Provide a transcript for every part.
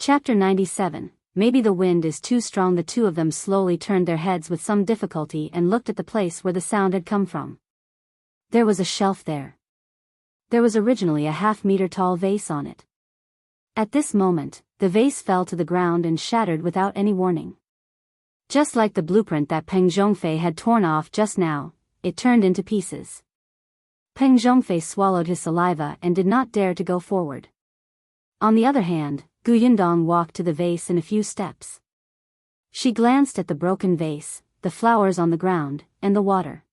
Chapter 97. Maybe the wind is too strong. The two of them slowly turned their heads with some difficulty and looked at the place where the sound had come from. There was a shelf there. There was originally a half-meter tall vase on it. At this moment, the vase fell to the ground and shattered without any warning. Just like the blueprint that Peng Zhongfei had torn off just now, it turned into pieces. Peng Zhongfei swallowed his saliva and did not dare to go forward. On the other hand, Gu Yundong walked to the vase in a few steps. She glanced at the broken vase, the flowers on the ground, and the water.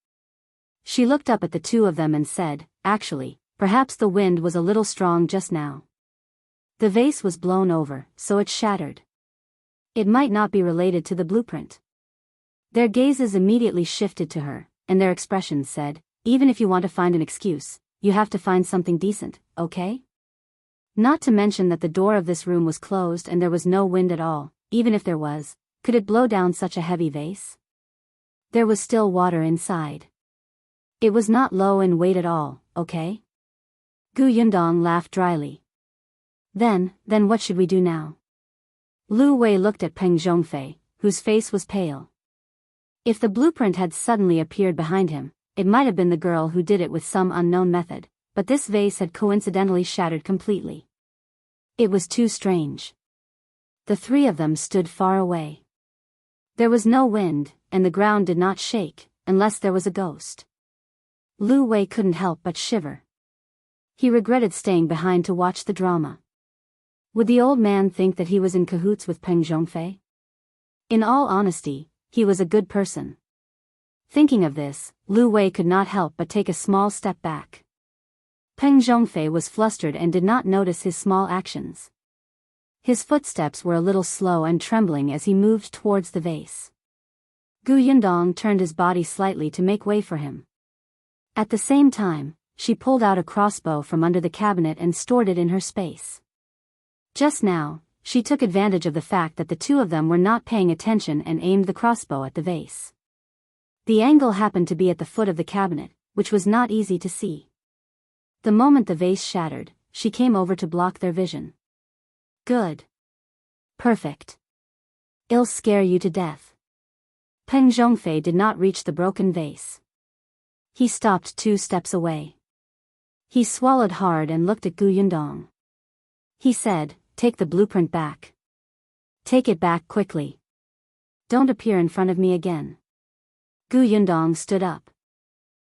She looked up at the two of them and said, "Actually, perhaps the wind was a little strong just now. The vase was blown over, so it shattered. It might not be related to the blueprint." Their gazes immediately shifted to her, and their expressions said, "Even if you want to find an excuse, you have to find something decent, okay? Not to mention that the door of this room was closed and there was no wind at all. Even if there was, could it blow down such a heavy vase? There was still water inside. It was not low in weight at all, okay?" Gu Yundong laughed dryly. Then what should we do now?" Lu Wei looked at Peng Zhongfei, whose face was pale. If the blueprint had suddenly appeared behind him, it might have been the girl who did it with some unknown method, but this vase had coincidentally shattered completely. It was too strange. The three of them stood far away. There was no wind, and the ground did not shake, unless there was a ghost. Lu Wei couldn't help but shiver. He regretted staying behind to watch the drama. Would the old man think that he was in cahoots with Peng Zhongfei? In all honesty, he was a good person. Thinking of this, Lu Wei could not help but take a small step back. Peng Zhongfei was flustered and did not notice his small actions. His footsteps were a little slow and trembling as he moved towards the vase. Gu Yundong turned his body slightly to make way for him. At the same time, she pulled out a crossbow from under the cabinet and stored it in her space. Just now, she took advantage of the fact that the two of them were not paying attention and aimed the crossbow at the vase. The angle happened to be at the foot of the cabinet, which was not easy to see. The moment the vase shattered, she came over to block their vision. "Good. Perfect. It'll scare you to death." Peng Zhongfei did not reach the broken vase. He stopped 2 steps away. He swallowed hard and looked at Gu Yundong. He said, "Take the blueprint back. Take it back quickly. Don't appear in front of me again." Gu Yundong stood up.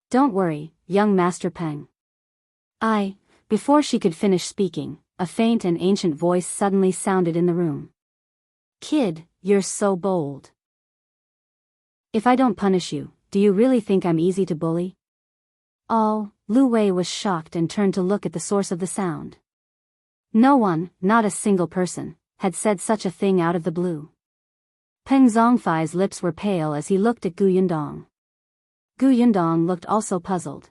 "Don't worry, young Master Peng." Before she could finish speaking, a faint and ancient voice suddenly sounded in the room. "Kid, you're so bold. If I don't punish you, do you really think I'm easy to bully?" Lu Wei was shocked and turned to look at the source of the sound. No one, not a single person, had said such a thing out of the blue. Peng Zhongfei's lips were pale as he looked at Gu Yundong. Gu Yundong looked also puzzled.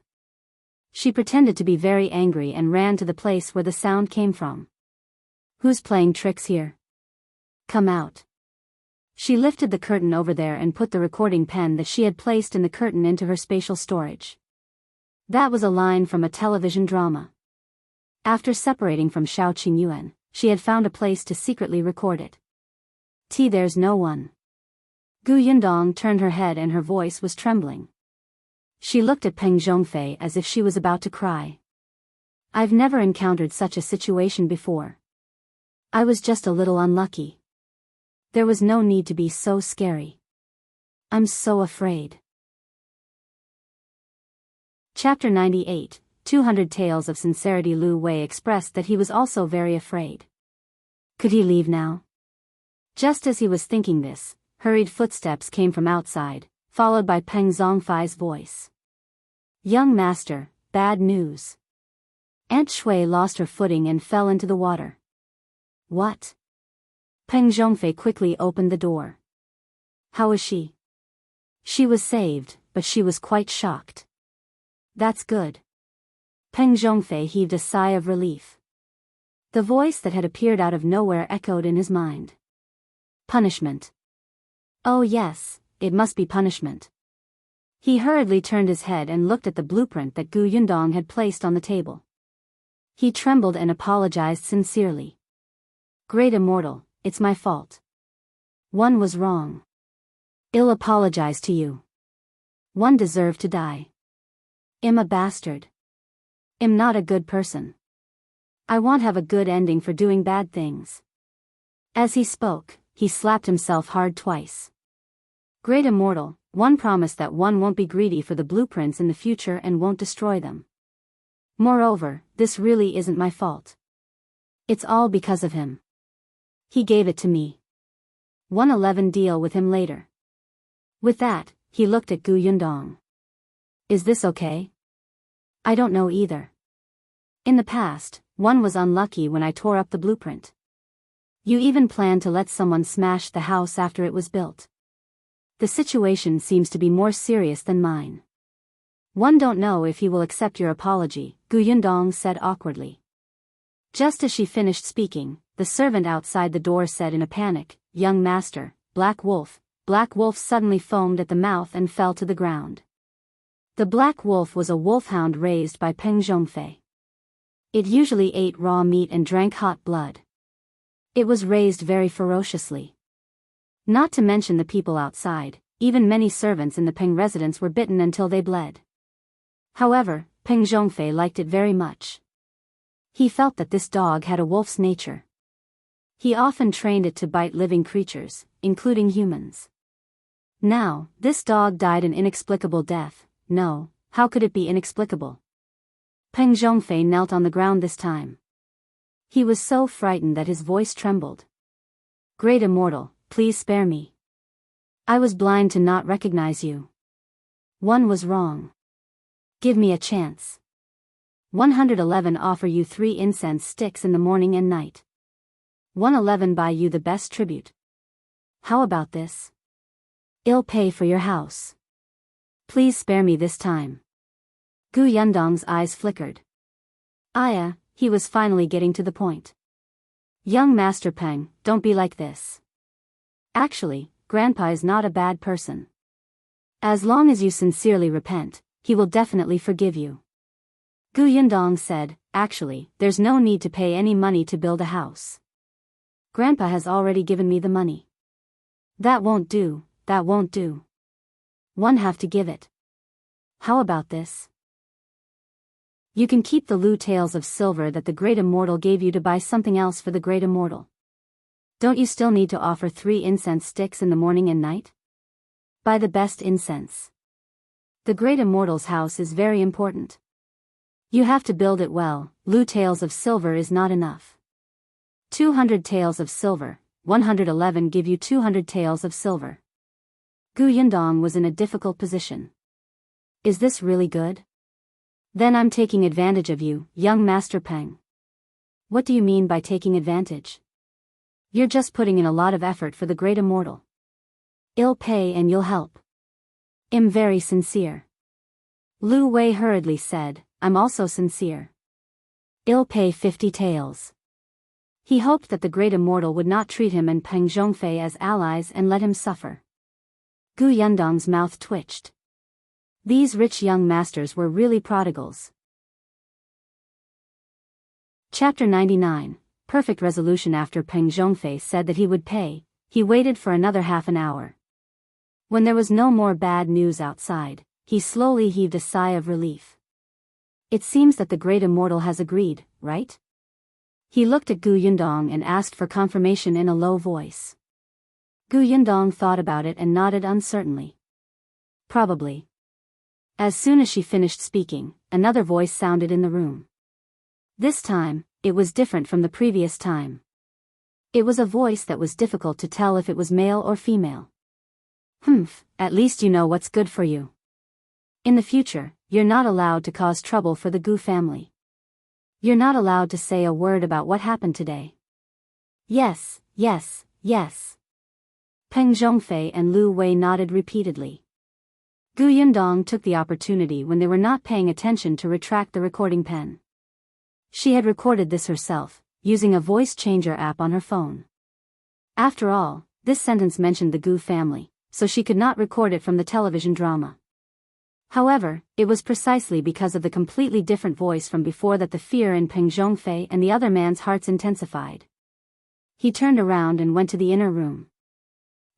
She pretended to be very angry and ran to the place where the sound came from. "Who's playing tricks here? Come out." She lifted the curtain over there and put the recording pen that she had placed in the curtain into her spatial storage. That was a line from a television drama. After separating from Shao Qingyuan, she had found a place to secretly record it. There's no one." Gu Yundong turned her head and her voice was trembling. She looked at Peng Zhongfei as if she was about to cry. "I've never encountered such a situation before. I was just a little unlucky. There was no need to be so scary. I'm so afraid." Chapter 98. 200 Tales of Sincerity. Lu Wei expressed that he was also very afraid. Could he leave now? Just as he was thinking this, hurried footsteps came from outside, followed by Peng Zhongfei's voice. "Young master, bad news. Aunt Shui lost her footing and fell into the water." "What?" Peng Zhongfei quickly opened the door. "How is she?" "She was saved, but she was quite shocked." "That's good." Peng Zhongfei heaved a sigh of relief. The voice that had appeared out of nowhere echoed in his mind. "Punishment. Oh yes, it must be punishment." He hurriedly turned his head and looked at the blueprint that Gu Yundong had placed on the table. He trembled and apologized sincerely. Great Immortal, it's my fault. One was wrong. I'll apologize to you. One deserved to die. I'm a bastard. I'm not a good person. I won't have a good ending for doing bad things. As he spoke, he slapped himself hard twice. Great Immortal, one promised that one won't be greedy for the blueprints in the future and won't destroy them. Moreover, this really isn't my fault. It's all because of him. He gave it to me. 111 deal with him later. With that, he looked at Gu Yundong. Is this okay? I don't know either. In the past, one was unlucky when I tore up the blueprint. You even planned to let someone smash the house after it was built. The situation seems to be more serious than mine. One don't know if he will accept your apology, Gu Yundong said awkwardly. Just as she finished speaking, the servant outside the door said in a panic, Young master, Black Wolf. Black Wolf suddenly foamed at the mouth and fell to the ground. The Black Wolf was a wolfhound raised by Peng Zhongfei. It usually ate raw meat and drank hot blood. It was raised very ferociously. Not to mention the people outside, even many servants in the Peng residence were bitten until they bled. However, Peng Zhongfei liked it very much. He felt that this dog had a wolf's nature. He often trained it to bite living creatures, including humans. Now, this dog died an inexplicable death. No, how could it be inexplicable? Peng Zhongfei knelt on the ground this time. He was so frightened that his voice trembled. Great Immortal, please spare me. I was blind to not recognize you. One was wrong. Give me a chance. 111 offer you 3 incense sticks in the morning and night. 111 buy you the best tribute. How about this? I'll pay for your house. Please spare me this time. Gu Yundong's eyes flickered. Aya, he was finally getting to the point. Young Master Peng, don't be like this. Actually, Grandpa is not a bad person. As long as you sincerely repent, he will definitely forgive you. Gu Yundong said, actually, there's no need to pay any money to build a house. Grandpa has already given me the money. That won't do, that won't do. One have to give it. How about this? You can keep the Lu taels of silver that the Great Immortal gave you to buy something else for the Great Immortal. Don't you still need to offer 3 incense sticks in the morning and night? Buy the best incense. The Great Immortal's house is very important. You have to build it well. Lu taels of silver is not enough. 200 taels of silver, 111 give you 200 taels of silver. Gu Yundong was in a difficult position. Is this really good? Then I'm taking advantage of you, young Master Peng. What do you mean by taking advantage? You're just putting in a lot of effort for the Great Immortal. I'll pay and you'll help. I'm very sincere. Lu Wei hurriedly said, I'm also sincere. I'll pay 50 taels. He hoped that the Great Immortal would not treat him and Peng Zhongfei as allies and let him suffer. Gu Yundong's mouth twitched. These rich young masters were really prodigals. Chapter 99, Perfect Resolution. After Peng Zhongfei said that he would pay, he waited for another half an hour. When there was no more bad news outside, he slowly heaved a sigh of relief. It seems that the Great Immortal has agreed, right? He looked at Gu Yundong and asked for confirmation in a low voice. Gu Yundong thought about it and nodded uncertainly. Probably. As soon as she finished speaking, another voice sounded in the room. This time, it was different from the previous time. It was a voice that was difficult to tell if it was male or female. Humph, at least you know what's good for you. In the future, you're not allowed to cause trouble for the Gu family. You're not allowed to say a word about what happened today. Yes, yes, yes. Peng Zhongfei and Lu Wei nodded repeatedly. Gu Yundong took the opportunity when they were not paying attention to retract the recording pen. She had recorded this herself, using a voice changer app on her phone. After all, this sentence mentioned the Gu family, so she could not record it from the television drama. However, it was precisely because of the completely different voice from before that the fear in Peng Zhongfei and the other man's hearts intensified. He turned around and went to the inner room.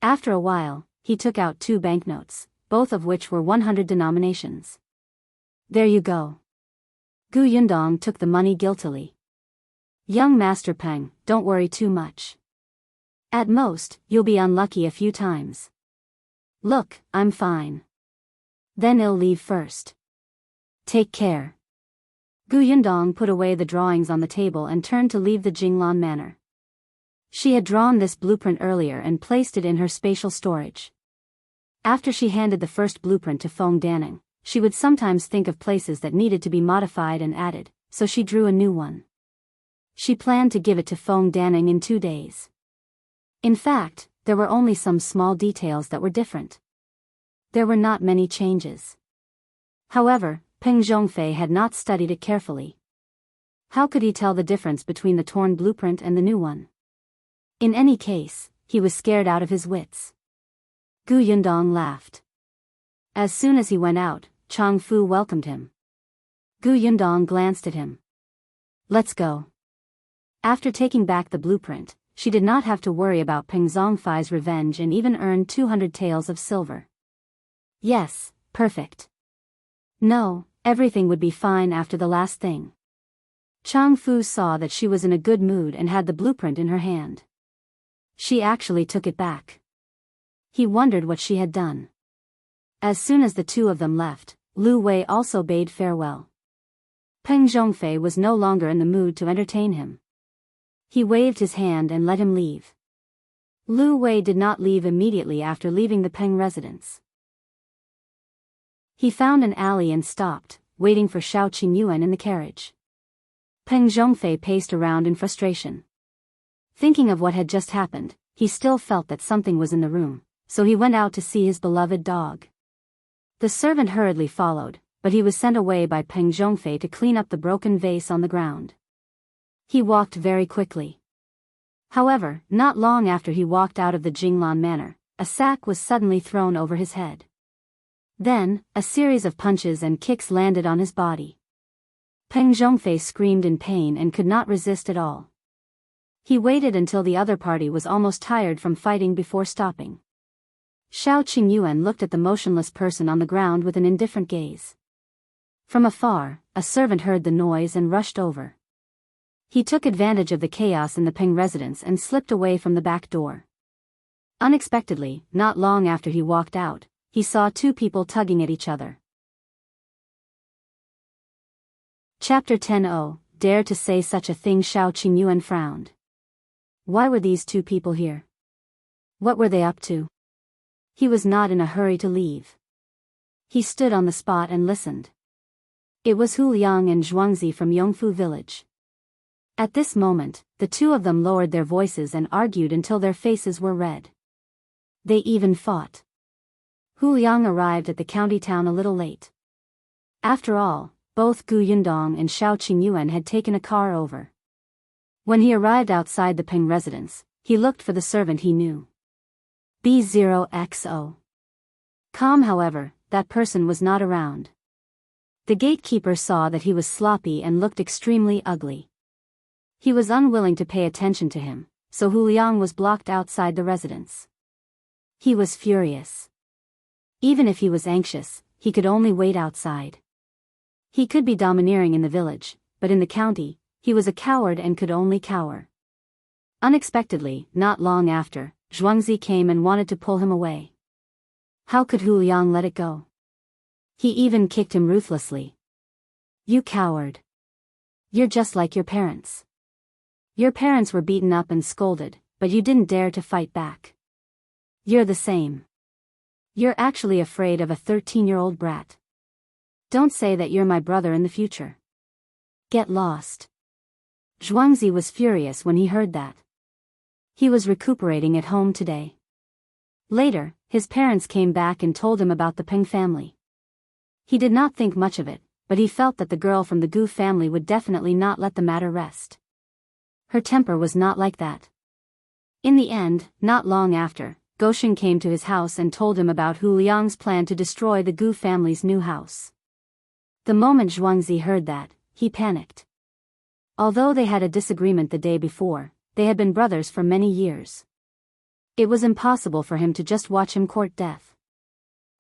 After a while, he took out 2 banknotes, both of which were 100 denominations. There you go. Gu Yundong took the money guiltily. Young Master Peng, don't worry too much. At most, you'll be unlucky a few times. Look, I'm fine. Then I'll leave first. Take care. Gu Yundong put away the drawings on the table and turned to leave the Jinglan manor. She had drawn this blueprint earlier and placed it in her spatial storage. After she handed the first blueprint to Feng Danning, she would sometimes think of places that needed to be modified and added, so she drew a new one. She planned to give it to Feng Danning in 2 days. In fact, there were only some small details that were different. There were not many changes. However, Peng Zhongfei had not studied it carefully. How could he tell the difference between the torn blueprint and the new one? In any case, he was scared out of his wits. Gu Yundong laughed. As soon as he went out, Chang Fu welcomed him. Gu Yundong glanced at him. Let's go. After taking back the blueprint, she did not have to worry about Peng Zhongfei's revenge and even earned 200 taels of silver. Yes, perfect. No, everything would be fine after the last thing. Chang Fu saw that she was in a good mood and had the blueprint in her hand. She actually took it back. He wondered what she had done. As soon as the 2 of them left, Lu Wei also bade farewell. Peng Zhongfei was no longer in the mood to entertain him. He waved his hand and let him leave. Lu Wei did not leave immediately after leaving the Peng residence. He found an alley and stopped, waiting for Shao Qingyuan in the carriage. Peng Zhongfei paced around in frustration. Thinking of what had just happened, he still felt that something was in the room, so he went out to see his beloved dog. The servant hurriedly followed, but he was sent away by Peng Zhongfei to clean up the broken vase on the ground. He walked very quickly. However, not long after he walked out of the Jinglan manor, a sack was suddenly thrown over his head. Then, a series of punches and kicks landed on his body. Peng Zhongfei screamed in pain and could not resist at all. He waited until the other party was almost tired from fighting before stopping. Shao Qingyuan looked at the motionless person on the ground with an indifferent gaze. From afar, a servant heard the noise and rushed over. He took advantage of the chaos in the Peng residence and slipped away from the back door. Unexpectedly, not long after he walked out, he saw 2 people tugging at each other. Chapter 10. Oh, dare to say such a thing. Shao Qingyuan frowned. Why were these 2 people here? What were they up to? He was not in a hurry to leave. He stood on the spot and listened. It was Hu Liang and Zhuangzi from Yongfu village. At this moment, the 2 of them lowered their voices and argued until their faces were red. They even fought. Hu Liang arrived at the county town a little late. After all, both Gu Yundong and Shao Qingyuan had taken a car over. When he arrived outside the Peng residence, he looked for the servant he knew. B0XO. Calm, however, that person was not around. The gatekeeper saw that he was sloppy and looked extremely ugly. He was unwilling to pay attention to him, so Hu Liang was blocked outside the residence. He was furious. Even if he was anxious, he could only wait outside. He could be domineering in the village, but in the county, he was a coward and could only cower. Unexpectedly, not long after, Zhuangzi came and wanted to pull him away. How could Hu Liang let it go? He even kicked him ruthlessly. You coward. You're just like your parents. Your parents were beaten up and scolded, but you didn't dare to fight back. You're the same. You're actually afraid of a 13-year-old brat. Don't say that you're my brother in the future. Get lost. Zhuangzi was furious when he heard that. He was recuperating at home today. Later, his parents came back and told him about the Peng family. He did not think much of it, but he felt that the girl from the Gu family would definitely not let the matter rest. Her temper was not like that. In the end, not long after, Goshen came to his house and told him about Hu Liang's plan to destroy the Gu family's new house. The moment Zhuangzi heard that, he panicked. Although they had a disagreement the day before, they had been brothers for many years. It was impossible for him to just watch him court death.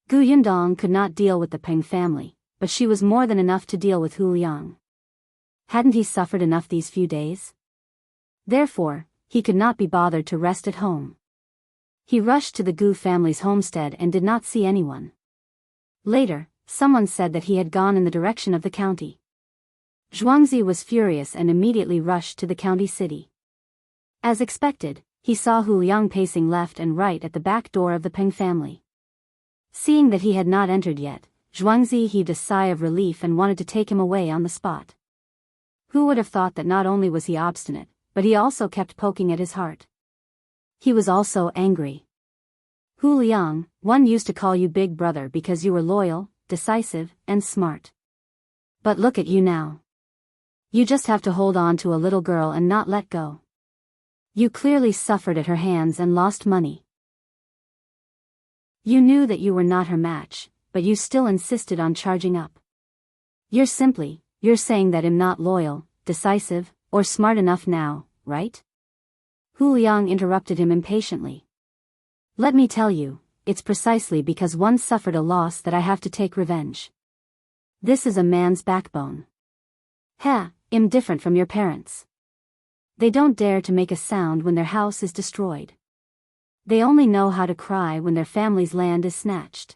Gu Yundong could not deal with the Peng family, but she was more than enough to deal with Hu Liang. Hadn't he suffered enough these few days? Therefore, he could not be bothered to rest at home. He rushed to the Gu family's homestead and did not see anyone. Later, someone said that he had gone in the direction of the county. Zhuangzi was furious and immediately rushed to the county city. As expected, he saw Hu Liang pacing left and right at the back door of the Peng family. Seeing that he had not entered yet, Zhuangzi heaved a sigh of relief and wanted to take him away on the spot. Who would have thought that not only was he obstinate, but he also kept poking at his heart. He was also angry. Hu Liang, one used to call you big brother because you were loyal, decisive, and smart. But look at you now. You just have to hold on to a little girl and not let go. You clearly suffered at her hands and lost money. You knew that you were not her match, but you still insisted on charging up. You're saying that I'm not loyal, decisive, or smart enough now, right? Hu Liang interrupted him impatiently. Let me tell you, it's precisely because one suffered a loss that I have to take revenge. This is a man's backbone. I'm different from your parents. They don't dare to make a sound when their house is destroyed. They only know how to cry when their family's land is snatched.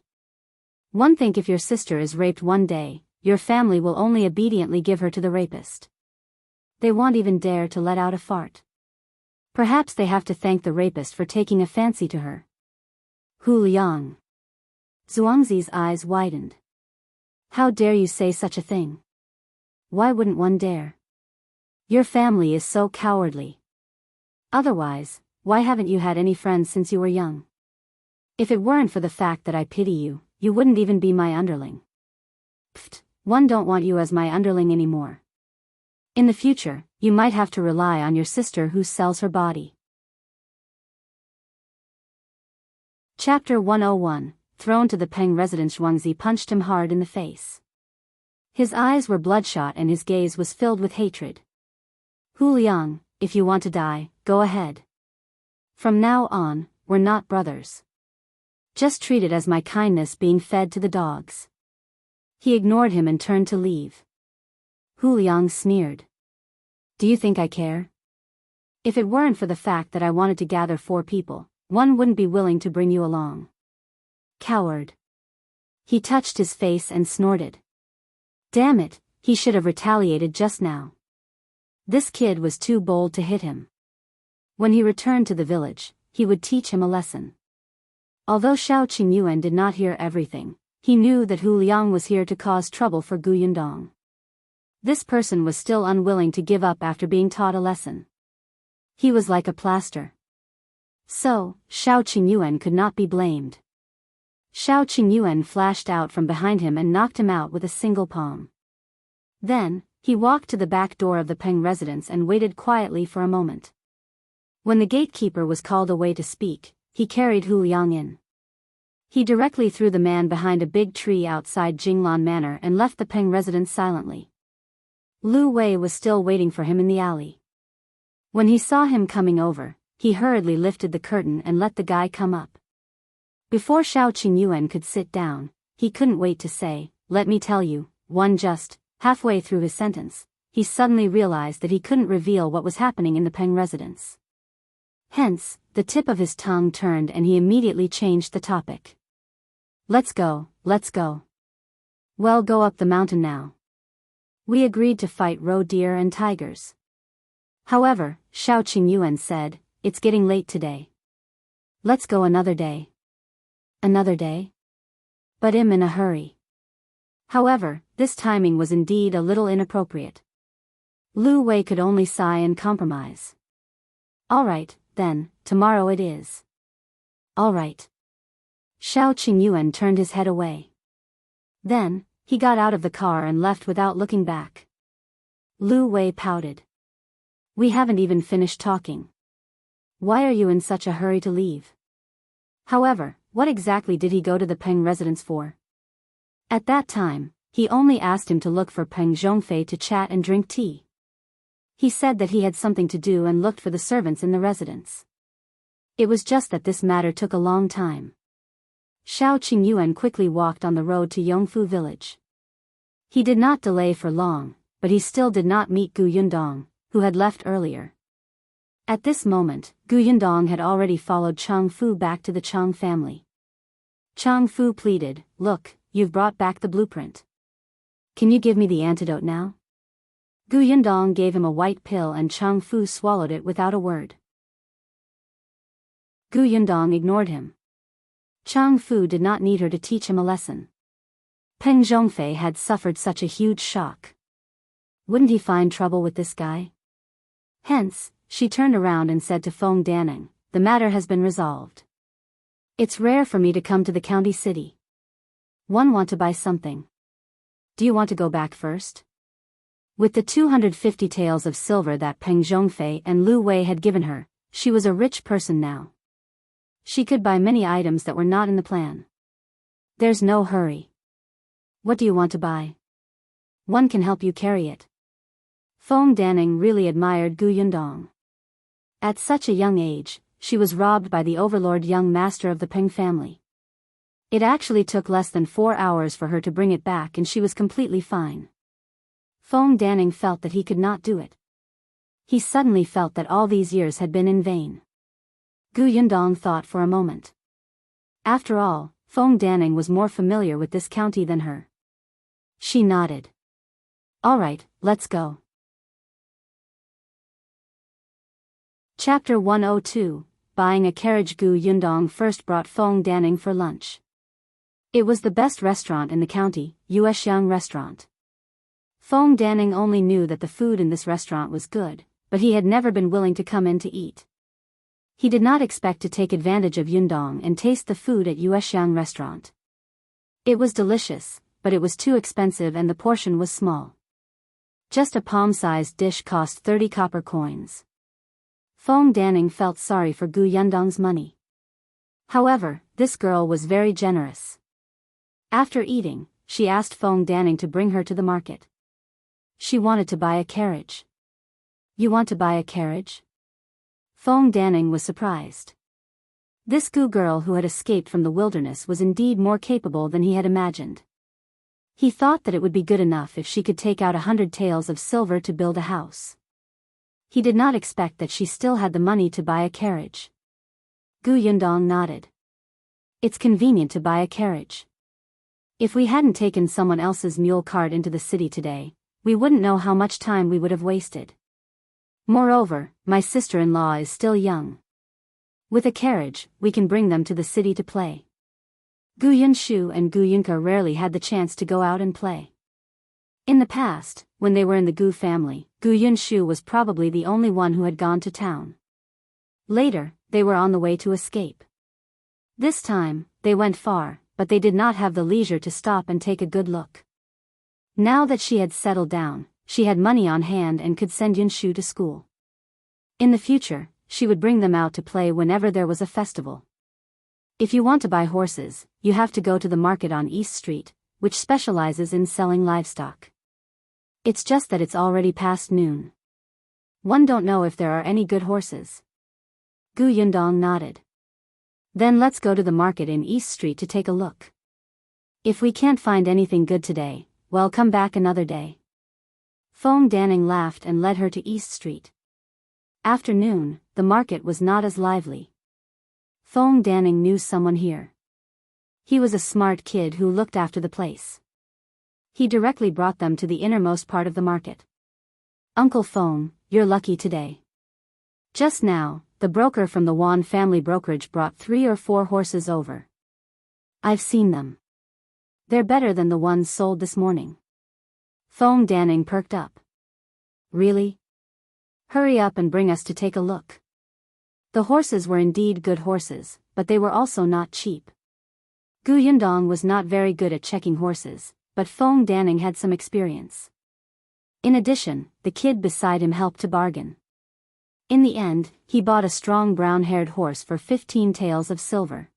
One think if your sister is raped one day, your family will only obediently give her to the rapist. They won't even dare to let out a fart. Perhaps they have to thank the rapist for taking a fancy to her. Hu Liang. Zhuangzi's eyes widened. How dare you say such a thing? Why wouldn't one dare? Your family is so cowardly. Otherwise, why haven't you had any friends since you were young? If it weren't for the fact that I pity you, you wouldn't even be my underling. Pfft, one don't want you as my underling anymore. In the future, you might have to rely on your sister who sells her body. Chapter 101, Thrown to the Peng residence. Zhuangzi punched him hard in the face. His eyes were bloodshot and his gaze was filled with hatred. Hu Liang, if you want to die, go ahead. From now on, we're not brothers. Just treat it as my kindness being fed to the dogs. He ignored him and turned to leave. Hu Liang sneered. Do you think I care? If it weren't for the fact that I wanted to gather 4 people, one wouldn't be willing to bring you along. Coward. He touched his face and snorted. Damn it, he should have retaliated just now. This kid was too bold to hit him. When he returned to the village, he would teach him a lesson. Although Shao Qingyuan did not hear everything, he knew that Hu Liang was here to cause trouble for Gu Yundong. This person was still unwilling to give up after being taught a lesson. He was like a plaster. So, Shao Qingyuan could not be blamed. Shao Qingyuan flashed out from behind him and knocked him out with a single palm. Then, he walked to the back door of the Peng residence and waited quietly for a moment. When the gatekeeper was called away to speak, he carried Hu Liang in. He directly threw the man behind a big tree outside Jinglan Manor and left the Peng residence silently. Lu Wei was still waiting for him in the alley. When he saw him coming over, he hurriedly lifted the curtain and let the guy come up. Before Shao Qingyuan could sit down, he couldn't wait to say, let me tell you, just halfway through his sentence, he suddenly realized that he couldn't reveal what was happening in the Peng residence. Hence, the tip of his tongue turned and he immediately changed the topic. Let's go. Well, go up the mountain now. We agreed to fight roe deer and tigers. However, Shao Qingyuan said, it's getting late today. Let's go another day. Another day? But I'm in a hurry. However, this timing was indeed a little inappropriate. Lu Wei could only sigh and compromise. All right, then, tomorrow it is. All right. Shao Qingyuan turned his head away. Then, he got out of the car and left without looking back. Lu Wei pouted. We haven't even finished talking. Why are you in such a hurry to leave? However, what exactly did he go to the Peng residence for? At that time, he only asked him to look for Peng Zhongfei to chat and drink tea. He said that he had something to do and looked for the servants in the residence. It was just that this matter took a long time. Shao Qingyuan quickly walked on the road to Yongfu village. He did not delay for long, but he still did not meet Gu Yundong, who had left earlier. At this moment, Gu Yundong had already followed Chang Fu back to the Chang family. Chang Fu pleaded, "Look, you've brought back the blueprint. Can you give me the antidote now?" Gu Yundong gave him a white pill and Chang Fu swallowed it without a word. Gu Yundong ignored him. Chang Fu did not need her to teach him a lesson. Peng Zhongfei had suffered such a huge shock. Wouldn't he find trouble with this guy? Hence, she turned around and said to Feng Danning, "The matter has been resolved. It's rare for me to come to the county city. Want to buy something. Do you want to go back first?" With the 250 taels of silver that Peng Zhongfei and Lu Wei had given her, she was a rich person now. She could buy many items that were not in the plan. "There's no hurry. What do you want to buy? One can help you carry it." Feng Danning really admired Gu Yundong. At such a young age, she was robbed by the overlord young master of the Peng family. It actually took less than 4 hours for her to bring it back and she was completely fine. Feng Danning felt that he could not do it. He suddenly felt that all these years had been in vain. Gu Yundong thought for a moment. After all, Feng Danning was more familiar with this county than her. She nodded. "All right, let's go." Chapter 102, Buying a Carriage. Gu Yundong first brought Feng Danning for lunch. It was the best restaurant in the county, Yuexiang restaurant. Feng Danning only knew that the food in this restaurant was good, but he had never been willing to come in to eat. He did not expect to take advantage of Yundong and taste the food at Yuexiang restaurant. It was delicious, but it was too expensive and the portion was small. Just a palm-sized dish cost 30 copper coins. Feng Danning felt sorry for Gu Yundong's money. However, this girl was very generous. After eating, she asked Feng Danning to bring her to the market. She wanted to buy a carriage. "You want to buy a carriage?" Feng Danning was surprised. This Gu girl who had escaped from the wilderness was indeed more capable than he had imagined. He thought that it would be good enough if she could take out 100 taels of silver to build a house. He did not expect that she still had the money to buy a carriage. Gu Yundong nodded. "It's convenient to buy a carriage. If we hadn't taken someone else's mule cart into the city today, we wouldn't know how much time we would have wasted. Moreover, my sister-in-law is still young. With a carriage, we can bring them to the city to play." Gu Yunshu and Gu Yunke rarely had the chance to go out and play. In the past, when they were in the Gu family, Gu Yunshu was probably the only one who had gone to town. Later, they were on the way to escape. This time, they went far, but they did not have the leisure to stop and take a good look. Now that she had settled down, she had money on hand and could send Yunshu to school. In the future, she would bring them out to play whenever there was a festival. If you want to buy horses, you have to go to the market on East Street, which specializes in selling livestock. It's just that it's already past noon. One don't know if there are any good horses. Gu Yundong nodded. "Then let's go to the market in East Street to take a look. If we can't find anything good today, well, come back another day." Feng Danning laughed and led her to East Street. After noon, the market was not as lively. Feng Danning knew someone here. He was a smart kid who looked after the place. He directly brought them to the innermost part of the market. "Uncle Feng, you're lucky today. Just now, the broker from the Wan family brokerage brought 3 or 4 horses over. I've seen them. They're better than the ones sold this morning." Feng Danning perked up. "Really? Hurry up and bring us to take a look." The horses were indeed good horses, but they were also not cheap. Gu Yundong was not very good at checking horses, but Feng Danning had some experience. In addition, the kid beside him helped to bargain. In the end, he bought a strong brown-haired horse for 15 taels of silver.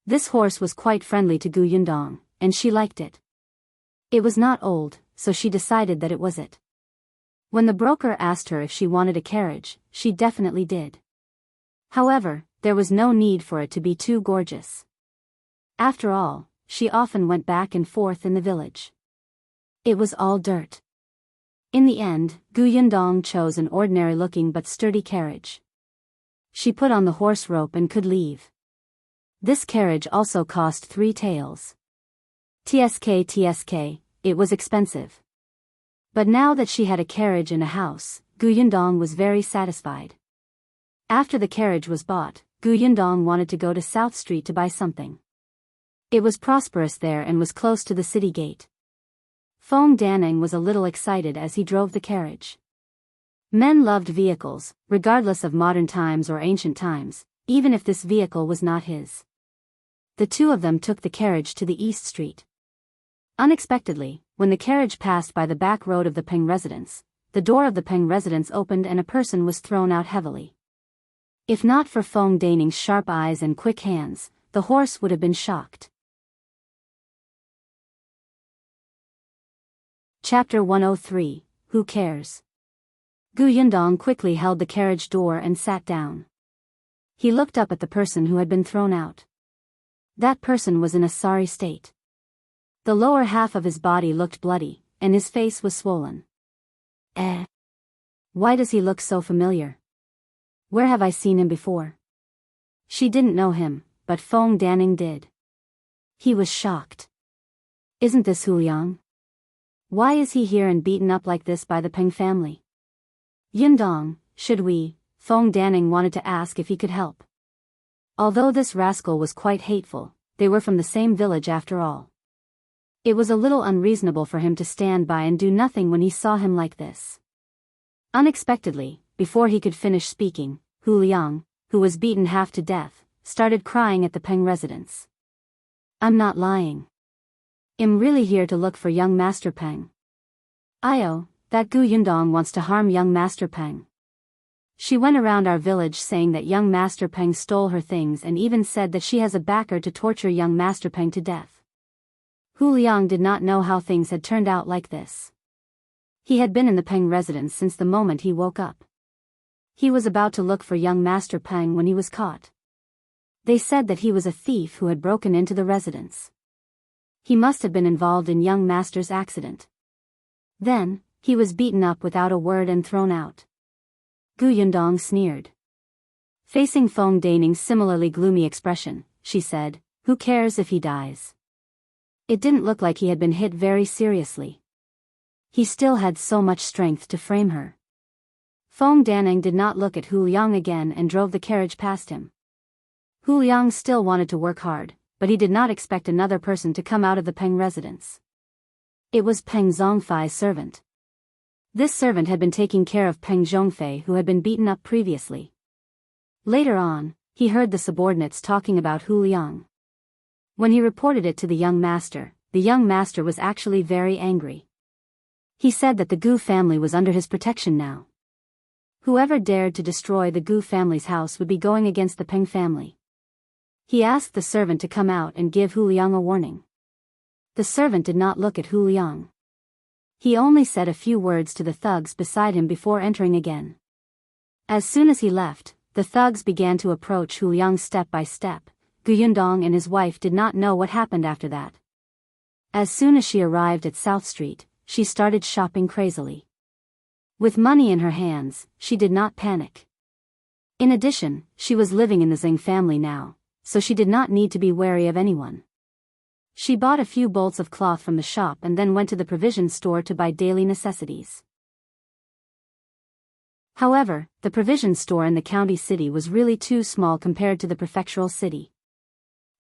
This horse was quite friendly to Gu Yundong, and she liked it. It was not old, so she decided that it was it. When the broker asked her if she wanted a carriage, she definitely did. However, there was no need for it to be too gorgeous. After all, she often went back and forth in the village. It was all dirt. In the end, Gu Yundong chose an ordinary-looking but sturdy carriage. She put on the horse rope and could leave. This carriage also cost 3 taels. TSK, it was expensive. But now that she had a carriage and a house, Gu Yundong was very satisfied. After the carriage was bought, Gu Yundong wanted to go to South Street to buy something. It was prosperous there and was close to the city gate. Feng Danning was a little excited as he drove the carriage. Men loved vehicles, regardless of modern times or ancient times, even if this vehicle was not his. The two of them took the carriage to the East Street. Unexpectedly, when the carriage passed by the back road of the Peng residence, the door of the Peng residence opened and a person was thrown out heavily. If not for Feng Danning's sharp eyes and quick hands, the horse would have been shocked. Chapter 103, Who Cares? Gu Yundong quickly held the carriage door and sat down. He looked up at the person who had been thrown out. That person was in a sorry state. The lower half of his body looked bloody, and his face was swollen. Why does he look so familiar? Where have I seen him before? She didn't know him, but Feng Danning did. He was shocked. Isn't this Hu Liang? Why is he here and beaten up like this by the Peng family? Yundong, should we? Feng Danning wanted to ask if he could help. Although this rascal was quite hateful, they were from the same village after all. It was a little unreasonable for him to stand by and do nothing when he saw him like this. Unexpectedly, before he could finish speaking, Hu Liang, who was beaten half to death, started crying at the Peng residence. I'm not lying. I'm really here to look for young Master Peng. Io, that Gu Yundong wants to harm young Master Peng. She went around our village saying that young Master Peng stole her things and even said that she has a backer to torture young Master Peng to death. Hu Liang did not know how things had turned out like this. He had been in the Peng residence since the moment he woke up. He was about to look for young Master Peng when he was caught. They said that he was a thief who had broken into the residence. He must have been involved in young Master's accident. Then, he was beaten up without a word and thrown out. Gu Yundong sneered. Facing Feng Danning's similarly gloomy expression, she said, who cares if he dies? It didn't look like he had been hit very seriously. He still had so much strength to frame her. Feng Danning did not look at Hu Liang again and drove the carriage past him. Hu Liang still wanted to work hard, but he did not expect another person to come out of the Peng residence. It was Peng Zhongfei's servant. This servant had been taking care of Peng Zhongfei, who had been beaten up previously. Later on, he heard the subordinates talking about Hu Liang. When he reported it to the young master was actually very angry. He said that the Gu family was under his protection now. Whoever dared to destroy the Gu family's house would be going against the Peng family. He asked the servant to come out and give Hu Liang a warning. The servant did not look at Hu Liang. He only said a few words to the thugs beside him before entering again. As soon as he left, the thugs began to approach Hu Liang step by step. Gu Yundong and his wife did not know what happened after that. As soon as she arrived at South Street, she started shopping crazily. With money in her hands, she did not panic. In addition, she was living in the Zheng family now, so she did not need to be wary of anyone. She bought a few bolts of cloth from the shop and then went to the provision store to buy daily necessities. However, the provision store in the county city was really too small compared to the prefectural city.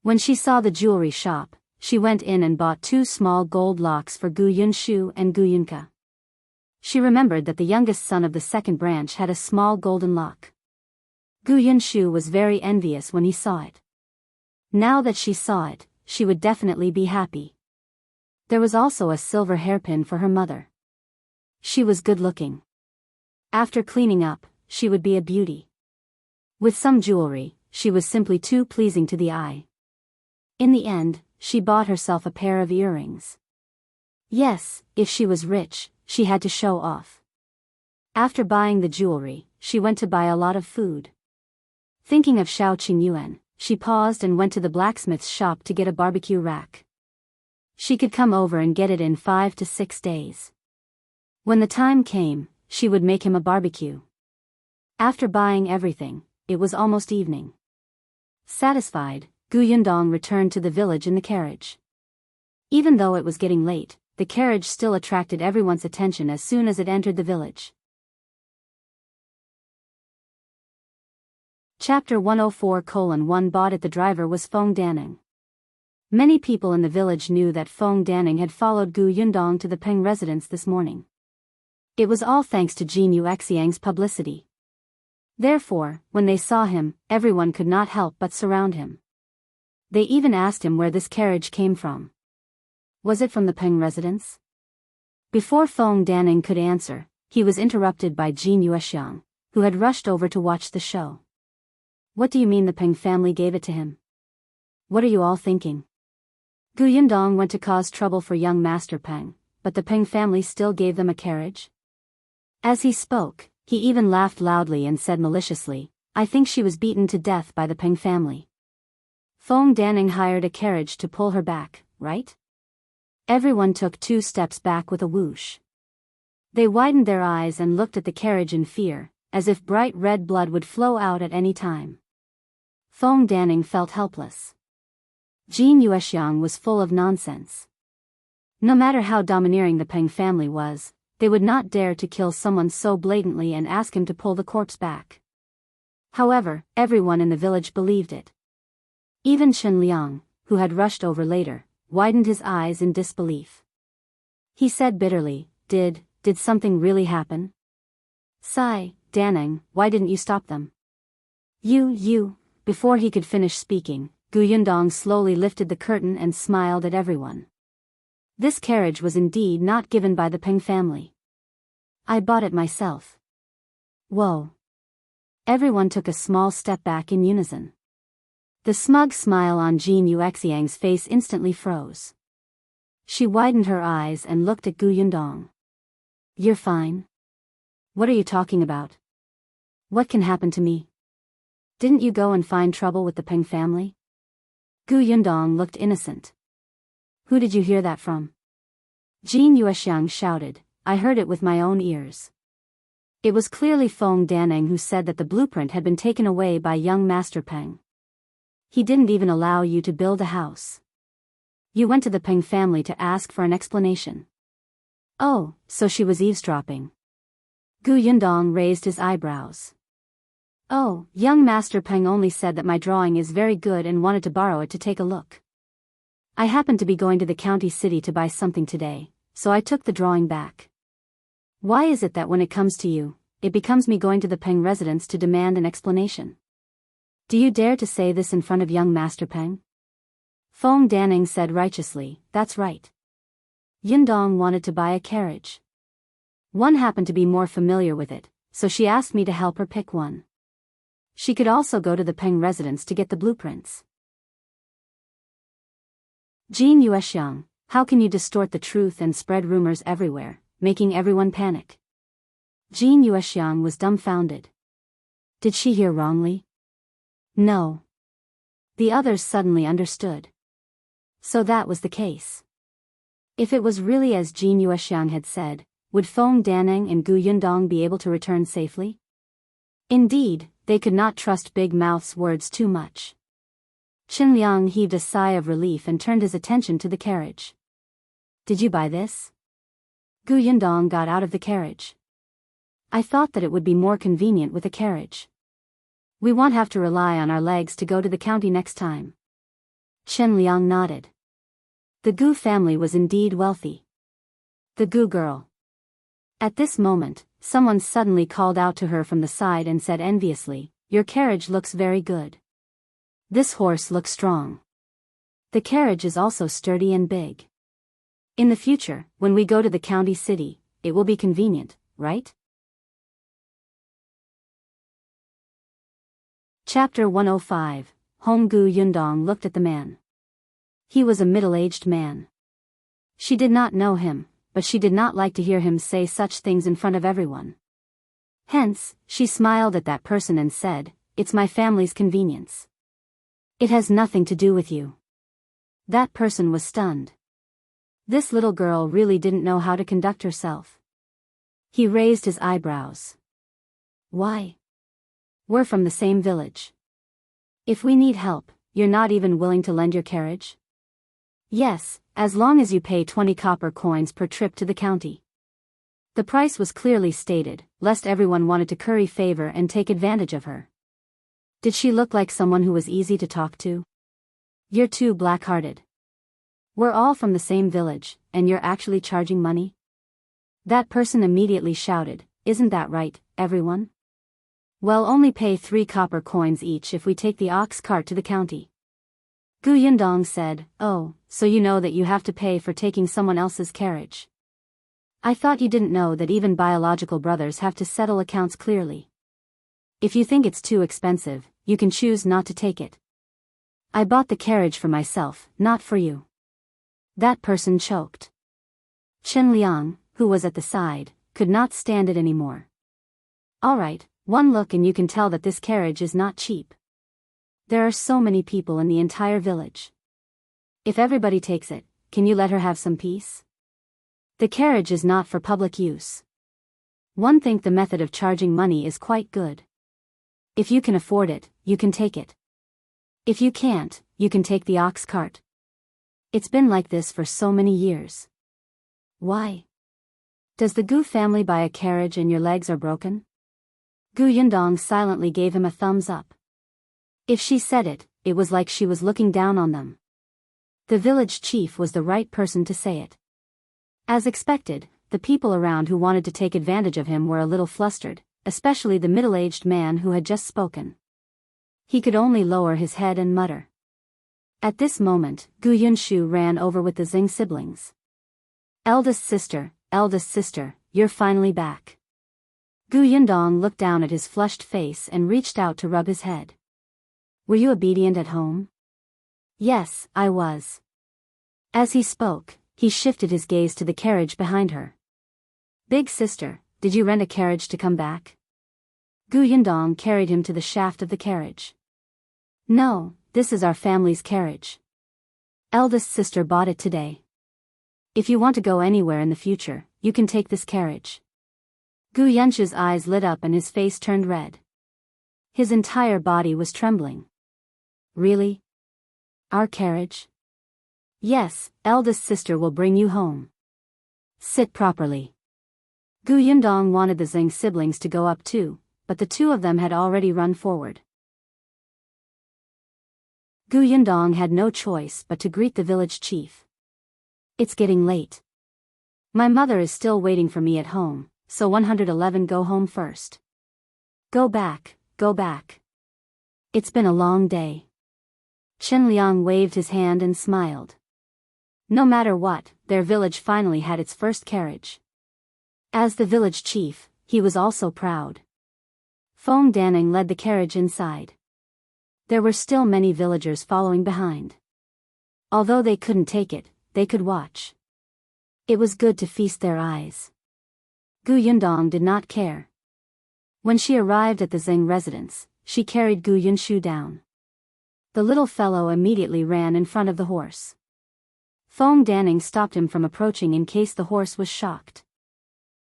When she saw the jewelry shop, she went in and bought 2 small gold locks for Gu Yunshu and Gu Yunke. She remembered that the youngest son of the second branch had a small golden lock. Gu Yunshu was very envious when he saw it. Now that she saw it, she would definitely be happy. There was also a silver hairpin for her mother. She was good-looking. After cleaning up, she would be a beauty. With some jewelry, she was simply too pleasing to the eye. In the end, she bought herself a pair of earrings. Yes, if she was rich, she had to show off. After buying the jewelry, she went to buy a lot of food. Thinking of Shao Qingyuan, she paused and went to the blacksmith's shop to get a barbecue rack. She could come over and get it in 5 to 6 days. When the time came, she would make him a barbecue. After buying everything, it was almost evening. Satisfied, Gu Yundong returned to the village in the carriage. Even though it was getting late, the carriage still attracted everyone's attention as soon as it entered the village. Chapter 104:1 Bought it. The driver was Feng Danning. Many people in the village knew that Feng Danning had followed Gu Yundong to the Peng residence this morning. It was all thanks to Jin Yuexiang's publicity. Therefore, when they saw him, everyone could not help but surround him. They even asked him where this carriage came from. Was it from the Peng residence? Before Feng Danning could answer, he was interrupted by Jin Yuexiang, who had rushed over to watch the show. What do you mean the Peng family gave it to him? What are you all thinking? Gu Yundong went to cause trouble for young Master Peng, but the Peng family still gave them a carriage? As he spoke, he even laughed loudly and said maliciously, I think she was beaten to death by the Peng family. Feng Danning hired a carriage to pull her back, right? Everyone took 2 steps back with a whoosh. They widened their eyes and looked at the carriage in fear, as if bright red blood would flow out at any time. Feng Danning felt helpless. Jin Yuexiang was full of nonsense. No matter how domineering the Peng family was, they would not dare to kill someone so blatantly and ask him to pull the corpse back. However, everyone in the village believed it. Even Chen Liang, who had rushed over later, widened his eyes in disbelief. He said bitterly, Did something really happen? Sigh, Danning, why didn't you stop them? You. Before he could finish speaking, Gu Yundong slowly lifted the curtain and smiled at everyone. This carriage was indeed not given by the Peng family. I bought it myself. Whoa. Everyone took a small step back in unison. The smug smile on Jin Yuexiang's face instantly froze. She widened her eyes and looked at Gu Yundong. You're fine? What are you talking about? What can happen to me? Didn't you go and find trouble with the Peng family? Gu Yundong looked innocent. Who did you hear that from? Jin Yuexiang shouted, I heard it with my own ears. It was clearly Feng Danning who said that the blueprint had been taken away by young Master Peng. He didn't even allow you to build a house. You went to the Peng family to ask for an explanation. Oh, so she was eavesdropping. Gu Yundong raised his eyebrows. Oh, young Master Peng only said that my drawing is very good and wanted to borrow it to take a look. I happened to be going to the county city to buy something today, so I took the drawing back. Why is it that when it comes to you, it becomes me going to the Peng residence to demand an explanation? Do you dare to say this in front of young Master Peng? Feng Danning said righteously, that's right. Yundong wanted to buy a carriage. One happened to be more familiar with it, so she asked me to help her pick one. She could also go to the Peng residence to get the blueprints. Jin Yuexiang, how can you distort the truth and spread rumors everywhere, making everyone panic? Jin Yuexiang was dumbfounded. Did she hear wrongly? No. The others suddenly understood. So that was the case. If it was really as Jin Yuexiang had said, would Feng Danning and Gu Yundong be able to return safely? Indeed, they could not trust Big Mouth's words too much. Qin Liang heaved a sigh of relief and turned his attention to the carriage. Did you buy this? Gu Yundong got out of the carriage. I thought that it would be more convenient with a carriage. We won't have to rely on our legs to go to the county next time. Qin Liang nodded. The Gu family was indeed wealthy. The Gu girl. At this moment, someone suddenly called out to her from the side and said enviously, Your carriage looks very good. This horse looks strong. The carriage is also sturdy and big. In the future, when we go to the county city, it will be convenient, right? Chapter 105. Hong Gu Yundong looked at the man. He was a middle-aged man. She did not know him, but she did not like to hear him say such things in front of everyone. Hence, she smiled at that person and said, "It's my family's convenience. It has nothing to do with you." That person was stunned. This little girl really didn't know how to conduct herself. He raised his eyebrows. "Why? We're from the same village. If we need help, you're not even willing to lend your carriage?" "Yes, as long as you pay 20 copper coins per trip to the county." The price was clearly stated, lest everyone wanted to curry favor and take advantage of her. Did she look like someone who was easy to talk to? "You're too black-hearted. We're all from the same village, and you're actually charging money?" That person immediately shouted, "Isn't that right, everyone? Well, only pay 3 copper coins each if we take the ox cart to the county." Gu Yundong said, "Oh, so you know that you have to pay for taking someone else's carriage. I thought you didn't know that even biological brothers have to settle accounts clearly. If you think it's too expensive, you can choose not to take it. I bought the carriage for myself, not for you." That person choked. Chen Liang, who was at the side, could not stand it anymore. "All right, one look and you can tell that this carriage is not cheap. There are so many people in the entire village. If everybody takes it, can you let her have some peace? The carriage is not for public use. One think the method of charging money is quite good. If you can afford it, you can take it. If you can't, you can take the ox cart. It's been like this for so many years." "Why? Does the Gu family buy a carriage and your legs are broken?" Gu Yundong silently gave him a thumbs up. If she said it, it was like she was looking down on them. The village chief was the right person to say it. As expected, the people around who wanted to take advantage of him were a little flustered, especially the middle-aged man who had just spoken. He could only lower his head and mutter. At this moment, Gu Yunshu ran over with the Xing siblings. Eldest sister, you're finally back." Gu Yundong looked down at his flushed face and reached out to rub his head. "Were you obedient at home?" "Yes, I was." As he spoke, he shifted his gaze to the carriage behind her. "Big sister, did you rent a carriage to come back?" Gu Yundong carried him to the shaft of the carriage. "No, this is our family's carriage. Eldest sister bought it today. If you want to go anywhere in the future, you can take this carriage." Gu Yunshu's eyes lit up and his face turned red. His entire body was trembling. "Really? Our carriage?" "Yes, eldest sister will bring you home. Sit properly." Gu Yundong wanted the Xing siblings to go up too, but the two of them had already run forward. Gu Yundong had no choice but to greet the village chief. "It's getting late. My mother is still waiting for me at home, so 111 go home first." Go back. It's been a long day." Chen Liang waved his hand and smiled. No matter what, their village finally had its first carriage. As the village chief, he was also proud. Feng Danning led the carriage inside. There were still many villagers following behind. Although they couldn't take it, they could watch. It was good to feast their eyes. Gu Yundong did not care. When she arrived at the Xing residence, she carried Gu Yunshu down. The little fellow immediately ran in front of the horse. Feng Danning stopped him from approaching in case the horse was shocked.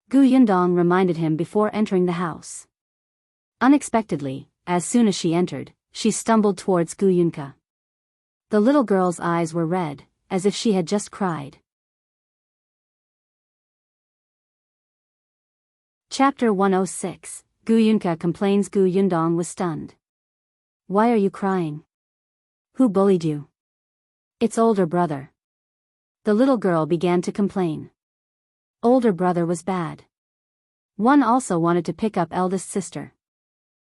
Gu Yundong reminded him before entering the house. Unexpectedly, as soon as she entered, she stumbled towards Gu Yunke. The little girl's eyes were red, as if she had just cried. Chapter 106, Gu Yunke complains. Gu Yundong was stunned. "Why are you crying? Who bullied you?" "It's older brother." The little girl began to complain. Older brother was bad. One also wanted to pick up eldest sister.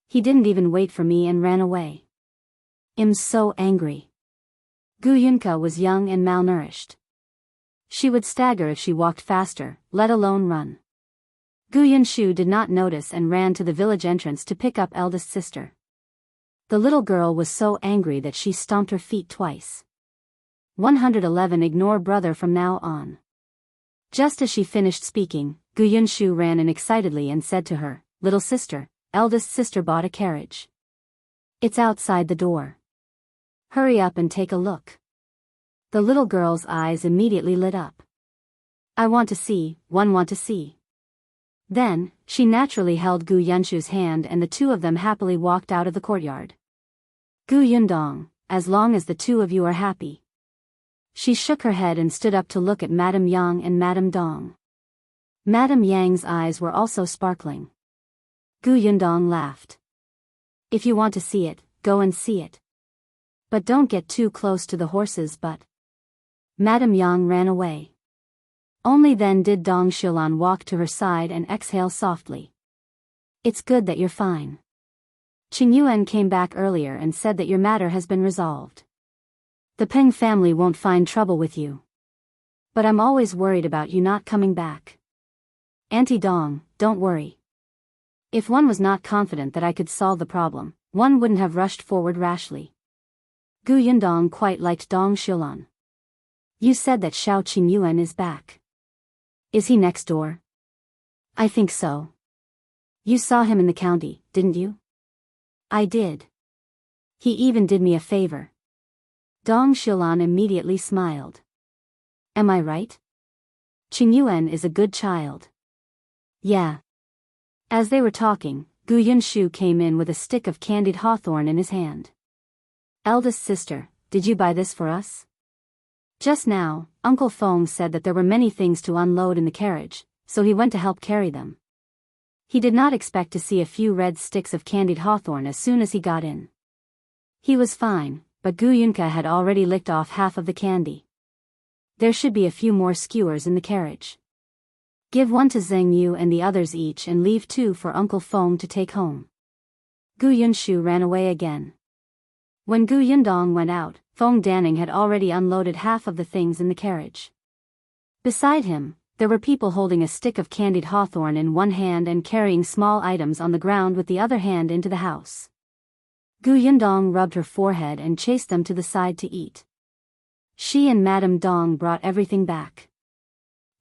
He didn't even wait for me and ran away. I'm so angry. Gu Yunke was young and malnourished. She would stagger if she walked faster, let alone run. Gu Yunshu did not notice and ran to the village entrance to pick up eldest sister. The little girl was so angry that she stomped her feet twice. 111 Ignore brother from now on. Just as she finished speaking, Gu Yunshu ran in excitedly and said to her, little sister, eldest sister bought a carriage. It's outside the door. Hurry up and take a look. The little girl's eyes immediately lit up. I want to see, want to see. Then, she naturally held Gu Yunshu's hand and the two of them happily walked out of the courtyard. Gu Yundong, as long as the two of you are happy. She shook her head and stood up to look at Madame Yang and Madame Dong. Madame Yang's eyes were also sparkling. Gu Yundong laughed. If you want to see it, go and see it. But don't get too close to the horses but. Madame Yang ran away. Only then did Dong Xilan walk to her side and exhale softly. It's good that you're fine. Qingyuan came back earlier and said that your matter has been resolved. The Peng family won't find trouble with you. But I'm always worried about you not coming back. Auntie Dong, don't worry. If one was not confident that I could solve the problem, one wouldn't have rushed forward rashly. Gu Yundong quite liked Dong Xilan. You said that Shao Qingyuan is back. Is he next door? I think so. You saw him in the county, didn't you? I did. He even did me a favor. Dong Xilan immediately smiled. Am I right? Qingyuan is a good child. Yeah. As they were talking, Gu Yunshu came in with a stick of candied hawthorn in his hand. Eldest sister, did you buy this for us? Just now, Uncle Feng said that there were many things to unload in the carriage, so he went to help carry them. He did not expect to see a few red sticks of candied hawthorn as soon as he got in. He was fine, but Gu Yunke had already licked off half of the candy. There should be a few more skewers in the carriage. Give one to Zheng Yu and the others each and leave 2 for Uncle Feng to take home. Gu Yunshu ran away again. When Gu Yundong went out, Feng Danning had already unloaded half of the things in the carriage. Beside him, there were people holding a stick of candied hawthorn in one hand and carrying small items on the ground with the other hand into the house. Gu Yundong rubbed her forehead and chased them to the side to eat. She and Madame Dong brought everything back.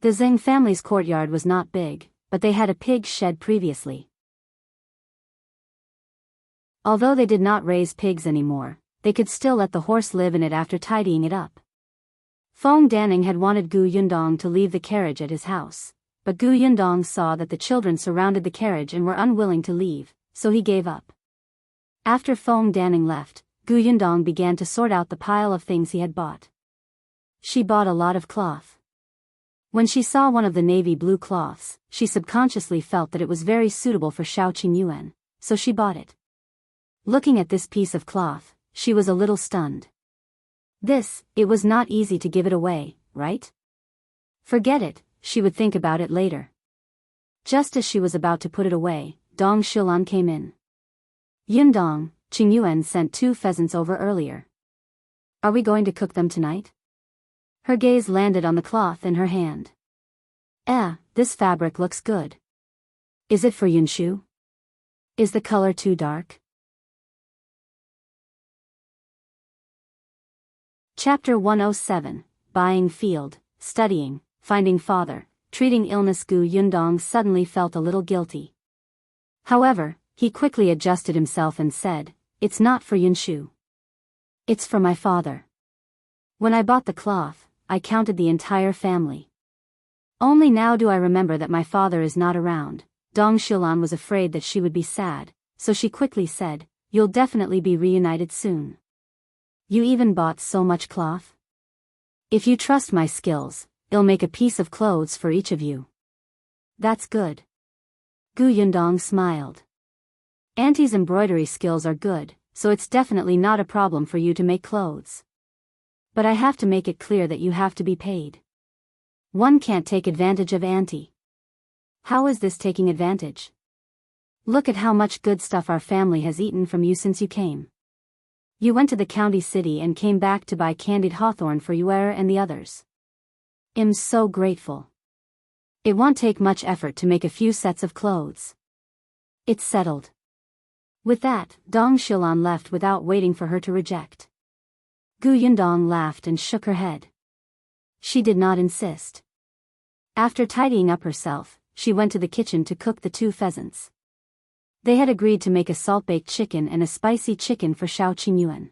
The Zheng family's courtyard was not big, but they had a pig shed previously. Although they did not raise pigs anymore, they could still let the horse live in it after tidying it up. Feng Danning had wanted Gu Yundong to leave the carriage at his house, but Gu Yundong saw that the children surrounded the carriage and were unwilling to leave, so he gave up. After Feng Danning left, Gu Yundong began to sort out the pile of things he had bought. She bought a lot of cloth. When she saw one of the navy blue cloths, she subconsciously felt that it was very suitable for Shao Qingyuan, so she bought it. Looking at this piece of cloth, she was a little stunned. It was not easy to give it away, right? Forget it, she would think about it later. Just as she was about to put it away, Dong Xilan came in. Yundong, Qingyuan sent 2 pheasants over earlier. Are we going to cook them tonight? Her gaze landed on the cloth in her hand. This fabric looks good. Is it for Yunshu? Is the color too dark? Chapter 107, Buying Field, Studying, Finding Father, Treating Illness. Gu Yundong suddenly felt a little guilty. However, he quickly adjusted himself and said, It's not for Yunshu. It's for my father. When I bought the cloth, I counted the entire family. Only now do I remember that my father is not around. Dong Xilan was afraid that she would be sad, so she quickly said, You'll definitely be reunited soon. You even bought so much cloth? If you trust my skills, I'll make a piece of clothes for each of you. That's good. Gu Yundong smiled. Auntie's embroidery skills are good, so it's definitely not a problem for you to make clothes. But I have to make it clear that you have to be paid. One can't take advantage of Auntie. How is this taking advantage? Look at how much good stuff our family has eaten from you since you came. You went to the county city and came back to buy candied hawthorn for Yuer and the others. I'm so grateful. It won't take much effort to make a few sets of clothes. It's settled. With that, Dong Xilan left without waiting for her to reject. Gu Yundong laughed and shook her head. She did not insist. After tidying up herself, she went to the kitchen to cook the 2 pheasants. They had agreed to make a salt-baked chicken and a spicy chicken for Shao Qingyuan.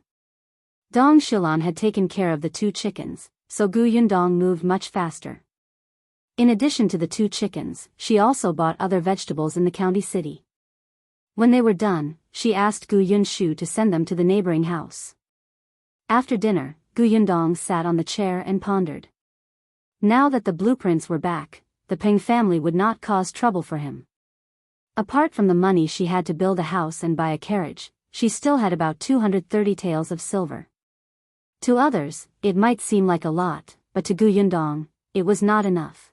Dong Shilan had taken care of the 2 chickens, so Gu Yundong moved much faster. In addition to the 2 chickens, she also bought other vegetables in the county city. When they were done, she asked Gu Yunshu to send them to the neighboring house. After dinner, Gu Yundong sat on the chair and pondered. Now that the blueprints were back, the Peng family would not cause trouble for him. Apart from the money she had to build a house and buy a carriage, she still had about 230 taels of silver. To others, it might seem like a lot, but to Gu Yundong, it was not enough.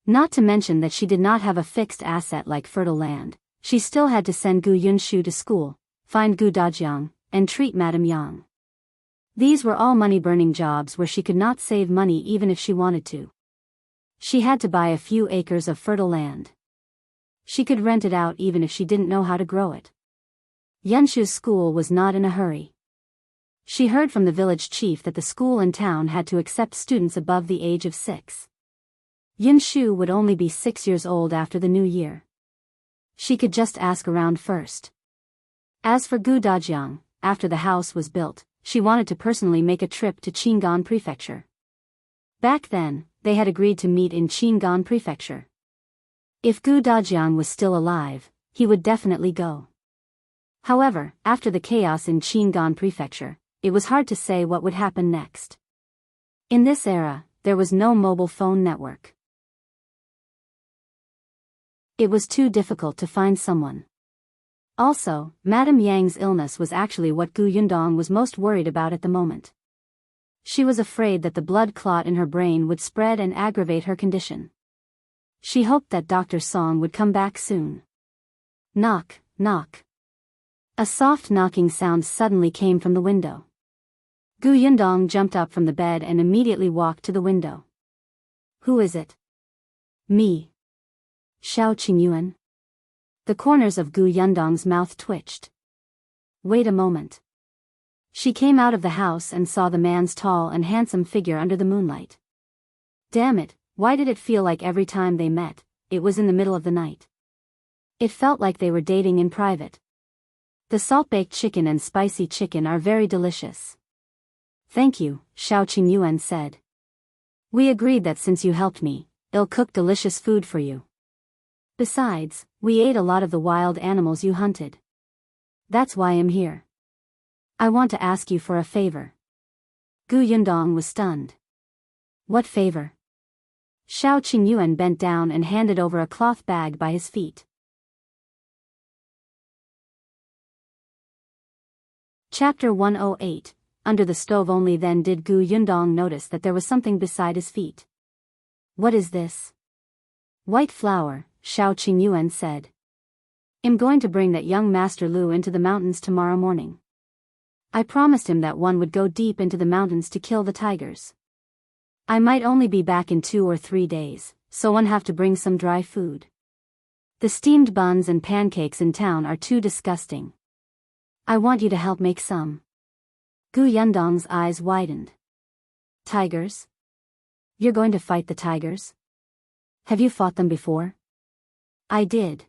Not to mention that she did not have a fixed asset like fertile land. She still had to send Gu Yunshu to school, find Gu Dajiang, and treat Madame Yang. These were all money-burning jobs where she could not save money even if she wanted to. She had to buy a few acres of fertile land. She could rent it out even if she didn't know how to grow it. Yunshu's school was not in a hurry. She heard from the village chief that the school in town had to accept students above the age of 6. Yunshu would only be 6 years old after the new year. She could just ask around first. As for Gu Dajiang, after the house was built, she wanted to personally make a trip to Qingyuan Prefecture. Back then, they had agreed to meet in Qingyuan Prefecture. If Gu Dajiang was still alive, he would definitely go. However, after the chaos in Qingyuan Prefecture, it was hard to say what would happen next. In this era, there was no mobile phone network. It was too difficult to find someone. Also, Madame Yang's illness was actually what Gu Yundong was most worried about at the moment. She was afraid that the blood clot in her brain would spread and aggravate her condition. She hoped that Dr. Song would come back soon. Knock, knock. A soft knocking sound suddenly came from the window. Gu Yundong jumped up from the bed and immediately walked to the window. Who is it? Me. Shao Qingyuan. The corners of Gu Yundong's mouth twitched. Wait a moment. She came out of the house and saw the man's tall and handsome figure under the moonlight. Damn it, why did it feel like every time they met, it was in the middle of the night? It felt like they were dating in private. The salt-baked chicken and spicy chicken are very delicious. Thank you, Shao Qingyuan said. We agreed that since you helped me, I'll cook delicious food for you. Besides, we ate a lot of the wild animals you hunted. That's why I'm here. I want to ask you for a favor. Gu Yundong was stunned. What favor? Shao Qingyuan bent down and handed over a cloth bag by his feet. Chapter 108. Under the stove. Only then did Gu Yundong notice that there was something beside his feet. What is this? White flour, Shao Qingyuan said. I'm going to bring that young Master Liu into the mountains tomorrow morning. I promised him that one would go deep into the mountains to kill the tigers. I might only be back in 2 or 3 days, so one have to bring some dry food. The steamed buns and pancakes in town are too disgusting. I want you to help make some. Gu Yundong's eyes widened. Tigers? You're going to fight the tigers? Have you fought them before? I did.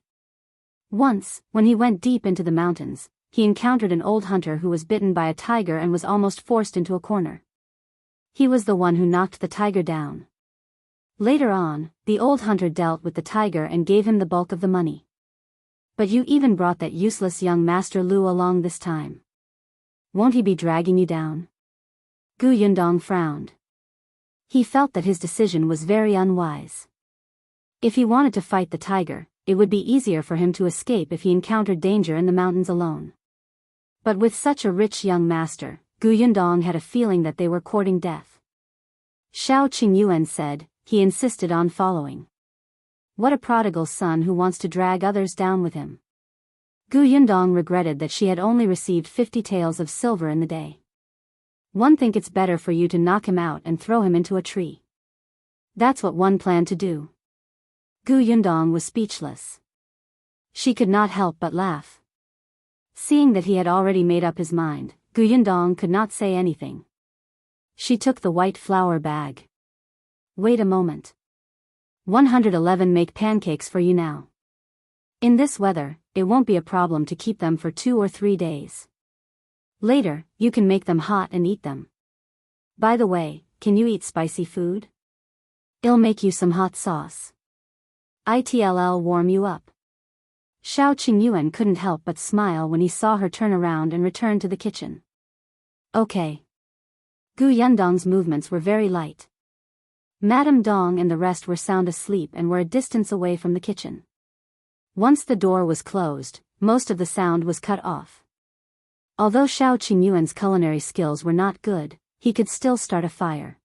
Once, when he went deep into the mountains, he encountered an old hunter who was bitten by a tiger and was almost forced into a corner. He was the one who knocked the tiger down. Later on, the old hunter dealt with the tiger and gave him the bulk of the money. But you even brought that useless young Master Liu along this time. Won't he be dragging you down? Gu Yundong frowned. He felt that his decision was very unwise. If he wanted to fight the tiger, it would be easier for him to escape if he encountered danger in the mountains alone. But with such a rich young master, Gu Yundong had a feeling that they were courting death. Shao Qingyuan said, he insisted on following. What a prodigal son who wants to drag others down with him. Gu Yundong regretted that she had only received 50 taels of silver in the day. One think it's better for you to knock him out and throw him into a tree. That's what one planned to do. Gu Yundong was speechless. She could not help but laugh. Seeing that he had already made up his mind, Gu Yundong could not say anything. She took the white flour bag. Wait a moment. 111 make pancakes for you now. In this weather, it won't be a problem to keep them for 2 or 3 days. Later, you can make them hot and eat them. By the way, can you eat spicy food? I'll make you some hot sauce. It'll warm you up. Shao Qingyuan couldn't help but smile when he saw her turn around and return to the kitchen. Okay. Gu Yundong's movements were very light. Madame Dong and the rest were sound asleep and were a distance away from the kitchen. Once the door was closed, most of the sound was cut off. Although Shao Qingyuan's culinary skills were not good, he could still start a fire.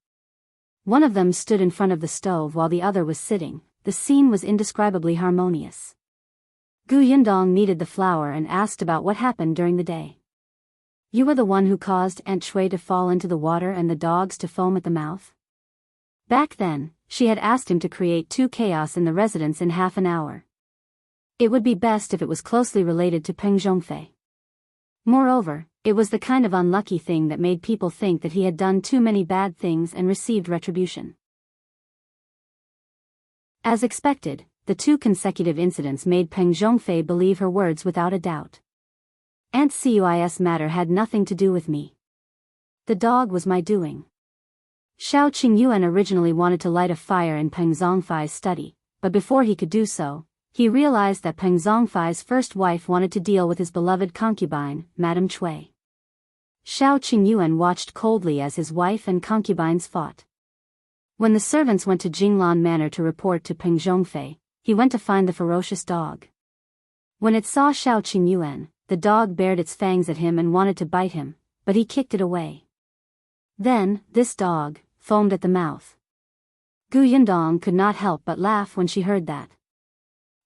One of them stood in front of the stove while the other was sitting. The scene was indescribably harmonious. Gu Yundong kneaded the flour and asked about what happened during the day. You were the one who caused Aunt Shui to fall into the water and the dogs to foam at the mouth? Back then, she had asked him to create 2 chaos in the residence in half an hour. It would be best if it was closely related to Peng Zhongfei. Moreover, it was the kind of unlucky thing that made people think that he had done too many bad things and received retribution. As expected, the 2 consecutive incidents made Peng Zhongfei believe her words without a doubt. Aunt Cui's matter had nothing to do with me. The dog was my doing. Shao Qingyuan originally wanted to light a fire in Peng Zhongfei's study, but before he could do so, he realized that Peng Zhongfei's first wife wanted to deal with his beloved concubine, Madame Chui. Shao Qingyuan watched coldly as his wife and concubines fought. When the servants went to Jinglan Manor to report to Peng Zhongfei, he went to find the ferocious dog. When it saw Shao Qingyuan, the dog bared its fangs at him and wanted to bite him, but he kicked it away. Then, this dog foamed at the mouth. Gu Yundong could not help but laugh when she heard that.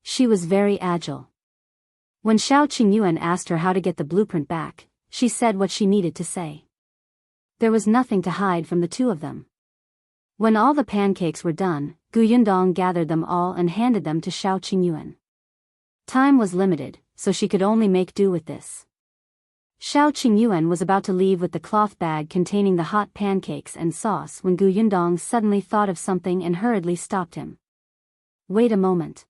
She was very agile. When Shao Qingyuan asked her how to get the blueprint back, she said what she needed to say. There was nothing to hide from the 2 of them. When all the pancakes were done, Gu Yundong gathered them all and handed them to Shao Qingyuan. Time was limited, so she could only make do with this. Shao Qingyuan was about to leave with the cloth bag containing the hot pancakes and sauce when Gu Yundong suddenly thought of something and hurriedly stopped him. Wait a moment.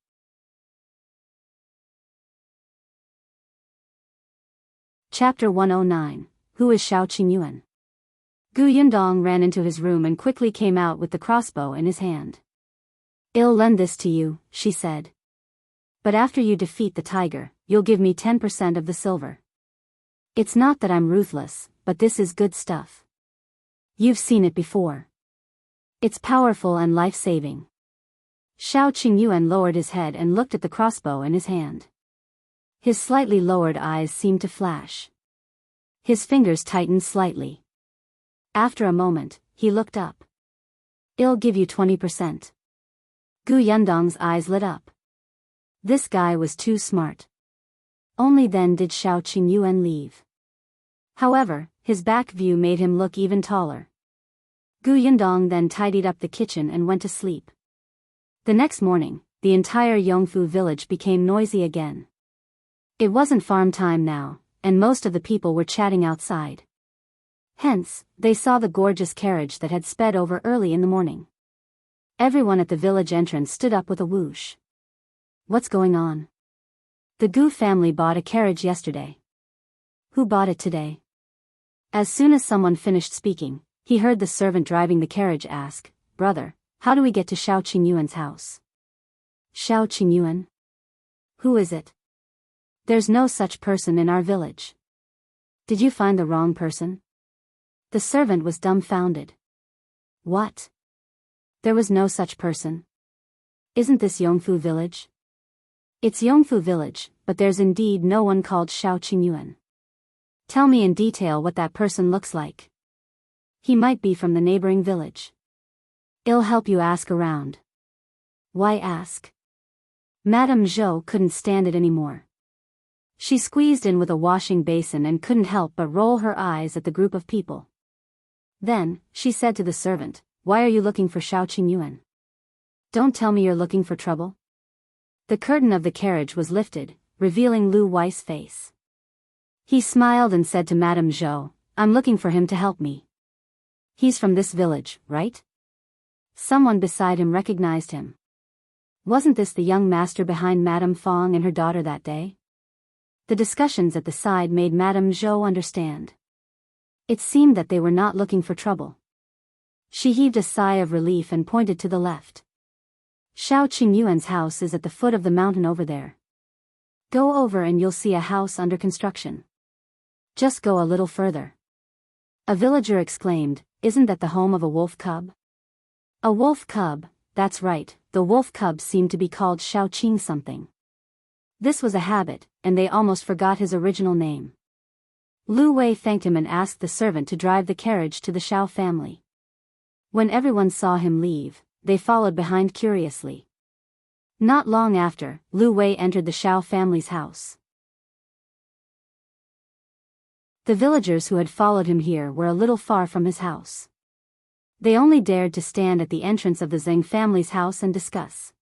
Chapter 109. Who is Shao Qingyuan? Gu Yundong ran into his room and quickly came out with the crossbow in his hand. I'll lend this to you, she said. But after you defeat the tiger, you'll give me 10% of the silver. It's not that I'm ruthless, but this is good stuff. You've seen it before. It's powerful and life-saving. Shao Qingyuan lowered his head and looked at the crossbow in his hand. His slightly lowered eyes seemed to flash. His fingers tightened slightly. After a moment, he looked up. I'll give you 20%. Gu Yundong's eyes lit up. This guy was too smart. Only then did Shao Qingyuan leave. However, his back view made him look even taller. Gu Yundong then tidied up the kitchen and went to sleep. The next morning, the entire Yongfu village became noisy again. It wasn't farm time now, and most of the people were chatting outside. Hence, they saw the gorgeous carriage that had sped over early in the morning. Everyone at the village entrance stood up with a whoosh. What's going on? The Gu family bought a carriage yesterday. Who bought it today? As soon as someone finished speaking, he heard the servant driving the carriage ask, Brother, how do we get to Shao Qingyuan's house? Shao Qingyuan? Who is it? There's no such person in our village. Did you find the wrong person? The servant was dumbfounded. What? There was no such person. Isn't this Yongfu village? It's Yongfu village, but there's indeed no one called Shao Qingyuan. Tell me in detail what that person looks like. He might be from the neighboring village. I'll help you ask around. Why ask? Madame Zhou couldn't stand it anymore. She squeezed in with a washing basin and couldn't help but roll her eyes at the group of people. Then, she said to the servant, Why are you looking for Shao Qingyuan? Don't tell me you're looking for trouble. The curtain of the carriage was lifted, revealing Lu Wei's face. He smiled and said to Madame Zhou, I'm looking for him to help me. He's from this village, right? Someone beside him recognized him. Wasn't this the young master behind Madame Fang and her daughter that day? The discussions at the side made Madame Zhou understand. It seemed that they were not looking for trouble. She heaved a sigh of relief and pointed to the left. Shao Qingyuan's house is at the foot of the mountain over there. Go over and you'll see a house under construction. Just go a little further. A villager exclaimed, "Isn't that the home of a wolf cub?" A wolf cub, that's right, the wolf cub seemed to be called Shao Qing something. This was a habit, and they almost forgot his original name. Lu Wei thanked him and asked the servant to drive the carriage to the Shao family. When everyone saw him leave, they followed behind curiously. Not long after, Lu Wei entered the Shao family's house. The villagers who had followed him here were a little far from his house. They only dared to stand at the entrance of the Zheng family's house and discuss.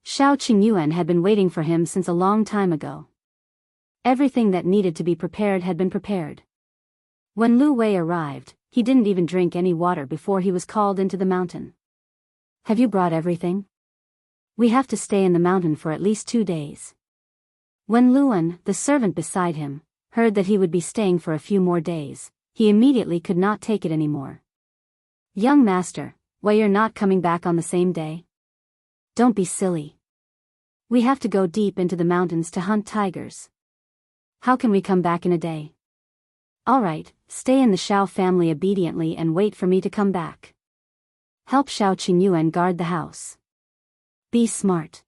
Shao Qingyuan had been waiting for him since a long time ago. Everything that needed to be prepared had been prepared. When Lu Wei arrived, he didn't even drink any water before he was called into the mountain. "Have you brought everything? We have to stay in the mountain for at least 2 days." When Luan, the servant beside him, heard that he would be staying for a few more days, he immediately could not take it anymore. "Young master, why you're not coming back on the same day? Don't be silly. We have to go deep into the mountains to hunt tigers. How can we come back in a day? All right, stay in the Shao family obediently and wait for me to come back. Help Shao Qingyuan guard the house. Be smart.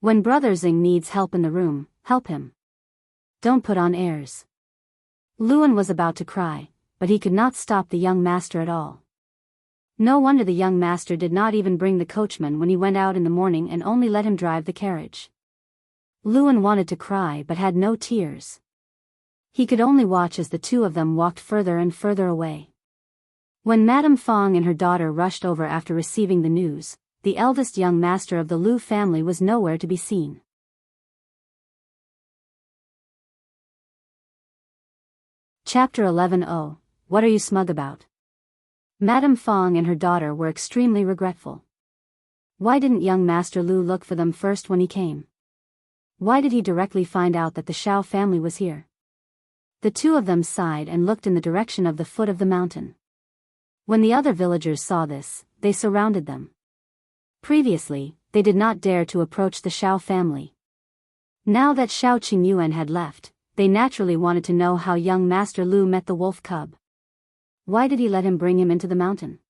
When Brother Qin needs help in the room, help him. Don't put on airs." Luan was about to cry, but he could not stop the young master at all. No wonder the young master did not even bring the coachman when he went out in the morning and only let him drive the carriage. Luan wanted to cry but had no tears. He could only watch as the two of them walked further and further away. When Madame Fang and her daughter rushed over after receiving the news, the eldest young master of the Liu family was nowhere to be seen. Chapter 11. Oh, what are you smug about? Madame Fang and her daughter were extremely regretful. Why didn't young Master Liu look for them first when he came? Why did he directly find out that the Shao family was here? The two of them sighed and looked in the direction of the foot of the mountain. When the other villagers saw this, they surrounded them. Previously, they did not dare to approach the Shao family. Now that Shao Qingyuan had left, they naturally wanted to know how young Master Liu met the wolf cub. Why did he let him bring him into the mountain?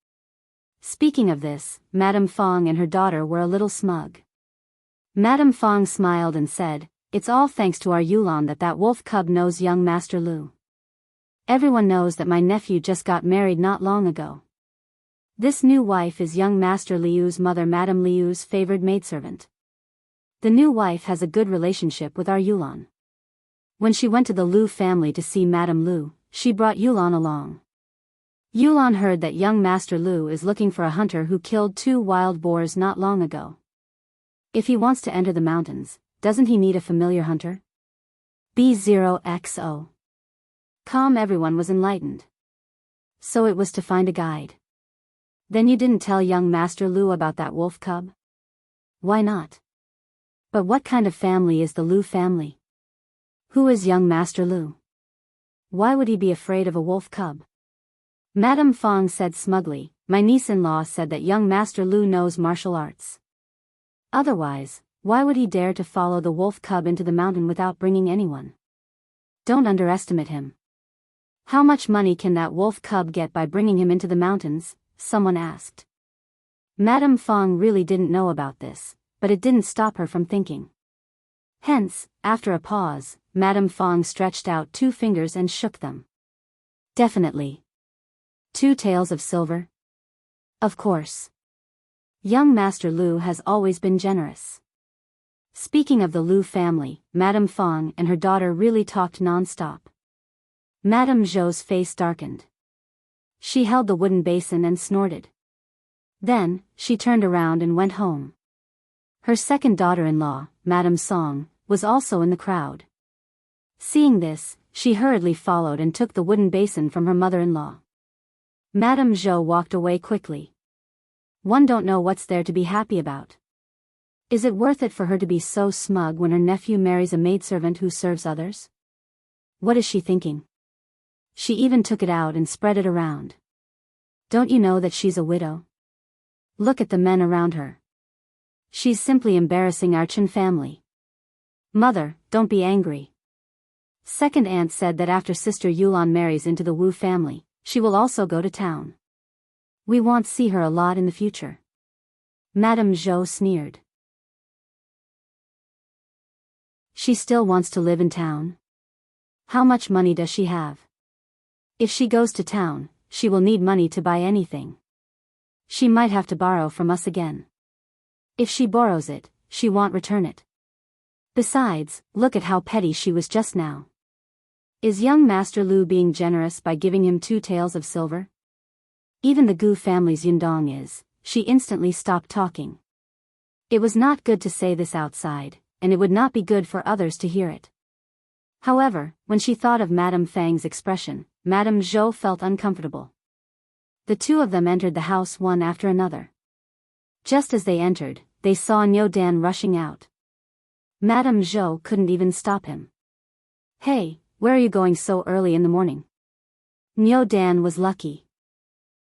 Speaking of this, Madame Fang and her daughter were a little smug. Madame Fang smiled and said, "It's all thanks to our Yulan that wolf cub knows young Master Liu. Everyone knows that my nephew just got married not long ago. This new wife is young Master Liu's mother, Madame Liu's favored maidservant. The new wife has a good relationship with our Yulan. When she went to the Liu family to see Madame Liu, she brought Yulan along. Yulan heard that young Master Liu is looking for a hunter who killed 2 wild boars not long ago. If he wants to enter the mountains, doesn't he need a familiar hunter? B0XO. Everyone was enlightened. So it was to find a guide. Then you didn't tell young Master Liu about that wolf cub? Why not? But what kind of family is the Liu family? Who is young Master Liu? Why would he be afraid of a wolf cub? Madame Fang said smugly, "My niece-in-law said that young Master Liu knows martial arts. Otherwise, why would he dare to follow the wolf cub into the mountain without bringing anyone? Don't underestimate him." "How much money can that wolf cub get by bringing him into the mountains?" someone asked. Madame Fang really didn't know about this, but it didn't stop her from thinking. Hence, after a pause, Madame Fang stretched out 2 fingers and shook them. "Definitely. 2 taels of silver? Of course. Young Master Liu has always been generous." Speaking of the Liu family, Madame Fang and her daughter really talked non-stop. Madame Zhou's face darkened. She held the wooden basin and snorted. Then, she turned around and went home. Her second daughter-in-law, Madame Song, was also in the crowd. Seeing this, she hurriedly followed and took the wooden basin from her mother-in-law. Madame Zhou walked away quickly. One don't know what's there to be happy about. Is it worth it for her to be so smug when her nephew marries a maidservant who serves others? What is she thinking? She even took it out and spread it around. Don't you know that she's a widow? Look at the men around her. She's simply embarrassing our Qin family. Mother, don't be angry. Second aunt said that after Sister Yulan marries into the Wu family, she will also go to town. We won't see her a lot in the future. Madame Zhou sneered. She still wants to live in town? How much money does she have? If she goes to town, she will need money to buy anything. She might have to borrow from us again. If she borrows it, she won't return it. Besides, look at how petty she was just now. Is young Master Liu being generous by giving him 2 taels of silver? Even the Gu family's Yundong is. She instantly stopped talking. It was not good to say this outside, and it would not be good for others to hear it. However, when she thought of Madame Fang's expression, Madame Zhou felt uncomfortable. The two of them entered the house one after another. Just as they entered, they saw Niu Dan rushing out. Madame Zhou couldn't even stop him. Hey, where are you going so early in the morning? Niu Dan was lucky.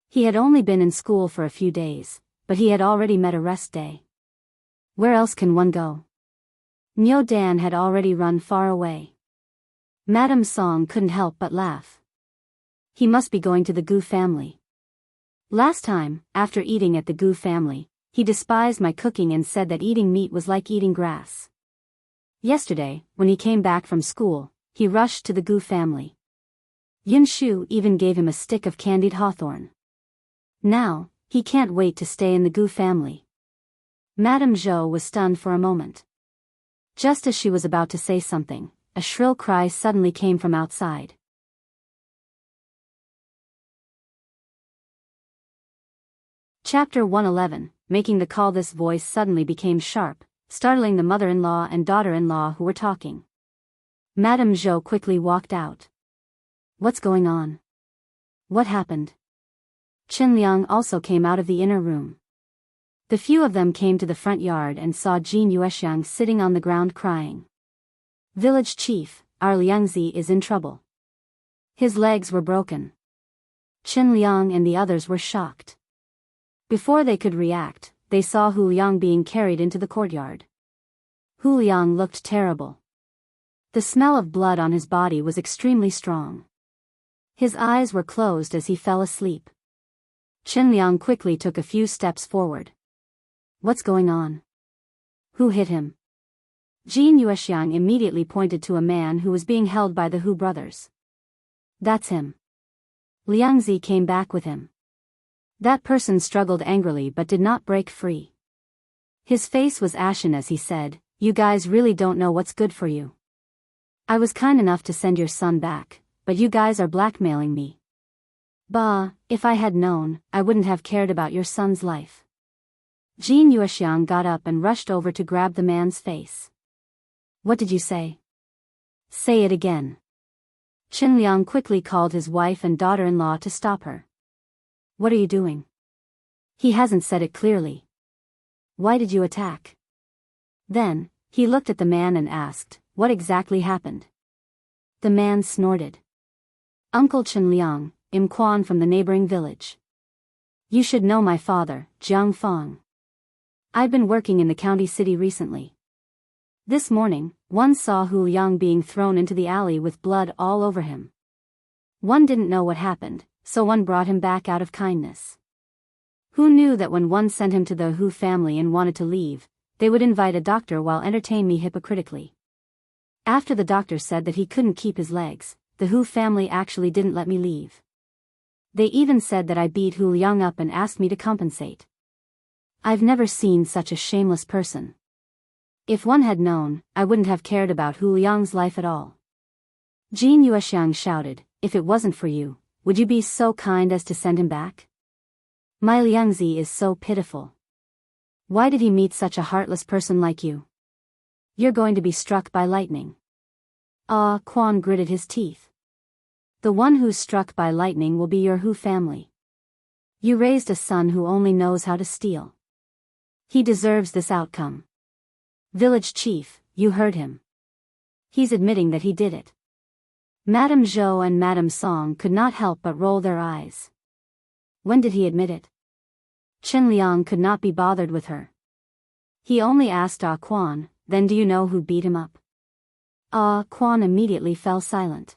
He had only been in school for a few days, but he had already met a rest day. Where else can one go? Niu Dan had already run far away. Madame Song couldn't help but laugh. He must be going to the Gu family. Last time, after eating at the Gu family, he despised my cooking and said that eating meat was like eating grass. Yesterday, when he came back from school, he rushed to the Gu family. Yun Shu even gave him a stick of candied hawthorn. Now, he can't wait to stay in the Gu family. Madame Zhou was stunned for a moment. Just as she was about to say something, a shrill cry suddenly came from outside. Chapter 111, making the call. This voice suddenly became sharp, startling the mother-in-law and daughter-in-law who were talking. Madame Zhou quickly walked out. What's going on? What happened? Qingyuan also came out of the inner room. The few of them came to the front yard and saw Jin Yuexiang sitting on the ground crying. Village chief, our Liangzi is in trouble. His legs were broken. Qingyuan and the others were shocked. Before they could react, they saw Hu Liang being carried into the courtyard. Hu Liang looked terrible. The smell of blood on his body was extremely strong. His eyes were closed as he fell asleep. Qingyuan quickly took a few steps forward. What's going on? Who hit him? Jin Yuexiang immediately pointed to a man who was being held by the Hu brothers. That's him. Liangzi came back with him. That person struggled angrily but did not break free. His face was ashen as he said, "You guys really don't know what's good for you. I was kind enough to send your son back, but you guys are blackmailing me. Bah, if I had known, I wouldn't have cared about your son's life." Jin Yuexiang got up and rushed over to grab the man's face. What did you say? Say it again. Qingyuan quickly called his wife and daughter-in-law to stop her. What are you doing? He hasn't said it clearly. Why did you attack? Then, he looked at the man and asked, what exactly happened? The man snorted. Uncle Qingyuan, Im Quan from the neighboring village. You should know my father, Jiang Fang. I've been working in the county city recently. This morning, one saw Hu Liang being thrown into the alley with blood all over him. One didn't know what happened, so one brought him back out of kindness. Who knew that when one sent him to the Hu family and wanted to leave, they would invite a doctor while entertain me hypocritically. After the doctor said that he couldn't keep his legs, the Hu family actually didn't let me leave. They even said that I beat Hu Liang up and asked me to compensate. I've never seen such a shameless person. If one had known, I wouldn't have cared about Hu Liang's life at all. Jin Yuexiang shouted, if it wasn't for you, would you be so kind as to send him back? My Liangzi is so pitiful. Why did he meet such a heartless person like you? You're going to be struck by lightning. Ah, Quan gritted his teeth. The one who's struck by lightning will be your Hu family. You raised a son who only knows how to steal. He deserves this outcome. Village chief, you heard him. He's admitting that he did it. Madame Zhou and Madame Song could not help but roll their eyes. When did he admit it? Chen Liang could not be bothered with her. He only asked Ah Quan, then do you know who beat him up? Ah Quan immediately fell silent.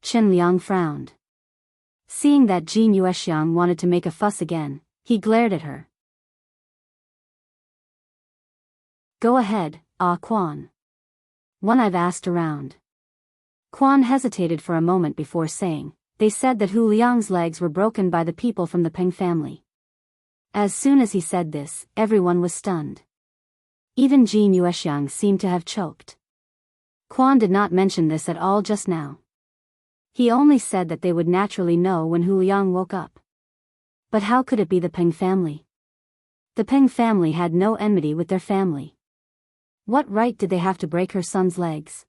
Chen Liang frowned. Seeing that Jin Yuexiang wanted to make a fuss again, he glared at her. Go ahead, Ah Quan. One I've asked around. Quan hesitated for a moment before saying, they said that Hu Liang's legs were broken by the people from the Peng family. As soon as he said this, everyone was stunned. Even Jin Yuexiang seemed to have choked. Quan did not mention this at all just now. He only said that they would naturally know when Hu Liang woke up. But how could it be the Peng family? The Peng family had no enmity with their family. What right did they have to break her son's legs?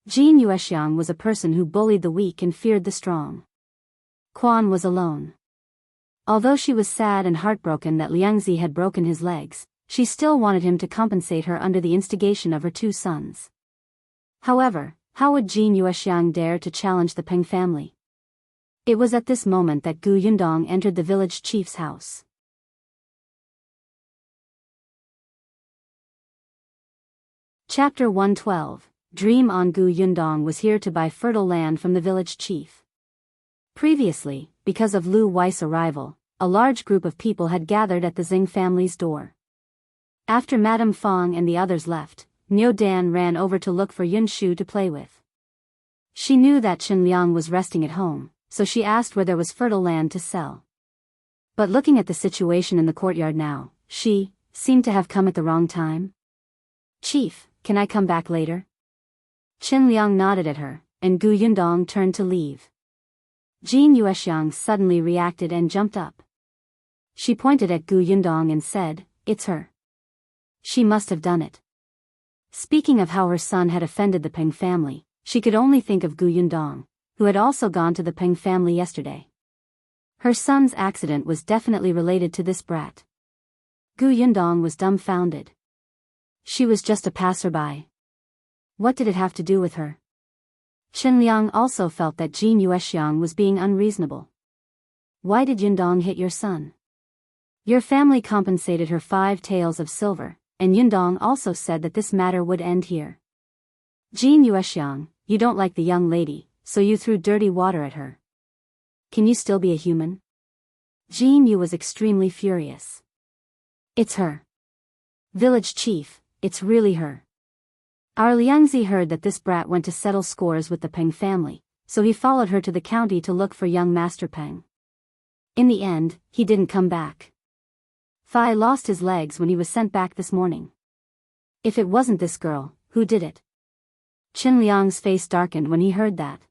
Jin Yuexiang was a person who bullied the weak and feared the strong. Quan was alone. Although she was sad and heartbroken that Liangzi had broken his legs, she still wanted him to compensate her under the instigation of her two sons. However, how would Jin Yuexiang dare to challenge the Peng family? It was at this moment that Gu Yundong entered the village chief's house. Chapter 112. Dream on. Gu Yundong was here to buy fertile land from the village chief. Previously, because of Lu Wei's arrival, a large group of people had gathered at the Xing family's door. After Madame Fang and the others left, Niu Dan ran over to look for Yun Shu to play with. She knew that Chen Liang was resting at home, so she asked where there was fertile land to sell. But looking at the situation in the courtyard now, she seemed to have come at the wrong time. Chief, can I come back later? Chen Liang nodded at her, and Gu Yundong turned to leave. Jin Yuexiang suddenly reacted and jumped up. She pointed at Gu Yundong and said, it's her. She must have done it. Speaking of how her son had offended the Peng family, she could only think of Gu Yundong, who had also gone to the Peng family yesterday. Her son's accident was definitely related to this brat. Gu Yundong was dumbfounded. She was just a passerby. What did it have to do with her? Chen Liang also felt that Jin Yuexiang was being unreasonable. Why did Yundong hit your son? Your family compensated her 5 taels of silver, and Yundong also said that this matter would end here. Jin Yuexiang, you don't like the young lady, so you threw dirty water at her. Can you still be a human? Jin Yu was extremely furious. It's her. Village chief, it's really her. Our Liangzi heard that this brat went to settle scores with the Peng family, so he followed her to the county to look for young Master Peng. In the end, he didn't come back. Fai lost his legs when he was sent back this morning. If it wasn't this girl, who did it? Chen Liang's face darkened when he heard that.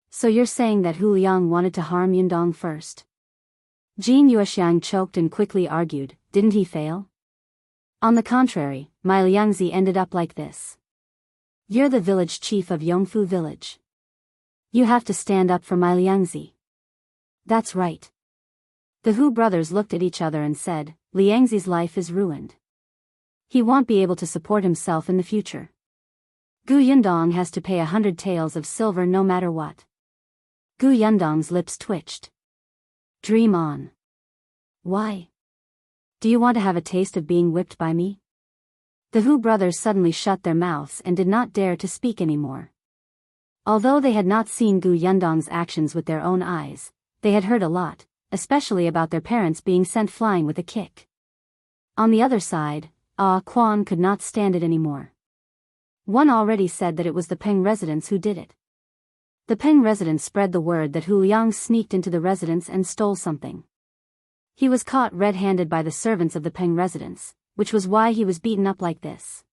So you're saying that Hu Liang wanted to harm Yundong first? Jin Yuexiang choked and quickly argued, didn't he fail? On the contrary, my Liangzi ended up like this. You're the village chief of Yongfu village. You have to stand up for my Liangzi. That's right. The Hu brothers looked at each other and said, Liangzi's life is ruined. He won't be able to support himself in the future. Gu Yundong has to pay 100 taels of silver no matter what. Gu Yundong's lips twitched. Dream on. Why? Do you want to have a taste of being whipped by me? The Hu brothers suddenly shut their mouths and did not dare to speak anymore. Although they had not seen Gu Yundong's actions with their own eyes, they had heard a lot, especially about their parents being sent flying with a kick. On the other side, Ah Quan could not stand it anymore. One already said that it was the Peng residents who did it. The Peng residents spread the word that Hu Liang sneaked into the residence and stole something. He was caught red-handed by the servants of the Peng residence, which was why he was beaten up like this.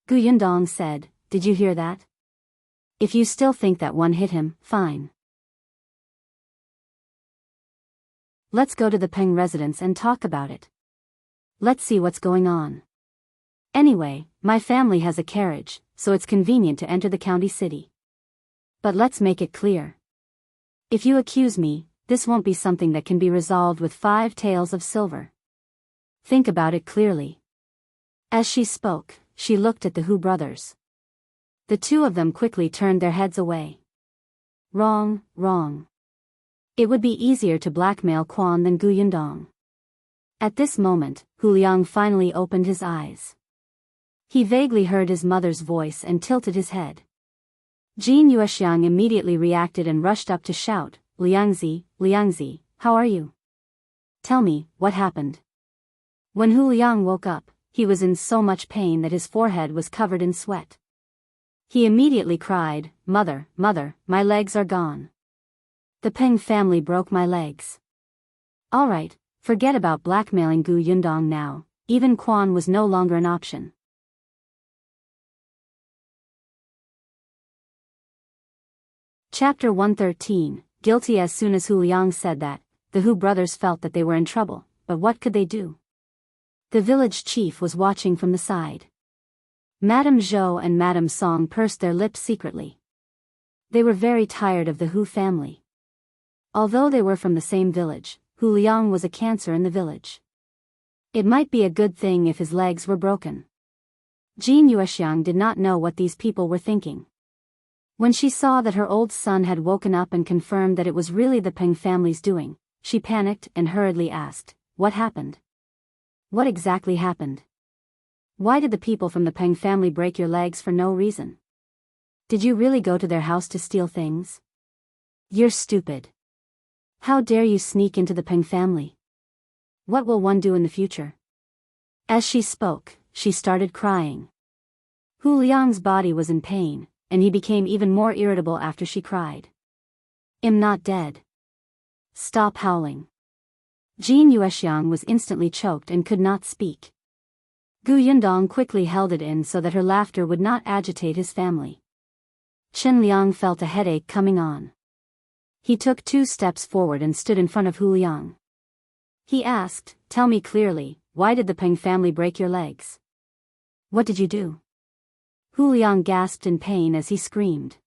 Gu Yundong said, did you hear that? If you still think that one hit him, fine. Let's go to the Peng residence and talk about it. Let's see what's going on. Anyway, my family has a carriage, so it's convenient to enter the county city. But let's make it clear. If you accuse me, this won't be something that can be resolved with 5 taels of silver. Think about it clearly. As she spoke, she looked at the Hu brothers. The two of them quickly turned their heads away. Wrong, wrong. It would be easier to blackmail Quan than Gu Yundong. At this moment, Hu Liang finally opened his eyes. He vaguely heard his mother's voice and tilted his head. Jin Yuexiang immediately reacted and rushed up to shout, Liangzi, Liangzi, how are you? Tell me, what happened? When Hu Liang woke up, he was in so much pain that his forehead was covered in sweat. He immediately cried, Mother, mother, my legs are gone. The Peng family broke my legs. Alright, forget about blackmailing Gu Yundong now, even Quan was no longer an option. Chapter 113, Guilty. As soon as Hu Liang said that, the Hu brothers felt that they were in trouble, but what could they do? The village chief was watching from the side. Madame Zhou and Madame Song pursed their lips secretly. They were very tired of the Hu family. Although they were from the same village, Hu Liang was a cancer in the village. It might be a good thing if his legs were broken. Jin Yuexiang did not know what these people were thinking. When she saw that her old son had woken up and confirmed that it was really the Peng family's doing, she panicked and hurriedly asked, What happened? What exactly happened? Why did the people from the Peng family break your legs for no reason? Did you really go to their house to steal things? You're stupid. How dare you sneak into the Peng family? What will one do in the future? As she spoke, she started crying. Hu Liang's body was in pain, and he became even more irritable after she cried. I'm not dead. Stop howling. Jin Yuexiang was instantly choked and could not speak. Gu Yundong quickly held it in so that her laughter would not agitate his family. Chen Liang felt a headache coming on. He took 2 steps forward and stood in front of Hu Liang. He asked, Tell me clearly, why did the Peng family break your legs? What did you do? Hu Liang gasped in pain as he screamed.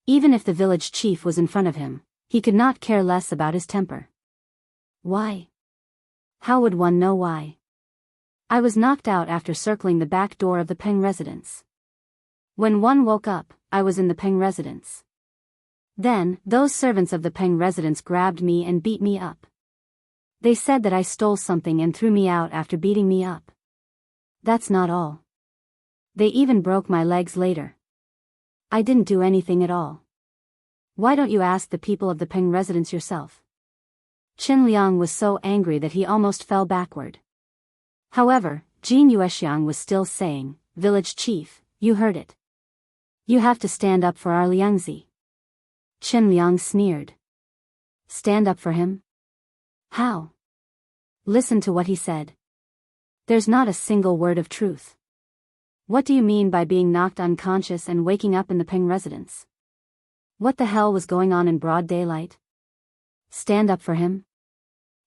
Even if the village chief was in front of him, he could not care less about his temper. Why? How would one know why? I was knocked out after circling the back door of the Peng residence. When one woke up, I was in the Peng residence. Then, those servants of the Peng residence grabbed me and beat me up. They said that I stole something and threw me out after beating me up. That's not all. They even broke my legs later. I didn't do anything at all. Why don't you ask the people of the Peng residence yourself? Chen Liang was so angry that he almost fell backward. However, Jin Yuexiang was still saying, Village chief, you heard it. You have to stand up for our Liangzi. Chen Liang sneered. Stand up for him? How? Listen to what he said. There's not a single word of truth. What do you mean by being knocked unconscious and waking up in the Peng residence? What the hell was going on in broad daylight? Stand up for him?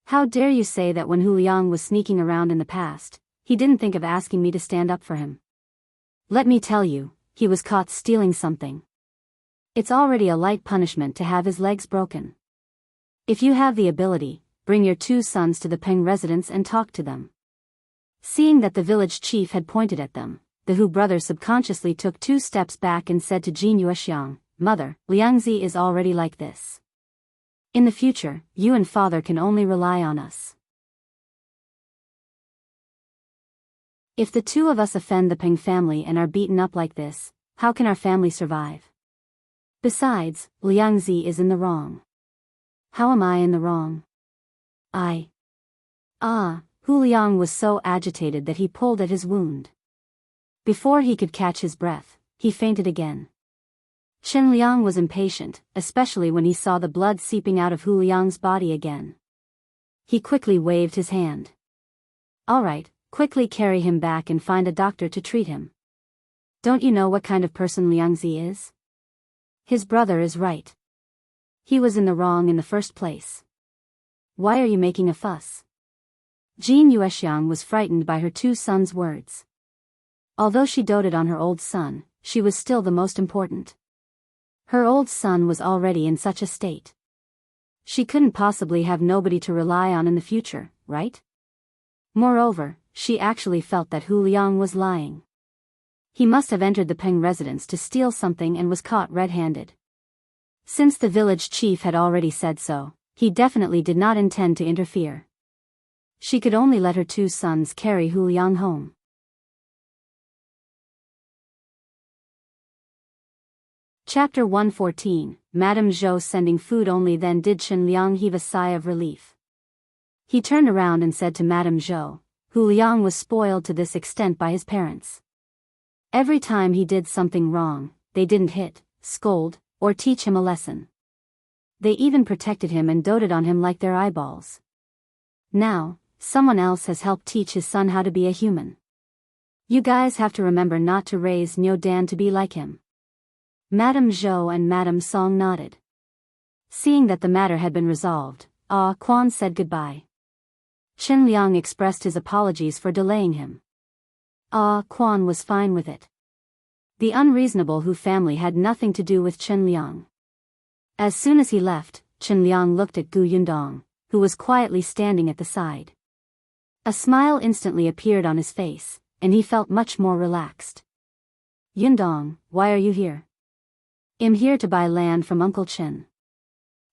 How dare you say that when Hu Liang was sneaking around in the past, he didn't think of asking me to stand up for him? Let me tell you, he was caught stealing something. It's already a light punishment to have his legs broken. If you have the ability, bring your 2 sons to the Peng residence and talk to them. Seeing that the village chief had pointed at them, the Hu brothers subconsciously took 2 steps back and said to Jin Yuexiang, Mother, Liangzi is already like this. In the future, you and father can only rely on us. If the 2 of us offend the Peng family and are beaten up like this, how can our family survive? Besides, Liangzi is in the wrong. How am I in the wrong? Hu Liang was so agitated that he pulled at his wound. Before he could catch his breath, he fainted again. Chen Liang was impatient, especially when he saw the blood seeping out of Hu Liang's body again. He quickly waved his hand. All right, quickly carry him back and find a doctor to treat him. Don't you know what kind of person Liangzi is? His brother is right. He was in the wrong in the first place. Why are you making a fuss? Jin Yuexiang was frightened by her 2 sons' words. Although she doted on her old son, she was still the most important. Her old son was already in such a state. She couldn't possibly have nobody to rely on in the future, right? Moreover, she actually felt that Hu Liang was lying. He must have entered the Peng residence to steal something and was caught red-handed. Since the village chief had already said so, he definitely did not intend to interfere. She could only let her 2 sons carry Hu Liang home. Chapter 114, Madame Zhou sending food only. Then did Qin Liang heave a sigh of relief. He turned around and said to Madame Zhou, Hu Liang was spoiled to this extent by his parents. Every time he did something wrong, they didn't hit, scold, or teach him a lesson. They even protected him and doted on him like their eyeballs. Now, someone else has helped teach his son how to be a human. You guys have to remember not to raise Niu Dan to be like him. Madame Zhou and Madame Song nodded. Seeing that the matter had been resolved, Quan said goodbye. Qin Liang expressed his apologies for delaying him. Quan was fine with it. The unreasonable Hu family had nothing to do with Qin Liang. As soon as he left, Qin Liang looked at Gu Yundong, who was quietly standing at the side. A smile instantly appeared on his face, and he felt much more relaxed. Yundong, why are you here? I'm here to buy land from Uncle Qin.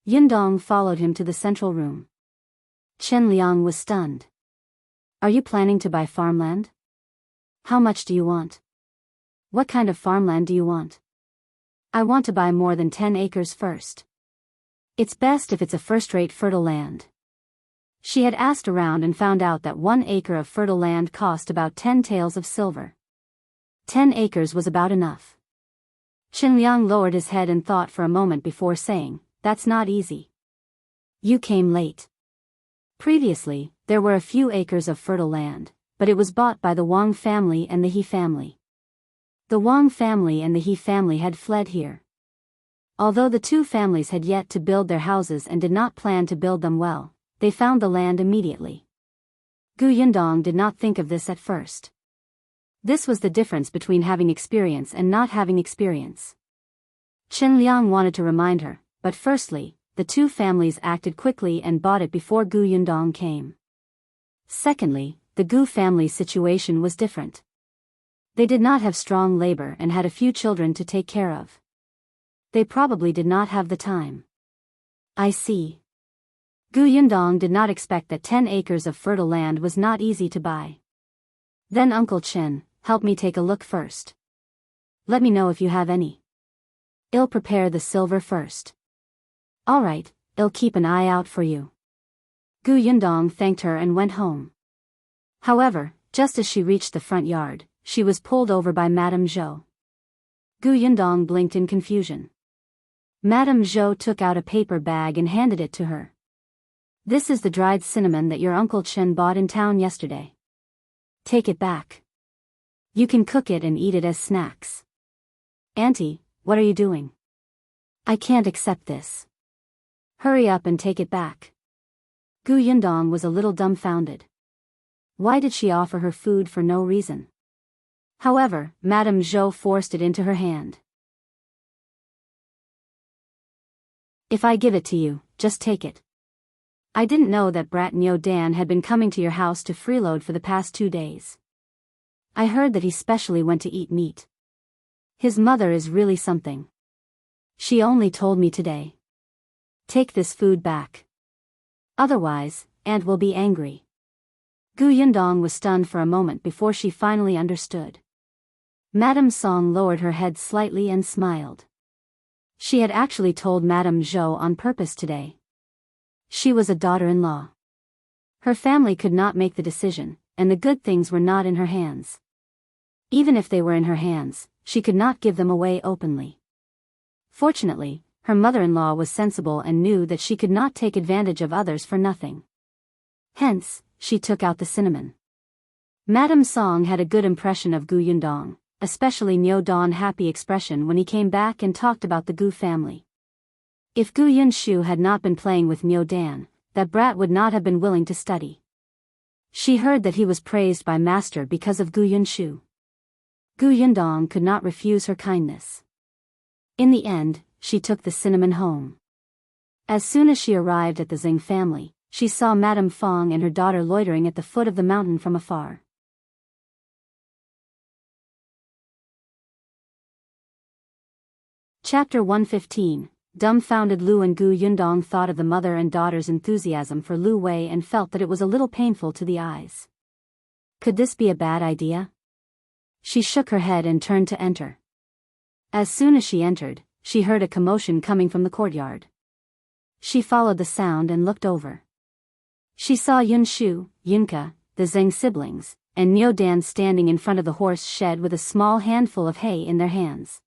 Yundong followed him to the central room. Qin Liang was stunned. Are you planning to buy farmland? How much do you want? What kind of farmland do you want? I want to buy more than 10 acres first. It's best if it's a first-rate fertile land. She had asked around and found out that 1 acre of fertile land cost about 10 taels of silver. 10 acres was about enough. Qin Liang lowered his head and thought for a moment before saying, that's not easy. You came late. Previously, there were a few acres of fertile land, but it was bought by the Wang family and the He family. The Wang family and the He family had fled here. Although the 2 families had yet to build their houses and did not plan to build them well, they found the land immediately. Gu Yundong did not think of this at first. This was the difference between having experience and not having experience. Qin Liang wanted to remind her, but firstly, the 2 families acted quickly and bought it before Gu Yundong came. Secondly, the Gu family's situation was different. They did not have strong labor and had a few children to take care of. They probably did not have the time. I see. Gu Yundong did not expect that 10 acres of fertile land was not easy to buy. Then Uncle Qin, help me take a look first. Let me know if you have any. I'll prepare the silver first. All right, I'll keep an eye out for you. Gu Yundong thanked her and went home. However, just as she reached the front yard, she was pulled over by Madame Zhou. Gu Yundong blinked in confusion. Madame Zhou took out a paper bag and handed it to her. This is the dried cinnamon that your Uncle Qin bought in town yesterday. Take it back. You can cook it and eat it as snacks. Auntie, what are you doing? I can't accept this. Hurry up and take it back. Gu Yundong was a little dumbfounded. Why did she offer her food for no reason? However, Madame Zhou forced it into her hand. If I give it to you, just take it. I didn't know that brat Niu Dan had been coming to your house to freeload for the past 2 days. I heard that he specially went to eat meat. His mother is really something. She only told me today. Take this food back. Otherwise, Aunt will be angry. Gu Yundong was stunned for a moment before she finally understood. Madame Song lowered her head slightly and smiled. She had actually told Madame Zhou on purpose today. She was a daughter-in-law. Her family could not make the decision, and the good things were not in her hands. Even if they were in her hands, she could not give them away openly. Fortunately, her mother-in-law was sensible and knew that she could not take advantage of others for nothing. Hence, she took out the cinnamon. Madame Song had a good impression of Gu Yundong, especially Niu Dan's happy expression when he came back and talked about the Gu family. If Gu Yunshu had not been playing with Niu Dan, that brat would not have been willing to study. She heard that he was praised by master because of Gu Yunshu. Gu Yundong could not refuse her kindness. In the end, she took the cinnamon home. As soon as she arrived at the Xing family, she saw Madame Fang and her daughter loitering at the foot of the mountain from afar. Chapter 115. Dumbfounded Liu and Gu Yundong thought of the mother and daughter's enthusiasm for Lu Wei and felt that it was a little painful to the eyes. Could this be a bad idea? She shook her head and turned to enter. As soon as she entered, she heard a commotion coming from the courtyard. She followed the sound and looked over. She saw Yunshu, Yunke, the Zheng siblings, and Niu Dan standing in front of the horse shed with a small handful of hay in their hands.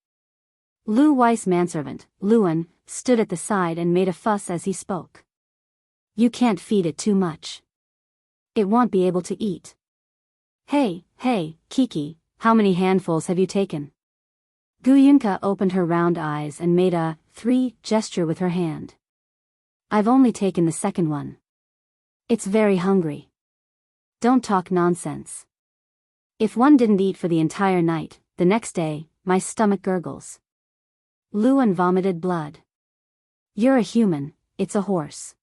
Lu Wei's manservant, Liu An, stood at the side and made a fuss as he spoke. You can't feed it too much. It won't be able to eat. Hey, Kiki, how many handfuls have you taken? Gu Yunke opened her round eyes and made a 3 gesture with her hand. I've only taken the second one. It's very hungry. Don't talk nonsense. If one didn't eat for the entire night, the next day, my stomach gurgles. Liu An vomited blood. You're a human, it's a horse.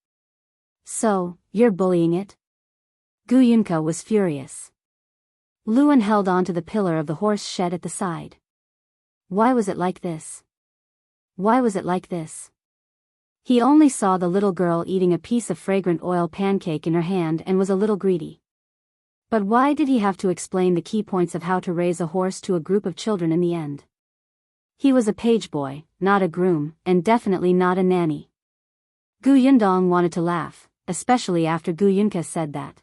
So, you're bullying it? Gu Yunke was furious. Liu An held on to the pillar of the horse shed at the side. Why was it like this? Why was it like this? He only saw the little girl eating a piece of fragrant oil pancake in her hand and was a little greedy. But why did he have to explain the key points of how to raise a horse to a group of children in the end? He was a page boy, not a groom, and definitely not a nanny. Gu Yundong wanted to laugh, especially after Gu Yunke said that.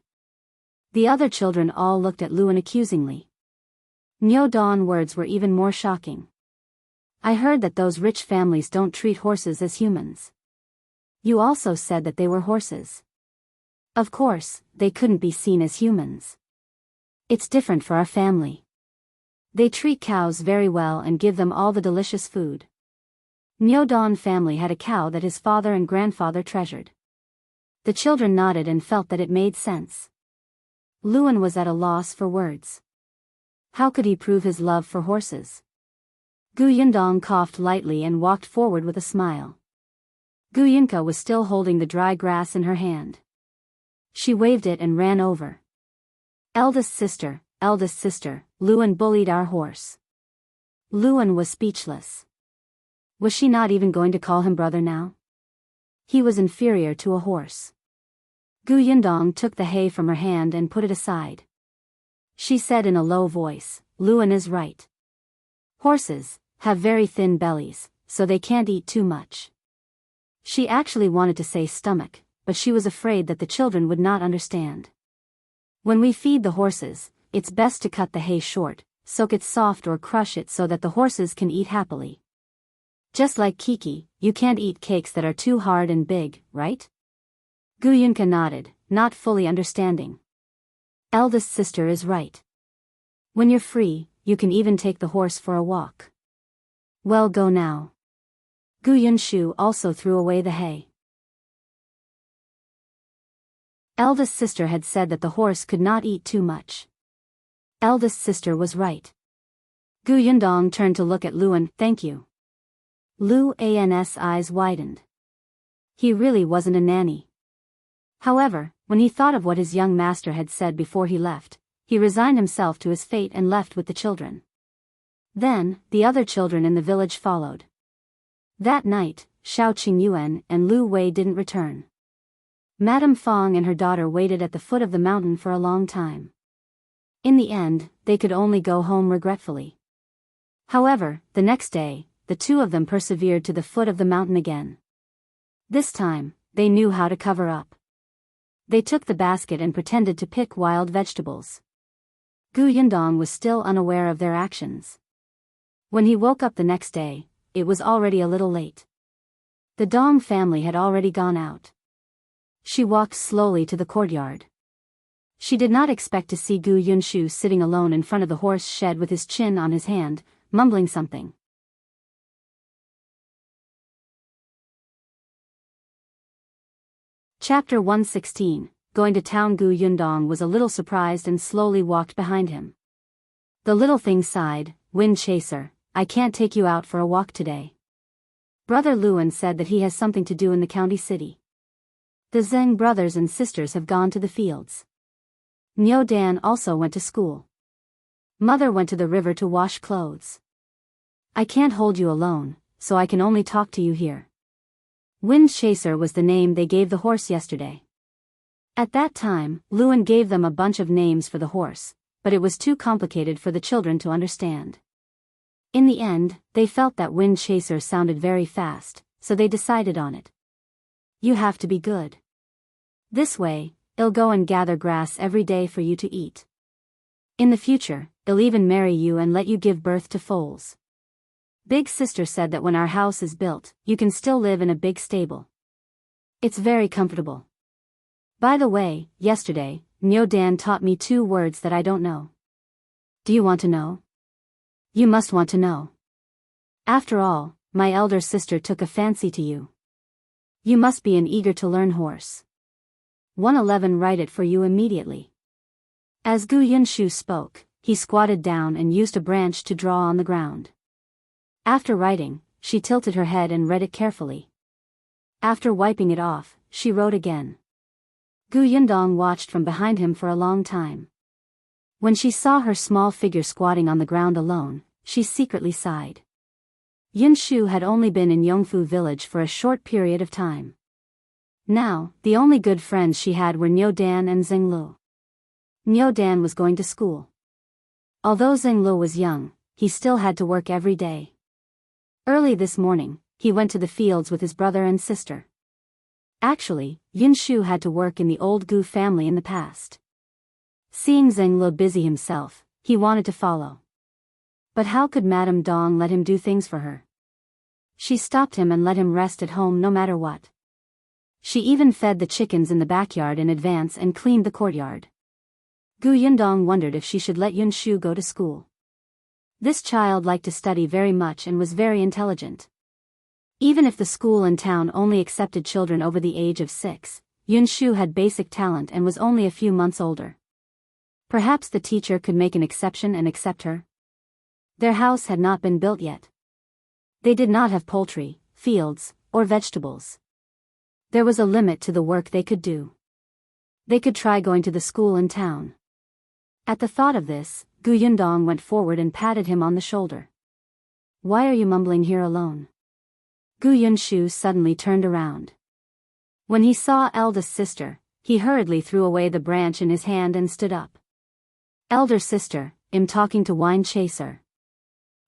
The other children all looked at Liu An accusingly. Niu Dan's words were even more shocking. I heard that those rich families don't treat horses as humans. You also said that they were horses. Of course, they couldn't be seen as humans. It's different for our family. They treat cows very well and give them all the delicious food. Niu Dan's family had a cow that his father and grandfather treasured. The children nodded and felt that it made sense. Liu An was at a loss for words. How could he prove his love for horses? Gu Yundong coughed lightly and walked forward with a smile. Gu Yunke was still holding the dry grass in her hand. She waved it and ran over. Eldest sister, Liu An bullied our horse. Liu An was speechless. Was she not even going to call him brother now? He was inferior to a horse. Gu Yundong took the hay from her hand and put it aside. She said in a low voice, Liu An is right. Horses have very thin bellies, so they can't eat too much. She actually wanted to say stomach, but she was afraid that the children would not understand. When we feed the horses, it's best to cut the hay short, soak it soft or crush it so that the horses can eat happily. Just like Kiki, you can't eat cakes that are too hard and big, right? Gu Yunke nodded, not fully understanding. Eldest sister is right. When you're free, you can even take the horse for a walk. Well, go now. Gu Yunshu also threw away the hay. Eldest sister had said that the horse could not eat too much. Eldest sister was right. Gu Yundong turned to look at Liu An. Thank you. Liu An's eyes widened. He really wasn't a nanny. However, when he thought of what his young master had said before he left, he resigned himself to his fate and left with the children. Then, the other children in the village followed. That night, Shao Qingyuan and Lu Wei didn't return. Madame Fang and her daughter waited at the foot of the mountain for a long time. In the end, they could only go home regretfully. However, the next day, the two of them persevered to the foot of the mountain again. This time, they knew how to cover up. They took the basket and pretended to pick wild vegetables. Gu Yundong was still unaware of their actions. When he woke up the next day, it was already a little late. The Dong family had already gone out. She walked slowly to the courtyard. She did not expect to see Gu Yunshu sitting alone in front of the horse shed with his chin on his hand, mumbling something. Chapter 116. Going to town. Gu Yundong was a little surprised and slowly walked behind him. The little thing sighed, Wind Chaser, I can't take you out for a walk today. Brother Liu An said that he has something to do in the county city. The Zheng brothers and sisters have gone to the fields. Niu Dan also went to school. Mother went to the river to wash clothes. I can't hold you alone, so I can only talk to you here. Wind Chaser was the name they gave the horse yesterday. At that time, Liu An gave them a bunch of names for the horse, but it was too complicated for the children to understand. In the end, they felt that Wind Chaser sounded very fast, so they decided on it. You have to be good. This way, I'll go and gather grass every day for you to eat. In the future, I'll even marry you and let you give birth to foals. Big sister said that when our house is built, you can still live in a big stable. It's very comfortable. By the way, yesterday, Niu Dan taught me 2 words that I don't know. Do you want to know? You must want to know. After all, my elder sister took a fancy to you. You must be an eager-to-learn horse. 111 write it for you immediately. As Gu Yunshu spoke, he squatted down and used a branch to draw on the ground. After writing, she tilted her head and read it carefully. After wiping it off, she wrote again. Gu Yundong watched from behind him for a long time. When she saw her small figure squatting on the ground alone, she secretly sighed. Yunshu had only been in Yongfu village for a short period of time. Now, the only good friends she had were Niu Dan and Zhenglu. Niu Dan was going to school. Although Zhenglu was young, he still had to work every day. Early this morning, he went to the fields with his brother and sister. Actually, Yunshu had to work in the old Gu family in the past. Seeing Zhenglu busy himself, he wanted to follow. But how could Madame Dong let him do things for her? She stopped him and let him rest at home no matter what. She even fed the chickens in the backyard in advance and cleaned the courtyard. Gu Yundong wondered if she should let Yunshu go to school. This child liked to study very much and was very intelligent. Even if the school in town only accepted children over the age of 6, Yunshu had basic talent and was only a few months older. Perhaps the teacher could make an exception and accept her. Their house had not been built yet. They did not have poultry, fields, or vegetables. There was a limit to the work they could do. They could try going to the school in town. At the thought of this, Gu Yundong went forward and patted him on the shoulder. Why are you mumbling here alone? Gu Yunshu suddenly turned around. When he saw eldest sister, he hurriedly threw away the branch in his hand and stood up. Elder sister, I'm talking to Wind Chaser.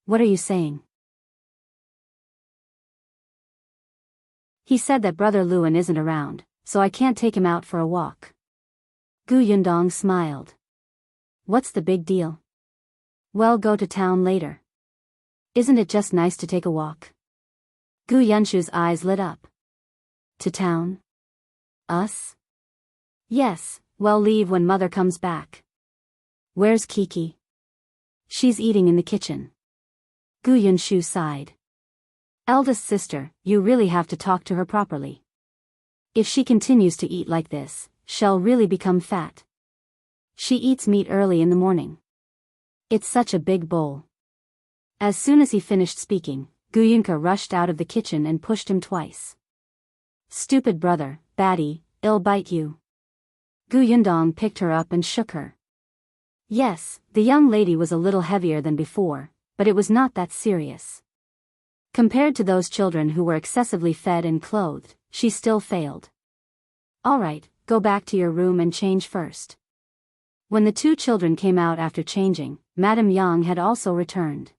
What are you saying? He said that Brother Liu An isn't around, so I can't take him out for a walk. Gu Yundong smiled. What's the big deal? Well, go to town later. Isn't it just nice to take a walk? Gu Yunshu's eyes lit up. To town? Us? Yes, well, leave when mother comes back. Where's Kiki? She's eating in the kitchen. Gu Yunshu sighed. Eldest sister, you really have to talk to her properly. If she continues to eat like this, she'll really become fat. She eats meat early in the morning. It's such a big bowl. As soon as he finished speaking, Gu Yunke rushed out of the kitchen and pushed him twice. Stupid brother, baddie, I'll bite you. Gu Yundong picked her up and shook her. Yes, the young lady was a little heavier than before, but it was not that serious. Compared to those children who were excessively fed and clothed, she still failed. All right, go back to your room and change first. When the 2 children came out after changing, Madame Yang had also returned.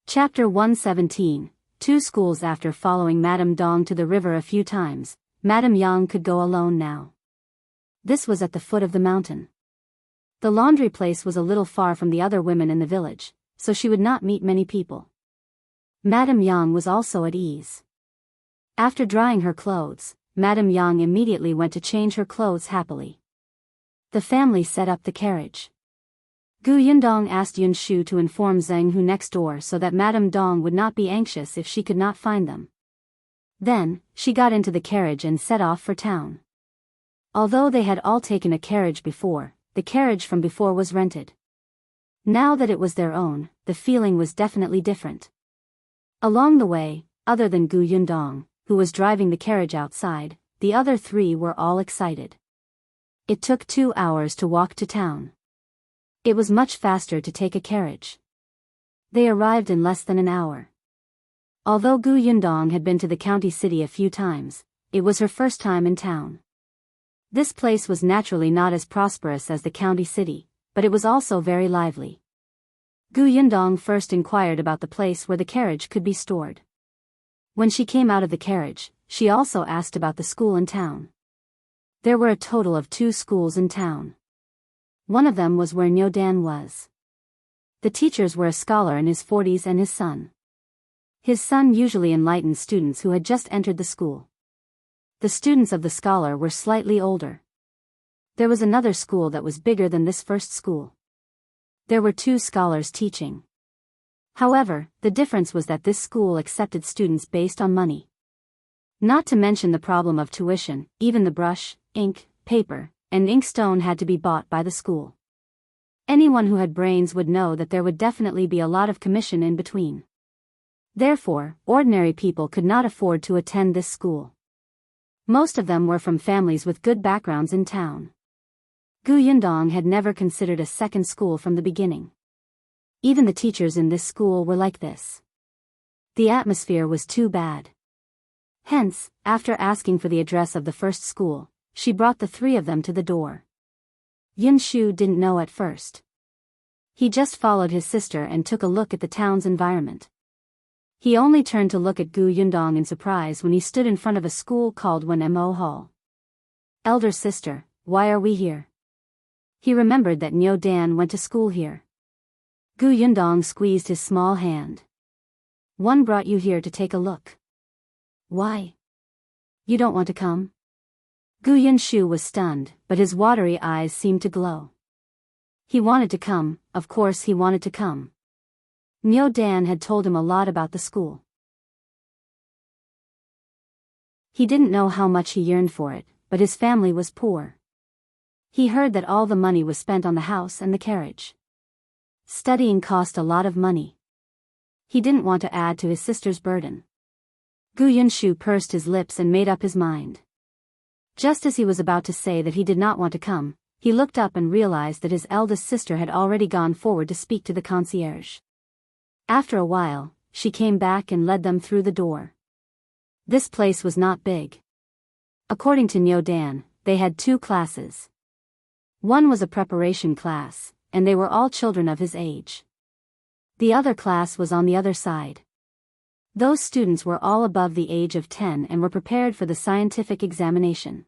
Chapter 117. 2 schools. After following Madame Dong to the river a few times, Madame Yang could go alone now. This was at the foot of the mountain. The laundry place was a little far from the other women in the village, so she would not meet many people. Madame Yang was also at ease. After drying her clothes, Madame Yang immediately went to change her clothes happily. The family set up the carriage. Gu Yundong asked Yunshu to inform Zheng Hu next door so that Madame Dong would not be anxious if she could not find them. Then, she got into the carriage and set off for town. Although they had all taken a carriage before, the carriage from before was rented. Now that it was their own, the feeling was definitely different. Along the way, other than Gu Yundong, who was driving the carriage outside, the other 3 were all excited. It took 2 hours to walk to town. It was much faster to take a carriage. They arrived in less than an hour. Although Gu Yundong had been to the county city a few times, it was her first time in town. This place was naturally not as prosperous as the county city, but it was also very lively. Gu Yundong first inquired about the place where the carriage could be stored. When she came out of the carriage, she also asked about the school in town. There were a total of 2 schools in town. One of them was where Niu Dan was. The teachers were a scholar in his 40s and his son. His son usually enlightened students who had just entered the school. The students of the scholar were slightly older. There was another school that was bigger than this first school. There were 2 scholars teaching. However, the difference was that this school accepted students based on money. Not to mention the problem of tuition, even the brush, ink, paper, and inkstone had to be bought by the school. Anyone who had brains would know that there would definitely be a lot of commission in between. Therefore, ordinary people could not afford to attend this school. Most of them were from families with good backgrounds in town. Gu Yundong had never considered a second school from the beginning. Even the teachers in this school were like this. The atmosphere was too bad. Hence, after asking for the address of the first school, she brought the 3 of them to the door. Yun Shu didn't know at first. He just followed his sister and took a look at the town's environment. He only turned to look at Gu Yundong in surprise when he stood in front of a school called Mo Hall. Elder sister, why are we here? He remembered that Niu Dan went to school here. Gu Yundong squeezed his small hand. One brought you here to take a look. Why? You don't want to come? Gu Yunshu was stunned, but his watery eyes seemed to glow. He wanted to come, of course he wanted to come. Niu Dan had told him a lot about the school. He didn't know how much he yearned for it, but his family was poor. He heard that all the money was spent on the house and the carriage. Studying cost a lot of money. He didn't want to add to his sister's burden. Gu Yunshu pursed his lips and made up his mind. Just as he was about to say that he did not want to come, he looked up and realized that his eldest sister had already gone forward to speak to the concierge. After a while, she came back and led them through the door. This place was not big. According to Niu Dan, they had 2 classes. One was a preparation class, and they were all children of his age. The other class was on the other side. Those students were all above the age of 10 and were prepared for the scientific examination.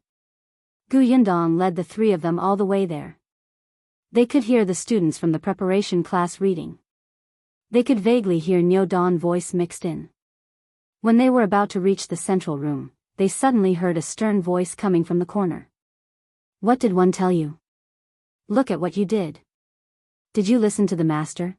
Gu Yundong led the 3 of them all the way there. They could hear the students from the preparation class reading. They could vaguely hear Niu Dan's voice mixed in. When they were about to reach the central room, they suddenly heard a stern voice coming from the corner. What did one tell you? Look at what you did. Did you listen to the master?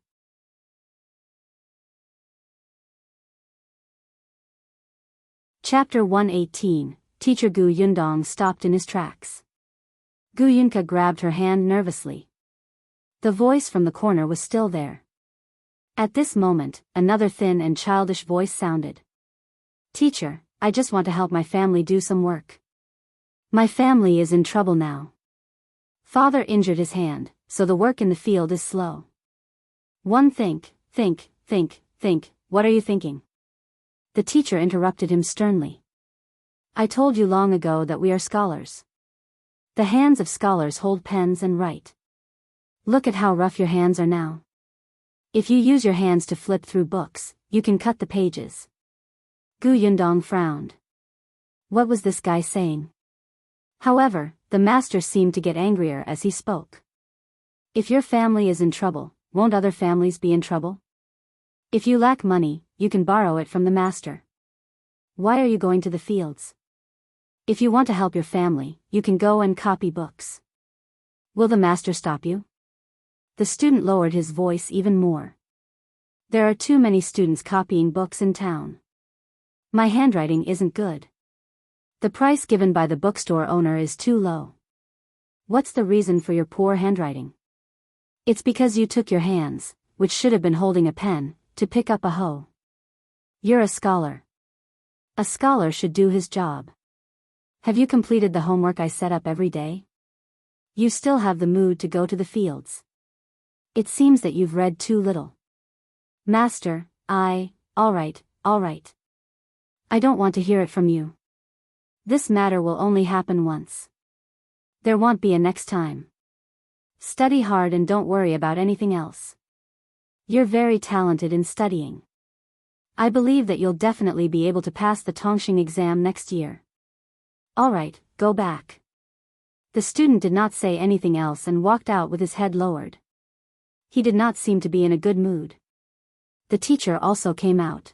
Chapter 118, Teacher Gu Yundong stopped in his tracks. Gu Yunke grabbed her hand nervously. The voice from the corner was still there. At this moment, another thin and childish voice sounded. Teacher, I just want to help my family do some work. My family is in trouble now. Father injured his hand, so the work in the field is slow. One think, what are you thinking? The teacher interrupted him sternly. I told you long ago that we are scholars. The hands of scholars hold pens and write. Look at how rough your hands are now. If you use your hands to flip through books, you can cut the pages. Gu Yundong frowned. What was this guy saying? However, the master seemed to get angrier as he spoke. If your family is in trouble, won't other families be in trouble? If you lack money, you can borrow it from the master. Why are you going to the fields? If you want to help your family, you can go and copy books. Will the master stop you? The student lowered his voice even more. There are too many students copying books in town. My handwriting isn't good. The price given by the bookstore owner is too low. What's the reason for your poor handwriting? It's because you took your hands, which should have been holding a pen, to pick up a hoe. You're a scholar. A scholar should do his job. Have you completed the homework I set up every day? You still have the mood to go to the fields. It seems that you've read too little. Master, all right. I don't want to hear it from you. This matter will only happen once. There won't be a next time. Study hard and don't worry about anything else. You're very talented in studying. I believe that you'll definitely be able to pass the Tongxing exam next year. All right, go back. The student did not say anything else and walked out with his head lowered. He did not seem to be in a good mood. The teacher also came out.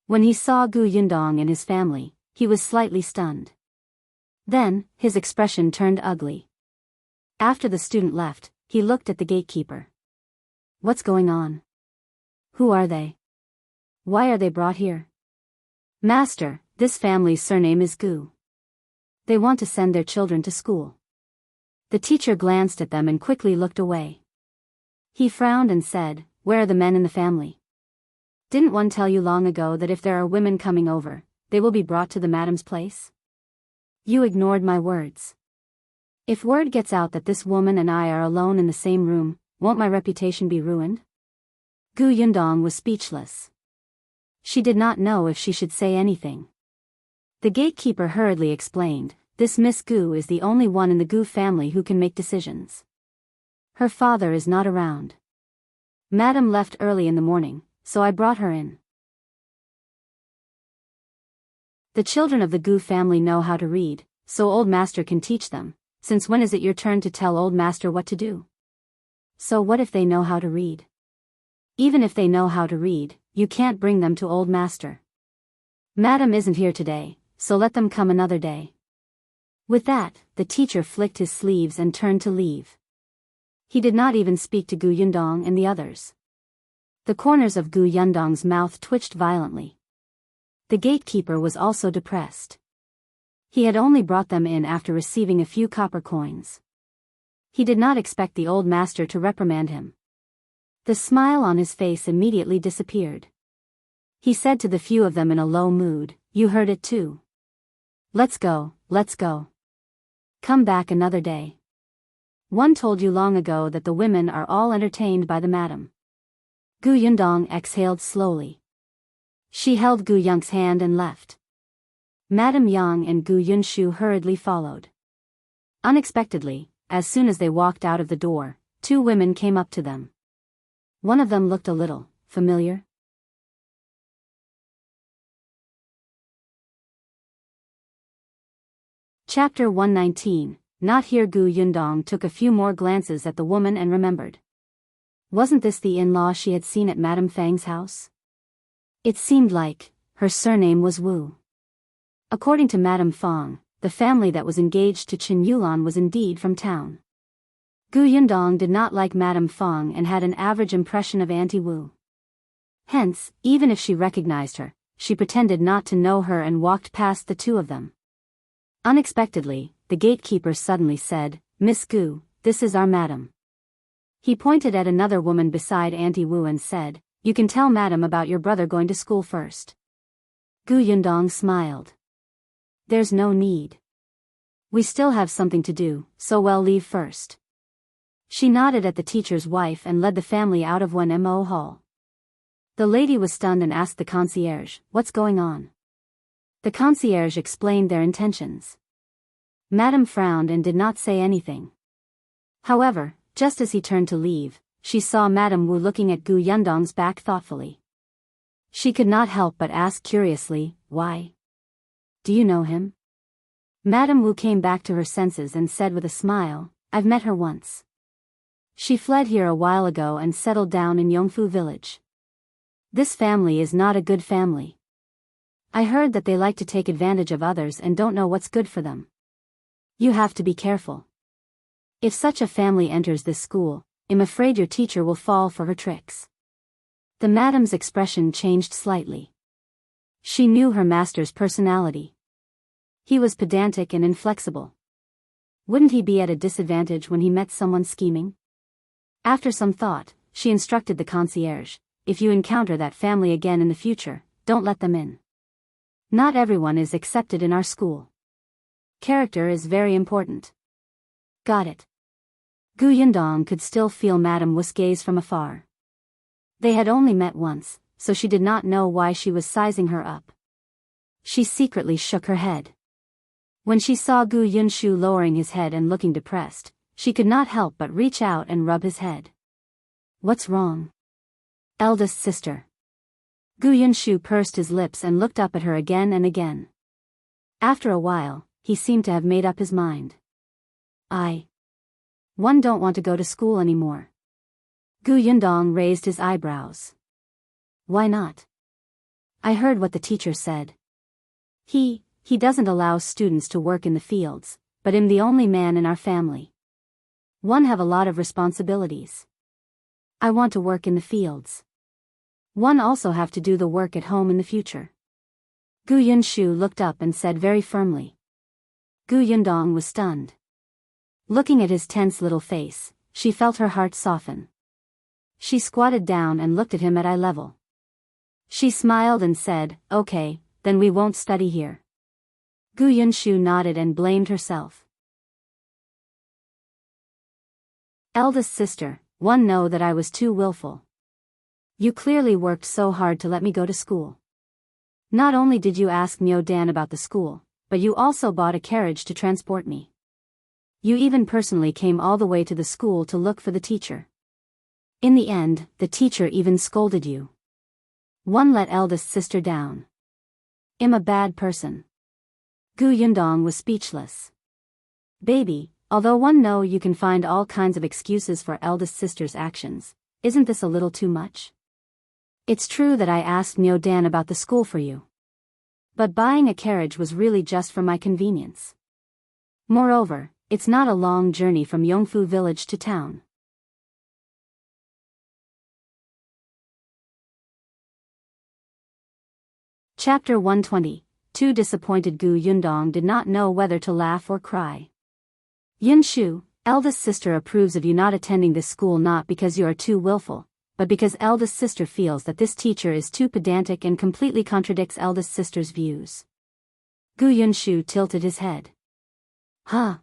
When he saw Gu Yundong and his family, he was slightly stunned. Then, his expression turned ugly. After the student left, he looked at the gatekeeper. What's going on? Who are they? Why are they brought here? Master, this family's surname is Gu. They want to send their children to school. The teacher glanced at them and quickly looked away. He frowned and said, Where are the men in the family? Didn't one tell you long ago that if there are women coming over, they will be brought to the madam's place? You ignored my words. If word gets out that this woman and I are alone in the same room, won't my reputation be ruined? Gu Yundong was speechless. She did not know if she should say anything. The gatekeeper hurriedly explained, This Miss Gu is the only one in the Gu family who can make decisions. Her father is not around. Madam left early in the morning, so I brought her in. The children of the Gu family know how to read, so old master can teach them. Since when is it your turn to tell old master what to do? So what if they know how to read? Even if they know how to read, you can't bring them to old master. Madam isn't here today, so let them come another day. With that, the teacher flicked his sleeves and turned to leave. He did not even speak to Gu Yundong and the others. The corners of Gu Yundong's mouth twitched violently. The gatekeeper was also depressed. He had only brought them in after receiving a few copper coins. He did not expect the old master to reprimand him. The smile on his face immediately disappeared. He said to the few of them in a low mood, You heard it too. Let's go. Come back another day. One told you long ago that the women are all entertained by the madam. Gu Yundong exhaled slowly. She held Gu Young's hand and left. Madame Yang and Gu Yunshu hurriedly followed. Unexpectedly, as soon as they walked out of the door, two women came up to them. One of them looked a little familiar. Chapter 119. Not here. Gu Yundong took a few more glances at the woman and remembered. Wasn't this the in-law she had seen at Madame Fang's house? It seemed like her surname was Wu. According to Madame Fang, the family that was engaged to Qingyuan was indeed from town. Gu Yundong did not like Madame Fang and had an average impression of Auntie Wu. Hence, even if she recognized her, she pretended not to know her and walked past the two of them. Unexpectedly, the gatekeeper suddenly said, Miss Gu, this is our madam. He pointed at another woman beside Auntie Wu and said, You can tell madam about your brother going to school first. Gu Yundong smiled. There's no need. We still have something to do, so we'll leave first. She nodded at the teacher's wife and led the family out of 1mo hall. The lady was stunned and asked the concierge, What's going on? The concierge explained their intentions. Madam frowned and did not say anything. However, just as he turned to leave, she saw Madame Wu looking at Gu Yundong's back thoughtfully. She could not help but ask curiously, Why? Do you know him? Madame Wu came back to her senses and said with a smile, I've met her once. She fled here a while ago and settled down in Yongfu village. This family is not a good family. I heard that they like to take advantage of others and don't know what's good for them. You have to be careful. If such a family enters this school, I'm afraid your teacher will fall for her tricks. The madam's expression changed slightly. She knew her master's personality. He was pedantic and inflexible. Wouldn't he be at a disadvantage when he met someone scheming? After some thought, she instructed the concierge, If you encounter that family again in the future, don't let them in. Not everyone is accepted in our school. Character is very important. Got it. Gu Yundong could still feel Madame Wu's gaze from afar. They had only met once, so she did not know why she was sizing her up. She secretly shook her head. When she saw Gu Yunshu lowering his head and looking depressed, she could not help but reach out and rub his head. What's wrong? Eldest sister. Gu Yunshu pursed his lips and looked up at her again and again. After a while, he seemed to have made up his mind. One don't want to go to school anymore. Gu Yundong raised his eyebrows. Why not? I heard what the teacher said. He doesn't allow students to work in the fields, but I'm the only man in our family. One have a lot of responsibilities. I want to work in the fields. One also have to do the work at home in the future. Gu Yunshu looked up and said very firmly. Gu Yundong was stunned. Looking at his tense little face, she felt her heart soften. She squatted down and looked at him at eye level. She smiled and said, okay, then we won't study here. Gu Yunshu nodded and blamed herself. Eldest sister, one know that I was too willful. You clearly worked so hard to let me go to school. Not only did you ask Miao Dan about the school, but you also bought a carriage to transport me. You even personally came all the way to the school to look for the teacher. In the end, the teacher even scolded you. One let eldest sister down. I'm a bad person. Gu Yundong was speechless. Baby, although one know you can find all kinds of excuses for eldest sister's actions, isn't this a little too much? It's true that I asked Miao Dan about the school for you. But buying a carriage was really just for my convenience. Moreover, it's not a long journey from Yongfu village to town. Chapter 120. Too disappointed. Gu Yundong did not know whether to laugh or cry. Yunshu, eldest sister approves of you not attending this school not because you are too willful, but because eldest sister feels that this teacher is too pedantic and completely contradicts eldest sister's views. Gu Yunshu tilted his head. Huh.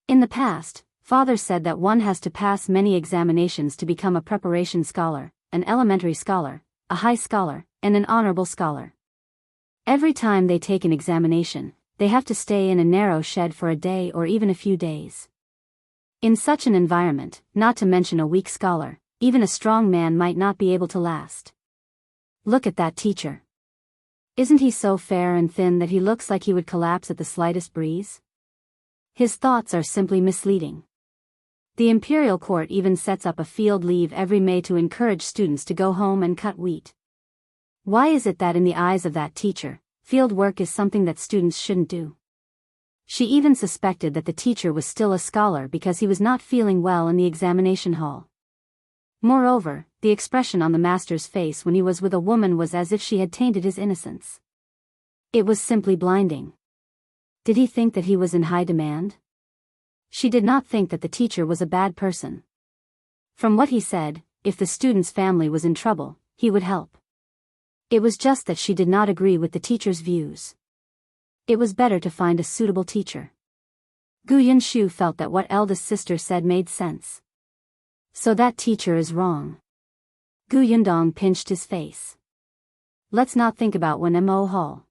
In the past, father said that one has to pass many examinations to become a preparation scholar, an elementary scholar, a high scholar, and an honorable scholar. Every time they take an examination, they have to stay in a narrow shed for a day or even a few days. In such an environment, not to mention a weak scholar, even a strong man might not be able to last. Look at that teacher. Isn't he so fair and thin that he looks like he would collapse at the slightest breeze? His thoughts are simply misleading. The imperial court even sets up a field leave every May to encourage students to go home and cut wheat. Why is it that in the eyes of that teacher, field work is something that students shouldn't do? She even suspected that the teacher was still a scholar because he was not feeling well in the examination hall. Moreover, the expression on the master's face when he was with a woman was as if she had tainted his innocence. It was simply blinding. Did he think that he was in high demand? She did not think that the teacher was a bad person. From what he said, if the student's family was in trouble, he would help. It was just that she did not agree with the teacher's views. It was better to find a suitable teacher. Gu Yunshu felt that what eldest sister said made sense. So that teacher is wrong. Gu Yundong pinched his face. Let's not think about Mo Hall.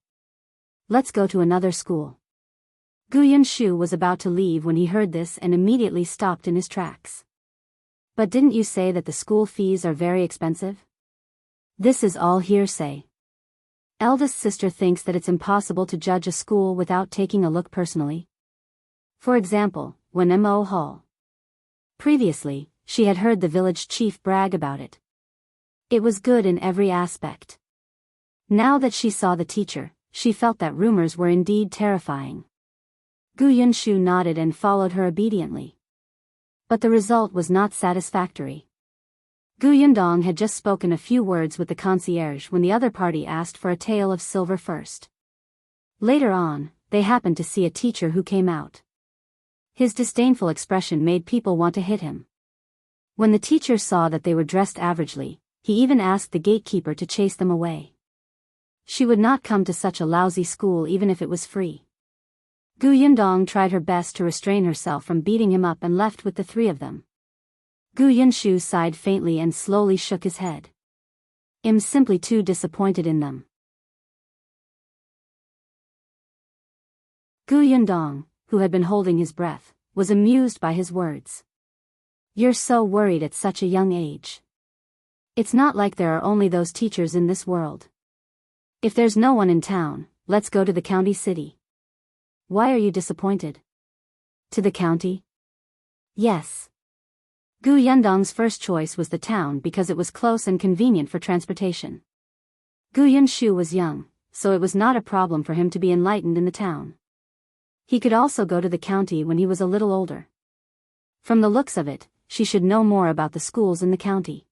Let's go to another school. Gu Yunshu was about to leave when he heard this and immediately stopped in his tracks. But didn't you say that the school fees are very expensive? This is all hearsay. Eldest sister thinks that it's impossible to judge a school without taking a look personally. For example, Mo Hall. Previously, she had heard the village chief brag about it. It was good in every aspect. Now that she saw the teacher, she felt that rumors were indeed terrifying. Gu Yunshu nodded and followed her obediently. But the result was not satisfactory. Gu Yundong had just spoken a few words with the concierge when the other party asked for a tael of silver first. Later on, they happened to see a teacher who came out. His disdainful expression made people want to hit him. When the teacher saw that they were dressed averagely, he even asked the gatekeeper to chase them away. She would not come to such a lousy school even if it was free. Gu Yundong tried her best to restrain herself from beating him up and left with the three of them. Gu Yunshu sighed faintly and slowly shook his head. I'm simply too disappointed in them. Gu Yundong, who had been holding his breath, was amused by his words. You're so worried at such a young age. It's not like there are only those teachers in this world. If there's no one in town, let's go to the county city. Why are you disappointed? To the county? Yes. Gu Yundong's first choice was the town because it was close and convenient for transportation. Gu Yunshu was young, so it was not a problem for him to be enlightened in the town. He could also go to the county when he was a little older. From the looks of it, she should know more about the schools in the county.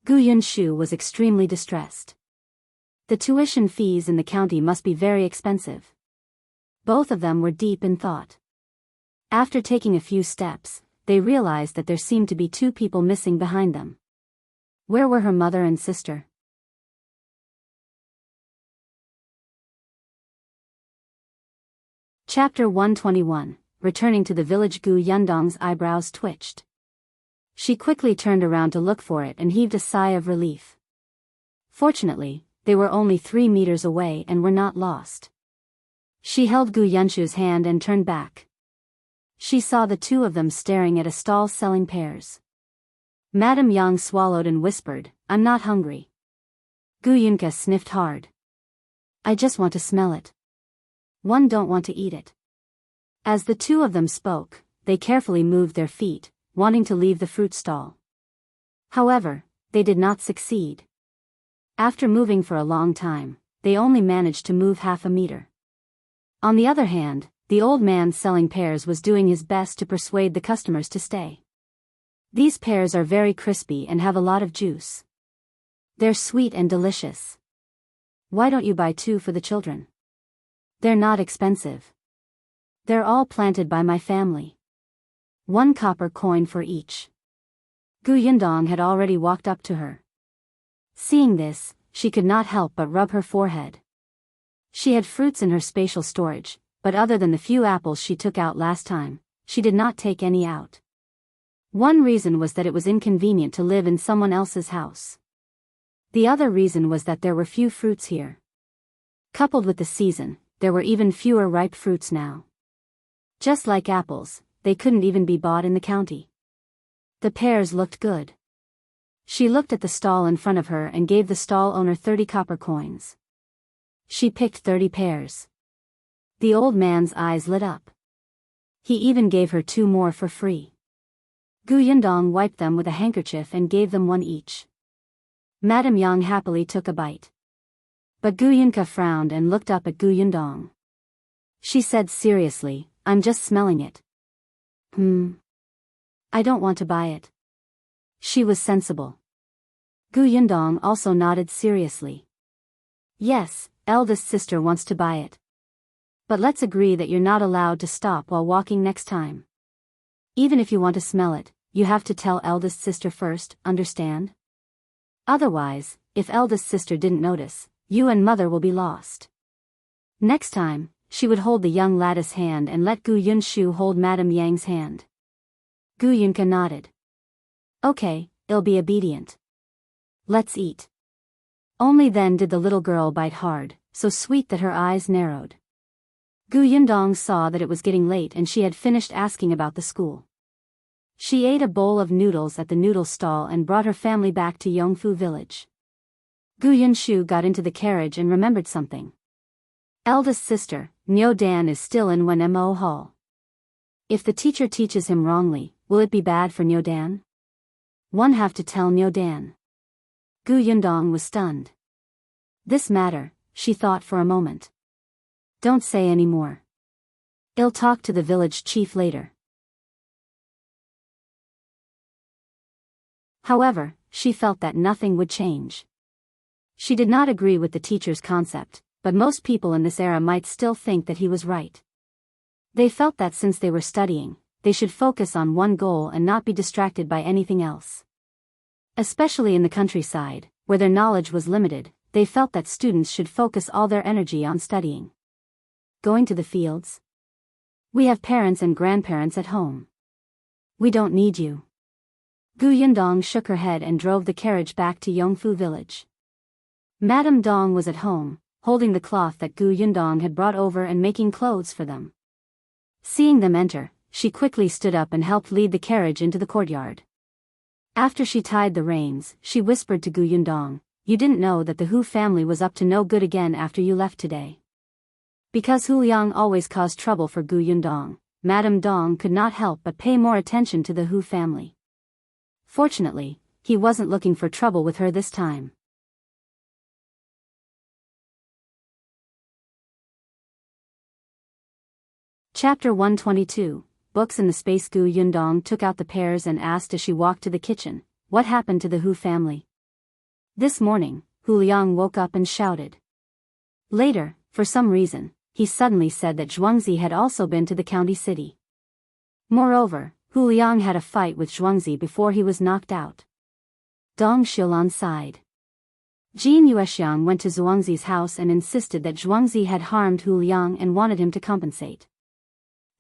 Gu Yunshu was extremely distressed. The tuition fees in the county must be very expensive. Both of them were deep in thought. After taking a few steps, they realized that there seemed to be two people missing behind them. Where were her mother and sister? Chapter 121. Returning to the village. Gu Yundong's eyebrows twitched. She quickly turned around to look for it and heaved a sigh of relief. Fortunately, they were only 3 meters away and were not lost. She held Gu Yunshu's hand and turned back. She saw the two of them staring at a stall selling pears. Madame Yang swallowed and whispered, I'm not hungry. Gu Yunke sniffed hard. I just want to smell it. One don't want to eat it. As the two of them spoke, they carefully moved their feet, wanting to leave the fruit stall. However, they did not succeed. After moving for a long time, they only managed to move half a meter. On the other hand, the old man selling pears was doing his best to persuade the customers to stay. These pears are very crispy and have a lot of juice. They're sweet and delicious. Why don't you buy 2 for the children? They're not expensive. They're all planted by my family. 1 copper coin for each. Gu Yundong had already walked up to her. Seeing this, she could not help but rub her forehead. She had fruits in her spatial storage, but other than the few apples she took out last time, she did not take any out. One reason was that it was inconvenient to live in someone else's house. The other reason was that there were few fruits here. Coupled with the season, there were even fewer ripe fruits now. Just like apples, they couldn't even be bought in the county. The pears looked good. She looked at the stall in front of her and gave the stall owner 30 copper coins. She picked 30 pears. The old man's eyes lit up. He even gave her 2 more for free. Gu Yundong wiped them with a handkerchief and gave them 1 each. Madame Yang happily took a bite. But Gu Yunke frowned and looked up at Gu Yundong. She said seriously, I'm just smelling it. I don't want to buy it. She was sensible. Gu Yundong also nodded seriously. Yes, eldest sister wants to buy it. But let's agree that you're not allowed to stop while walking next time. Even if you want to smell it, you have to tell eldest sister first, understand? Otherwise, if eldest sister didn't notice, you and mother will be lost. Next time, she would hold the young lad's hand and let Gu Yunshu hold Madame Yang's hand. Gu Yunke nodded. Okay, I'll be obedient. Let's eat. Only then did the little girl bite hard, so sweet that her eyes narrowed. Gu Yundong saw that it was getting late and she had finished asking about the school. She ate a bowl of noodles at the noodle stall and brought her family back to Yongfu village. Gu Yunshu got into the carriage and remembered something. Eldest sister, Nyo Dan is still in Wenmo Hall. If the teacher teaches him wrongly, will it be bad for Nyo Dan? One have to tell Nyo Dan. Gu Yundong was stunned. This matter, she thought for a moment. Don't say any more. I'll talk to the village chief later. However, she felt that nothing would change. She did not agree with the teacher's concept, but most people in this era might still think that he was right. They felt that since they were studying, they should focus on one goal and not be distracted by anything else. Especially in the countryside, where their knowledge was limited, they felt that students should focus all their energy on studying. Going to the fields? We have parents and grandparents at home. We don't need you. Gu Yundong shook her head and drove the carriage back to Yongfu village. Madame Dong was at home, holding the cloth that Gu Yundong had brought over and making clothes for them. Seeing them enter, she quickly stood up and helped lead the carriage into the courtyard. After she tied the reins, she whispered to Gu Yundong, "You didn't know that the Hu family was up to no good again after you left today." Because Hu Liang always caused trouble for Gu Yundong, Madame Dong could not help but pay more attention to the Hu family. Fortunately, he wasn't looking for trouble with her this time. Chapter 122, Books in the Space. Gu Yundong took out the pears and asked as she walked to the kitchen, "What happened to the Hu family?" This morning, Hu Liang woke up and shouted. Later, for some reason, he suddenly said that Zhuangzi had also been to the county city. Moreover, Hu Liang had a fight with Zhuangzi before he was knocked out. Dong Xiulan sighed. Jin Yuexiang went to Zhuangzi's house and insisted that Zhuangzi had harmed Hu Liang and wanted him to compensate.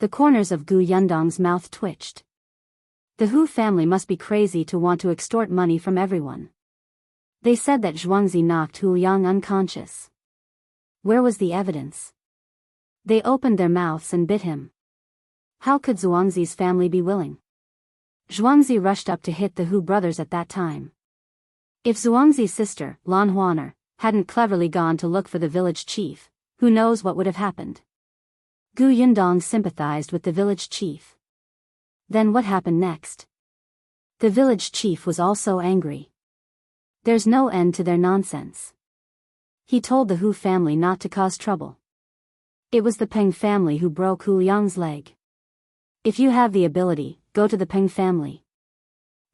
The corners of Gu Yundong's mouth twitched. The Hu family must be crazy to want to extort money from everyone. They said that Zhuangzi knocked Hu Liang unconscious. Where was the evidence? They opened their mouths and bit him. How could Zhuangzi's family be willing? Zhuangzi rushed up to hit the Hu brothers at that time. If Zhuangzi's sister, Lan Huaner, hadn't cleverly gone to look for the village chief, who knows what would have happened? Gu Yundong sympathized with the village chief. Then what happened next? The village chief was also angry. There's no end to their nonsense. He told the Hu family not to cause trouble. It was the Peng family who broke Hu Liang's leg. If you have the ability, go to the Peng family.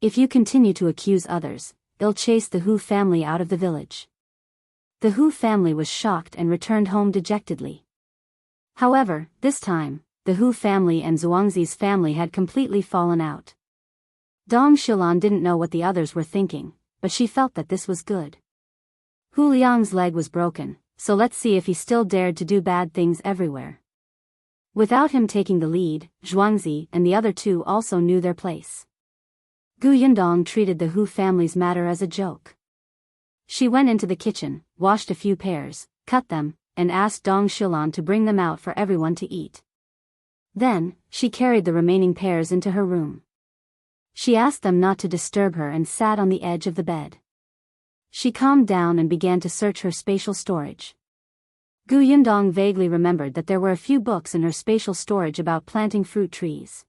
If you continue to accuse others, they'll chase the Hu family out of the village. The Hu family was shocked and returned home dejectedly. However, this time, the Hu family and Zhuangzi's family had completely fallen out. Dong Xiulan didn't know what the others were thinking, but she felt that this was good. Hu Liang's leg was broken, so let's see if he still dared to do bad things everywhere. Without him taking the lead, Zhuangzi and the other two also knew their place. Gu Yundong treated the Hu family's matter as a joke. She went into the kitchen, washed a few pears, cut them, and asked Dong Xiulan to bring them out for everyone to eat. Then, she carried the remaining pears into her room. She asked them not to disturb her and sat on the edge of the bed. She calmed down and began to search her spatial storage. Gu Yundong vaguely remembered that there were a few books in her spatial storage about planting fruit trees.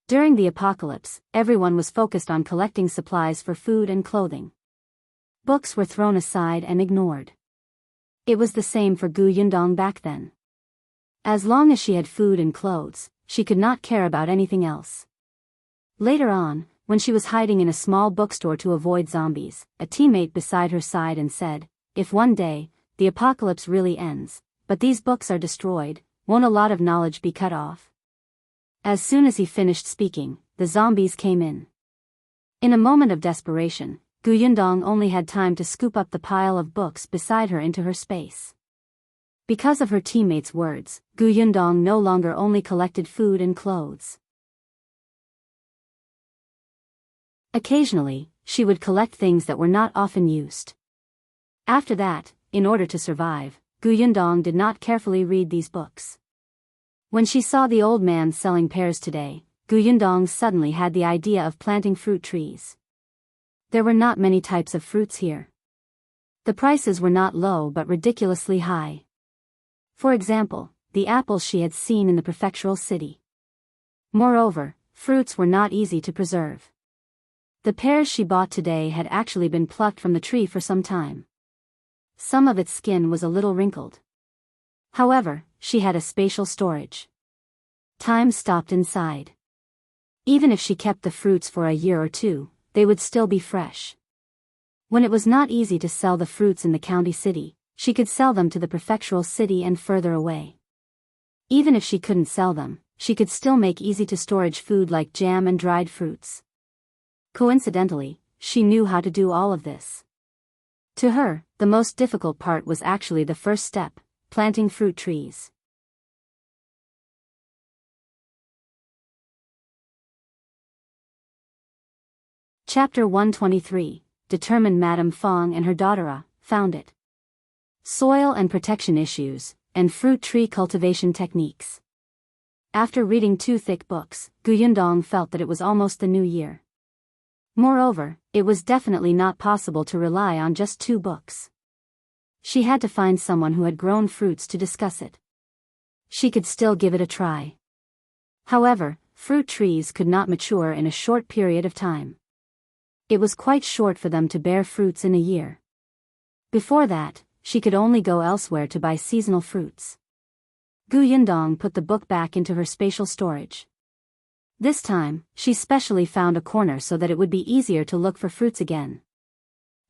During the apocalypse, everyone was focused on collecting supplies for food and clothing. Books were thrown aside and ignored. It was the same for Gu Yundong back then. As long as she had food and clothes, she could not care about anything else. Later on, when she was hiding in a small bookstore to avoid zombies, a teammate beside her sighed and said, "If one day, the apocalypse really ends, but these books are destroyed, won't a lot of knowledge be cut off?" As soon as he finished speaking, the zombies came in. In a moment of desperation, Gu Yundong only had time to scoop up the pile of books beside her into her space. Because of her teammates' words, Gu Yundong no longer only collected food and clothes. Occasionally, she would collect things that were not often used. After that, in order to survive, Gu Yundong did not carefully read these books. When she saw the old man selling pears today, Gu Yundong suddenly had the idea of planting fruit trees. There were not many types of fruits here. The prices were not low but ridiculously high. For example, the apples she had seen in the prefectural city. Moreover, fruits were not easy to preserve. The pears she bought today had actually been plucked from the tree for some time. Some of its skin was a little wrinkled. However, she had a spatial storage. Time stopped inside. Even if she kept the fruits for a year or two, they would still be fresh. When it was not easy to sell the fruits in the county city, she could sell them to the prefectural city and further away. Even if she couldn't sell them, she could still make easy-to-storage food like jam and dried fruits. Coincidentally, she knew how to do all of this. To her, the most difficult part was actually the first step, planting fruit trees. Chapter 123, Determined Madame Fang and her daughter found it. Soil and protection issues, and fruit tree cultivation techniques. After reading 2 thick books, Gu Yundong felt that it was almost the new year. Moreover, it was definitely not possible to rely on just 2 books. She had to find someone who had grown fruits to discuss it. She could still give it a try. However, fruit trees could not mature in a short period of time. It was quite short for them to bear fruits in a year. Before that, she could only go elsewhere to buy seasonal fruits. Gu Yundong put the book back into her spatial storage. This time, she specially found a corner so that it would be easier to look for fruits again.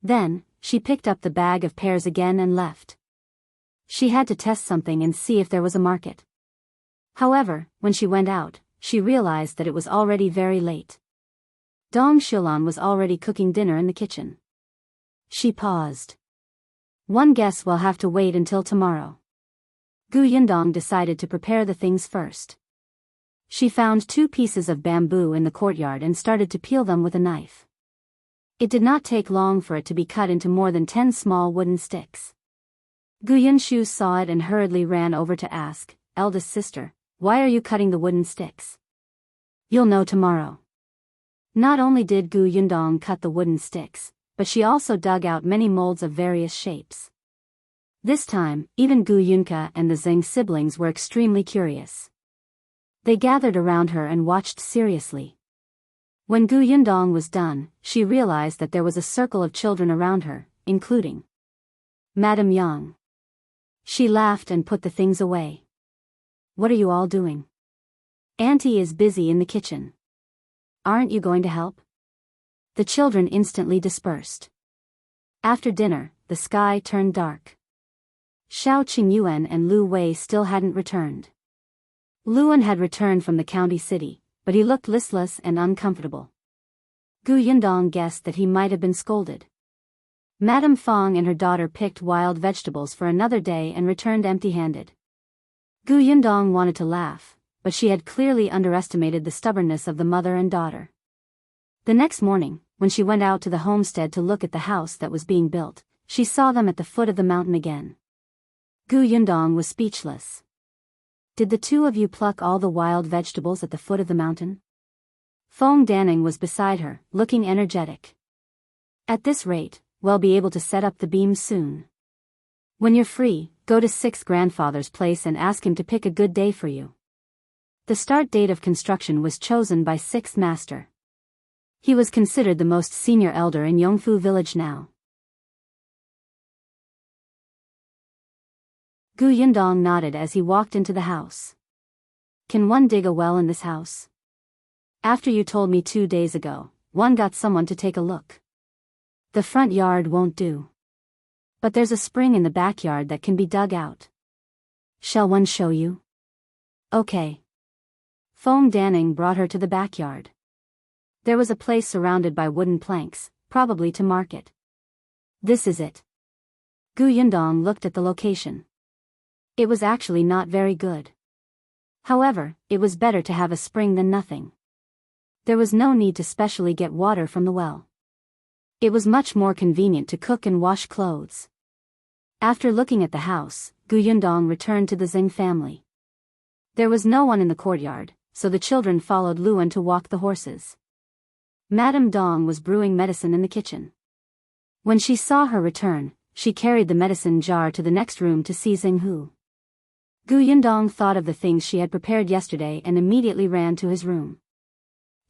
Then, she picked up the bag of pears again and left. She had to test something and see if there was a market. However, when she went out, she realized that it was already very late. Dong Xiulan was already cooking dinner in the kitchen. She paused. One guess we'll have to wait until tomorrow. Gu Yundong decided to prepare the things first. She found 2 pieces of bamboo in the courtyard and started to peel them with a knife. It did not take long for it to be cut into more than 10 small wooden sticks. Gu Yunshu saw it and hurriedly ran over to ask, "Eldest sister, why are you cutting the wooden sticks?" "You'll know tomorrow." Not only did Gu Yundong cut the wooden sticks, but she also dug out many molds of various shapes. This time, even Gu Yunke and the Zheng siblings were extremely curious. They gathered around her and watched seriously. When Gu Yundong was done, she realized that there was a circle of children around her, including Madame Yang. She laughed and put the things away. "What are you all doing?" "Auntie is busy in the kitchen." "Aren't you going to help?" The children instantly dispersed. After dinner, the sky turned dark. Shao, Qingyuan and Lu Wei still hadn't returned. Liu An had returned from the county city, but he looked listless and uncomfortable. Gu Yundong guessed that he might have been scolded. Madame Fang and her daughter picked wild vegetables for another day and returned empty-handed. Gu Yundong wanted to laugh, but she had clearly underestimated the stubbornness of the mother and daughter. The next morning, when she went out to the homestead to look at the house that was being built, she saw them at the foot of the mountain again. Gu Yundong was speechless. "Did the 2 of you pluck all the wild vegetables at the foot of the mountain?" Feng Danning was beside her, looking energetic. "At this rate, we'll be able to set up the beams soon. When you're free, go to 6th grandfather's place and ask him to pick a good day for you." The start date of construction was chosen by 6th master. He was considered the most senior elder in Yongfu village now. Gu Yundong nodded as he walked into the house. "Can one dig a well in this house?" "After you told me 2 days ago, one got someone to take a look. The front yard won't do. But there's a spring in the backyard that can be dug out. Shall one show you?" "Okay." Feng Danning brought her to the backyard. There was a place surrounded by wooden planks, probably to mark it. "This is it." Gu Yundong looked at the location. It was actually not very good. However, it was better to have a spring than nothing. There was no need to specially get water from the well. It was much more convenient to cook and wash clothes. After looking at the house, Gu Yundong returned to the Zheng family. There was no one in the courtyard, so the children followed Liu An to walk the horses. Madame Dong was brewing medicine in the kitchen. When she saw her return, she carried the medicine jar to the next room to see Xinghu. Gu Yundong thought of the things she had prepared yesterday and immediately ran to his room.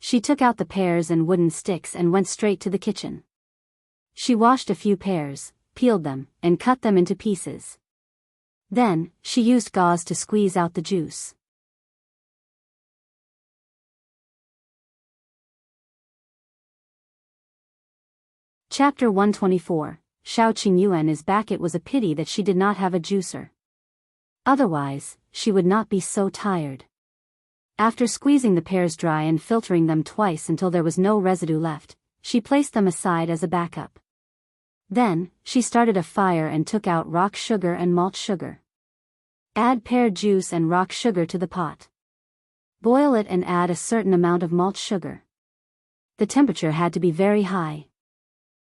She took out the pears and wooden sticks and went straight to the kitchen. She washed a few pears, peeled them, and cut them into pieces. Then, she used gauze to squeeze out the juice. Chapter 124, Shao Qingyuan is back. It was a pity that she did not have a juicer. Otherwise, she would not be so tired. After squeezing the pears dry and filtering them twice until there was no residue left, she placed them aside as a backup. Then, she started a fire and took out rock sugar and malt sugar. Add pear juice and rock sugar to the pot. Boil it and add a certain amount of malt sugar. The temperature had to be very high.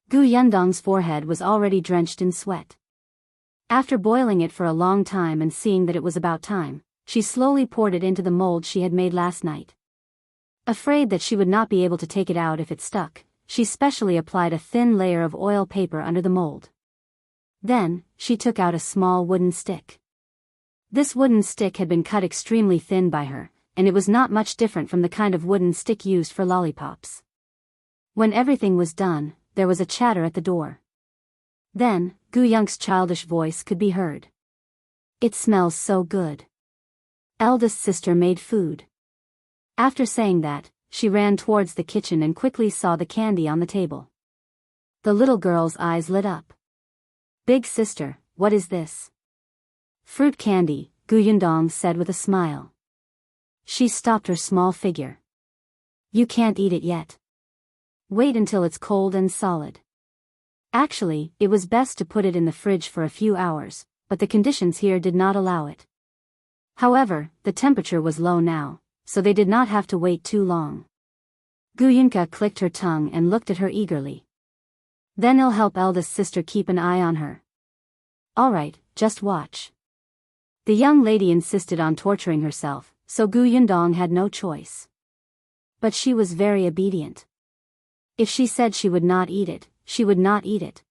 Gu Yundong's forehead was already drenched in sweat. After boiling it for a long time and seeing that it was about time, she slowly poured it into the mold she had made last night. Afraid that she would not be able to take it out if it stuck, she specially applied a thin layer of oil paper under the mold. Then, she took out a small wooden stick. This wooden stick had been cut extremely thin by her, and it was not much different from the kind of wooden stick used for lollipops. When everything was done, there was a chatter at the door. Then, Gu Yunk's childish voice could be heard. "It smells so good. Eldest sister made food." After saying that, she ran towards the kitchen and quickly saw the candy on the table. The little girl's eyes lit up. "Big sister, what is this?" "Fruit candy," Gu Yundong said with a smile. She stopped her small figure. "You can't eat it yet. Wait until it's cold and solid." Actually, it was best to put it in the fridge for a few hours, but the conditions here did not allow it. However, the temperature was low now, so they did not have to wait too long. Gu Yunke clicked her tongue and looked at her eagerly. "Then I'll help eldest sister keep an eye on her." "Alright, just watch." The young lady insisted on torturing herself, so Gu Yundong had no choice. But she was very obedient. If she said she would not eat it, she would not eat it.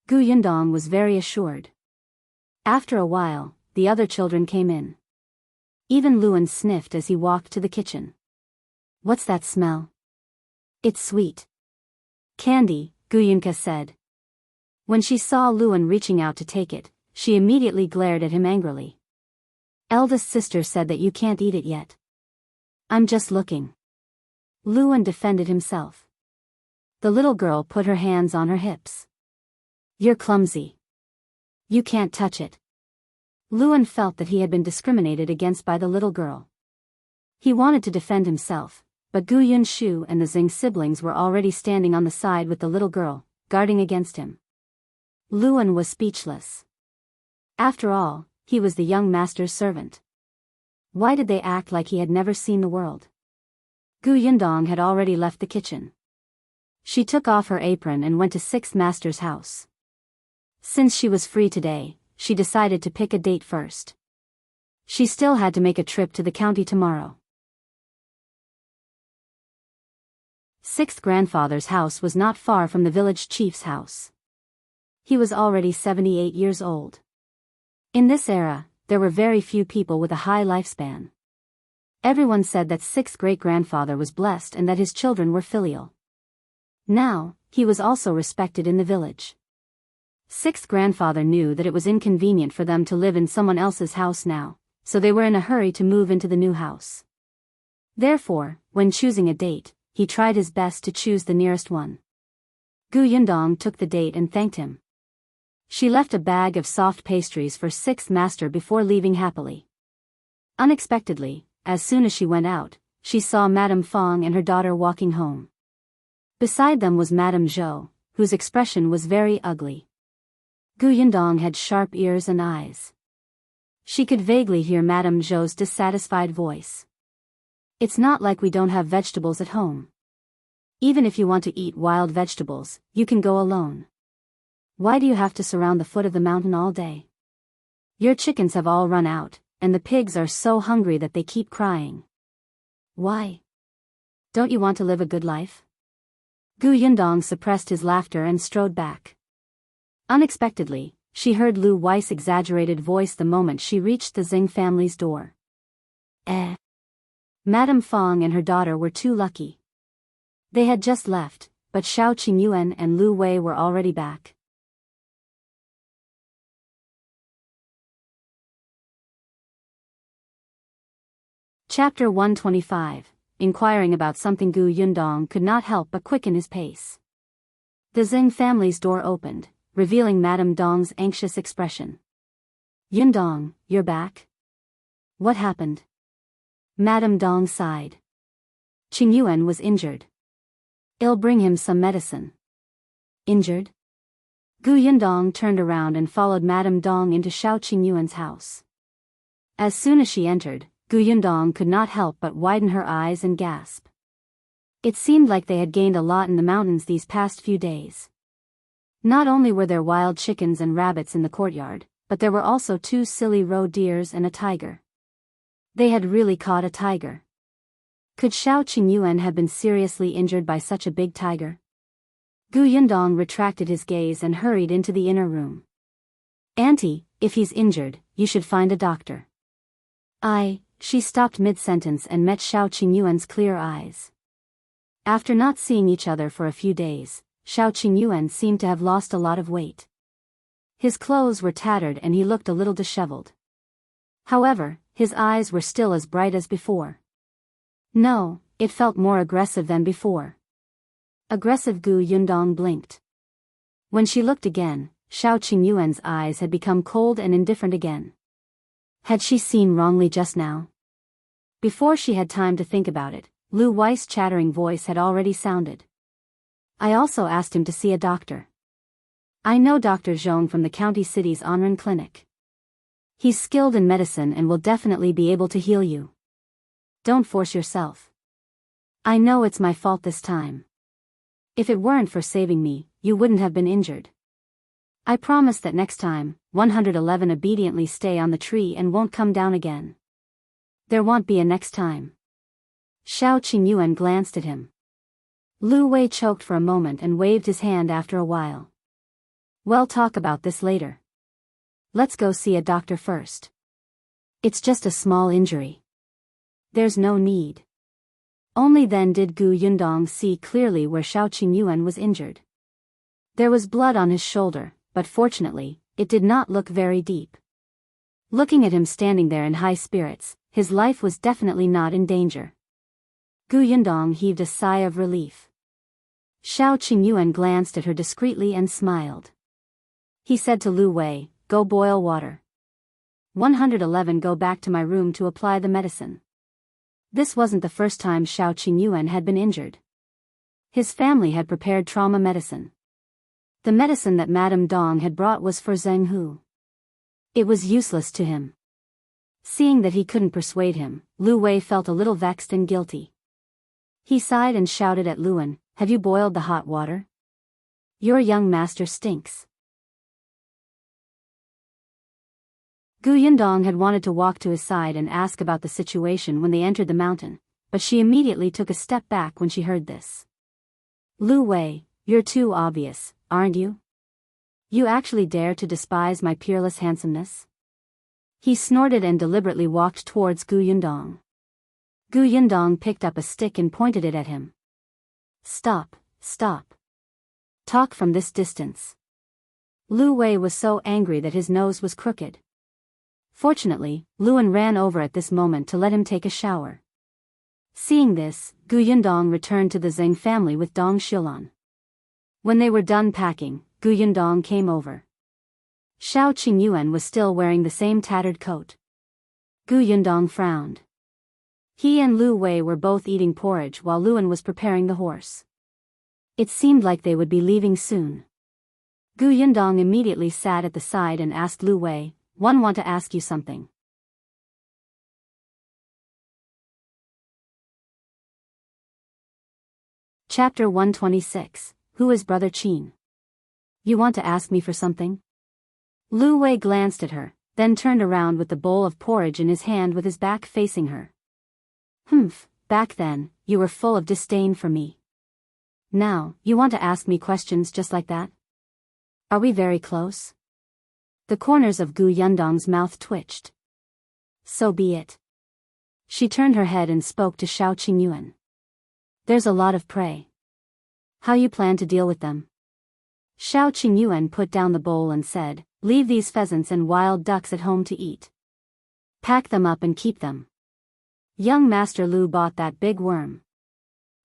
Gu Yundong was very assured. After a while, the other children came in. Even Liu An sniffed as he walked to the kitchen. "What's that smell?" "It's sweet." "Candy," Gu Yunke said. When she saw Liu An reaching out to take it, she immediately glared at him angrily. "Eldest sister said that you can't eat it yet." "I'm just looking." Liu An defended himself. The little girl put her hands on her hips. "You're clumsy. You can't touch it." Liu An felt that he had been discriminated against by the little girl. He wanted to defend himself, but Gu Yunshu and the Xing siblings were already standing on the side with the little girl, guarding against him. Liu An was speechless. After all, he was the young master's servant. Why did they act like he had never seen the world? Gu Yundong had already left the kitchen. She took off her apron and went to Sixth Master's house. Since she was free today, she decided to pick a date first. She still had to make a trip to the county tomorrow. Sixth grandfather's house was not far from the village chief's house. He was already 78 years old. In this era, there were very few people with a high lifespan. Everyone said that sixth great-grandfather was blessed and that his children were filial. Now, he was also respected in the village. Sixth grandfather knew that it was inconvenient for them to live in someone else's house now, so they were in a hurry to move into the new house. Therefore, when choosing a date, he tried his best to choose the nearest one. Gu Yundong took the date and thanked him. She left a bag of soft pastries for Sixth Master before leaving happily. Unexpectedly, as soon as she went out, she saw Madame Fang and her daughter walking home. Beside them was Madame Zhou, whose expression was very ugly. Gu Yundong had sharp ears and eyes. She could vaguely hear Madame Zhou's dissatisfied voice. "It's not like we don't have vegetables at home. Even if you want to eat wild vegetables, you can go alone. Why do you have to surround the foot of the mountain all day? Your chickens have all run out, and the pigs are so hungry that they keep crying. Why? Don't you want to live a good life?" Gu Yundong suppressed his laughter and strode back. Unexpectedly, she heard Lu Wei's exaggerated voice the moment she reached the Xing family's door. Madame Fang and her daughter were too lucky. They had just left, but Shao Qingyuan and Lu Wei were already back. Chapter 125, Inquiring about something. Gu Yundong could not help but quicken his pace. The Xing family's door opened, revealing Madame Dong's anxious expression. "Yundong, you're back? What happened?" Madame Dong sighed. "Qingyuan was injured. I'll bring him some medicine." "Injured?" Gu Yundong turned around and followed Madame Dong into Shao Qingyuan's house. As soon as she entered, Gu Yundong could not help but widen her eyes and gasp. It seemed like they had gained a lot in the mountains these past few days. Not only were there wild chickens and rabbits in the courtyard, but there were also 2 silly roe deers and a tiger. They had really caught a tiger. Could Shao Qingyuan have been seriously injured by such a big tiger? Gu Yundong retracted his gaze and hurried into the inner room. Auntie, if he's injured, you should find a doctor. She stopped mid-sentence and met Shao Qingyuan's clear eyes. After not seeing each other for a few days, Shao Qingyuan seemed to have lost a lot of weight. His clothes were tattered and he looked a little disheveled. However, his eyes were still as bright as before. No, it felt more aggressive than before. Aggressive. Gu Yundong blinked. When she looked again, Shao Qingyuan's eyes had become cold and indifferent again. Had she seen wrongly just now? Before she had time to think about it, Lu Wei's chattering voice had already sounded. I also asked him to see a doctor. I know Dr. Zhou from the county city's Onren clinic. He's skilled in medicine and will definitely be able to heal you. Don't force yourself. I know it's my fault this time. If it weren't for saving me, you wouldn't have been injured. I promise that next time, 111 obediently stay on the tree and won't come down again. There won't be a next time. Shao Qingyuan glanced at him. Lu Wei choked for a moment and waved his hand after a while. We'll talk about this later. Let's go see a doctor first. It's just a small injury. There's no need. Only then did Gu Yundong see clearly where Shao Qingyuan was injured. There was blood on his shoulder, but fortunately, it did not look very deep. Looking at him standing there in high spirits, his life was definitely not in danger. Gu Yundong heaved a sigh of relief. Shao Qingyuan glanced at her discreetly and smiled. He said to Lu Wei, go boil water. 111 Go back to my room to apply the medicine. This wasn't the first time Shao Qingyuan had been injured. His family had prepared trauma medicine. The medicine that Madame Dong had brought was for Zheng Hu. It was useless to him. Seeing that he couldn't persuade him, Lu Wei felt a little vexed and guilty. He sighed and shouted at Luan, have you boiled the hot water? Your young master stinks. Gu Yundong had wanted to walk to his side and ask about the situation when they entered the mountain, but she immediately took a step back when she heard this. Lu Wei, you're too obvious, aren't you? You actually dare to despise my peerless handsomeness? He snorted and deliberately walked towards Gu Yundong. Gu Yundong picked up a stick and pointed it at him. Stop, stop. Talk from this distance. Lu Wei was so angry that his nose was crooked. Fortunately, Luan ran over at this moment to let him take a shower. Seeing this, Gu Yundong returned to the Zheng family with Dong Xiulan. When they were done packing, Gu Yundong came over. Shao Qingyuan was still wearing the same tattered coat. Gu Yundong frowned. He and Lu Wei were both eating porridge while Luan was preparing the horse. It seemed like they would be leaving soon. Gu Yundong immediately sat at the side and asked Lu Wei, "One want to ask you something." Chapter 126, Who is Brother Qin? You want to ask me for something? Lu Wei glanced at her, then turned around with the bowl of porridge in his hand with his back facing her. Humph, back then, you were full of disdain for me. Now, you want to ask me questions just like that? Are we very close? The corners of Gu Yundong's mouth twitched. So be it. She turned her head and spoke to Shao Qingyuan. There's a lot of prey. How you plan to deal with them? Shao Qingyuan put down the bowl and said, leave these pheasants and wild ducks at home to eat. Pack them up and keep them. Young Master Lu bought that big worm.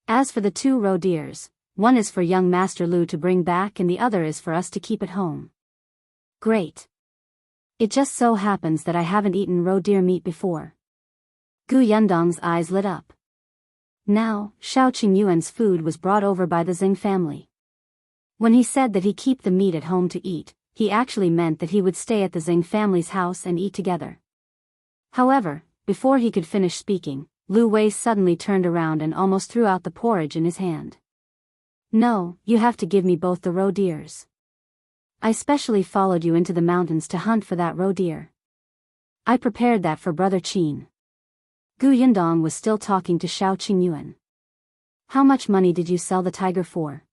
As for the 2 roe deers, one is for young Master Lu to bring back and the other is for us to keep at home. Great. It just so happens that I haven't eaten roe deer meat before. Gu Yundong's eyes lit up. Now, Shao Qingyuan's food was brought over by the Zheng family. When he said that he keep the meat at home to eat, he actually meant that he would stay at the Zheng family's house and eat together. However, before he could finish speaking, Lu Wei suddenly turned around and almost threw out the porridge in his hand. No, you have to give me both the roe deers. I specially followed you into the mountains to hunt for that roe deer. I prepared that for Brother Qin. Gu Yundong was still talking to Shao Qingyuan. How much money did you sell the tiger for?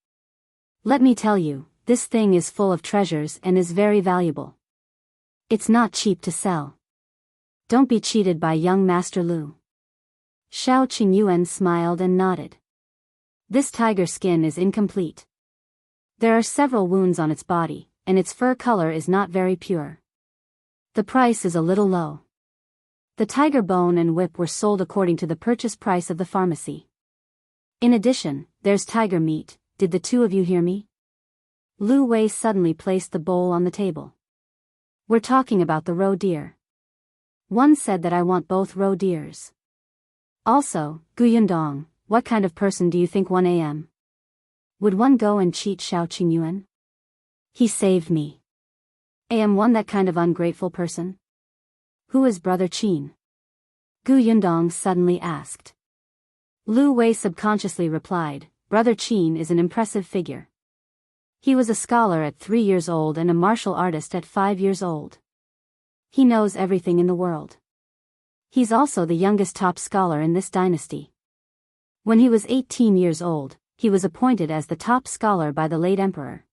Let me tell you, this thing is full of treasures and is very valuable. It's not cheap to sell. Don't be cheated by young Master Lu. Shao Qingyuan smiled and nodded. This tiger skin is incomplete. There are several wounds on its body, and its fur color is not very pure. The price is a little low. The tiger bone and whip were sold according to the purchase price of the pharmacy. In addition, there's tiger meat. Did the two of you hear me? Lu Wei suddenly placed the bowl on the table. We're talking about the roe deer. One said that I want both roe deers. Also, Gu Yundong, what kind of person do you think one am? Would one go and cheat Shao Qingyuan? He saved me. Am one that kind of ungrateful person? Who is Brother Qin? Gu Yundong suddenly asked. Lu Wei subconsciously replied, Brother Qin is an impressive figure. He was a scholar at 3 years old and a martial artist at 5 years old. He knows everything in the world. He's also the youngest top scholar in this dynasty. When he was 18 years old, he was appointed as the top scholar by the late emperor.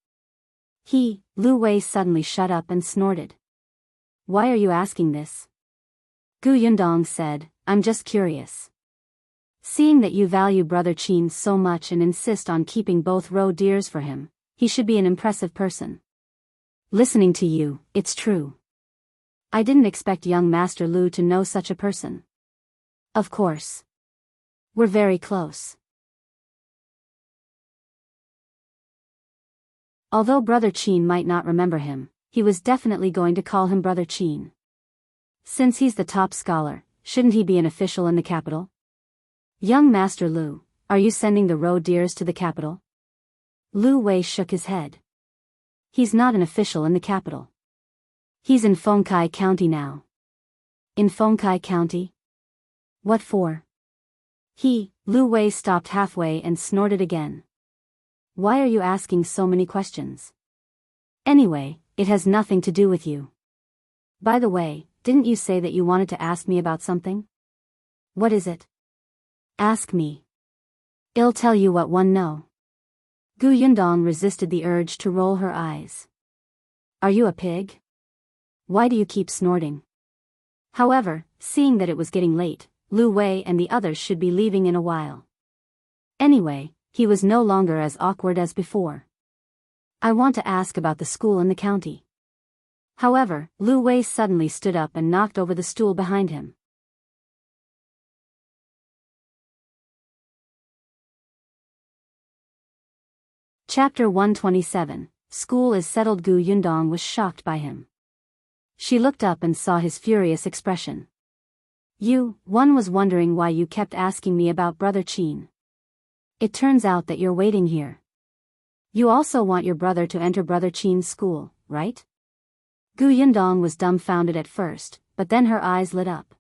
Lu Wei suddenly shut up and snorted. Why are you asking this? Gu Yundong said, I'm just curious. Seeing that you value Brother Qin so much and insist on keeping both roe deers for him, he should be an impressive person. Listening to you, it's true. I didn't expect young Master Lu to know such a person. Of course. We're very close. Although Brother Qin might not remember him, he was definitely going to call him Brother Qin. Since he's the top scholar, shouldn't he be an official in the capital? Young Master Lu, are you sending the roe deers to the capital? Lu Wei shook his head. He's not an official in the capital. He's in Fengkai County now. In Fengkai County? What for? Lu Wei stopped halfway and snorted again. Why are you asking so many questions? Anyway, it has nothing to do with you. By the way, didn't you say that you wanted to ask me about something? What is it? Ask me. I'll tell you what one know. Gu Yundong resisted the urge to roll her eyes. Are you a pig? Why do you keep snorting? However, seeing that it was getting late, Lu Wei and the others should be leaving in a while. Anyway, he was no longer as awkward as before. I want to ask about the school in the county. However, Lu Wei suddenly stood up and knocked over the stool behind him. Chapter 127, School is settled. Gu Yundong was shocked by him. She looked up and saw his furious expression. One was wondering why you kept asking me about Brother Qin. It turns out that you're waiting here. You also want your brother to enter Brother Qin's school, right? Gu Yundong was dumbfounded at first, but then her eyes lit up.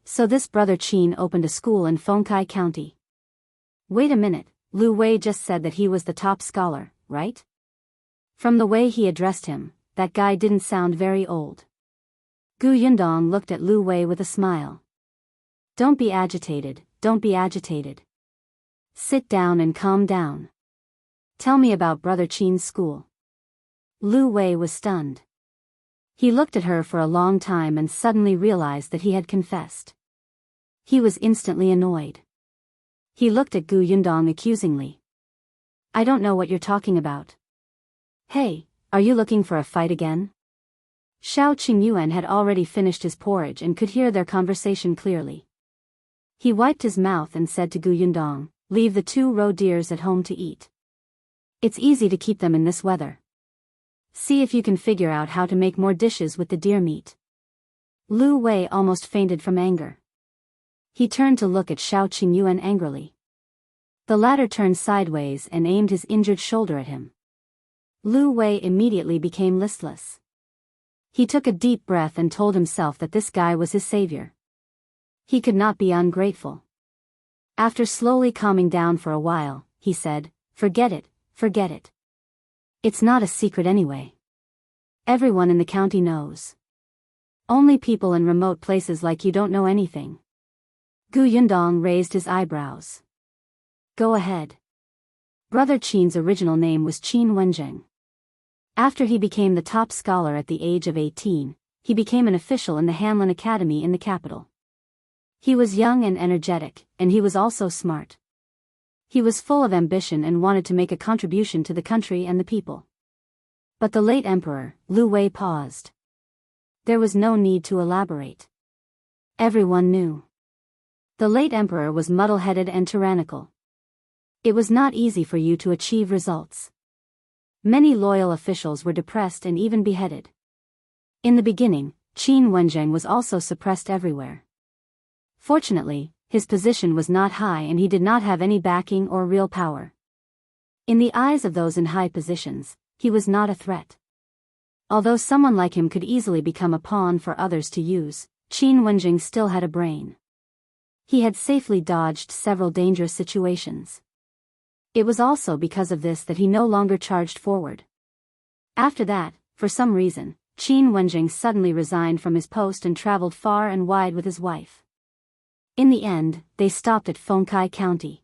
So this Brother Qin opened a school in Fengkai County. Wait a minute, Lu Wei just said that he was the top scholar, right? From the way he addressed him, that guy didn't sound very old. Gu Yundong looked at Lu Wei with a smile. Don't be agitated, don't be agitated. Sit down and calm down. Tell me about Brother Qin's school. Lu Wei was stunned. He looked at her for a long time and suddenly realized that he had confessed. He was instantly annoyed. He looked at Gu Yundong accusingly. I don't know what you're talking about. Hey, are you looking for a fight again? Shao Qingyuan had already finished his porridge and could hear their conversation clearly. He wiped his mouth and said to Gu Yundong, leave the 2 roe deers at home to eat. It's easy to keep them in this weather. See if you can figure out how to make more dishes with the deer meat. Lu Wei almost fainted from anger. He turned to look at Shao Qingyuan angrily. The latter turned sideways and aimed his injured shoulder at him. Lu Wei immediately became listless. He took a deep breath and told himself that this guy was his savior. He could not be ungrateful. After slowly calming down for a while, he said, forget it, forget it. It's not a secret anyway. Everyone in the county knows. Only people in remote places like you don't know anything. Gu Yundong raised his eyebrows. Go ahead. Brother Qin's original name was Qin Wenjing. After he became the top scholar at the age of 18, he became an official in the Hanlin Academy in the capital. He was young and energetic, and he was also smart. He was full of ambition and wanted to make a contribution to the country and the people. But the late emperor, Liu Wei, paused. There was no need to elaborate. Everyone knew. The late emperor was muddle-headed and tyrannical. It was not easy for you to achieve results. Many loyal officials were depressed and even beheaded. In the beginning, Qin Wenjing was also suppressed everywhere. Fortunately, his position was not high and he did not have any backing or real power. In the eyes of those in high positions, he was not a threat. Although someone like him could easily become a pawn for others to use, Qin Wenjing still had a brain. He had safely dodged several dangerous situations. It was also because of this that he no longer charged forward. After that, for some reason, Qin Wenjing suddenly resigned from his post and traveled far and wide with his wife. In the end, they stopped at Fengkai County.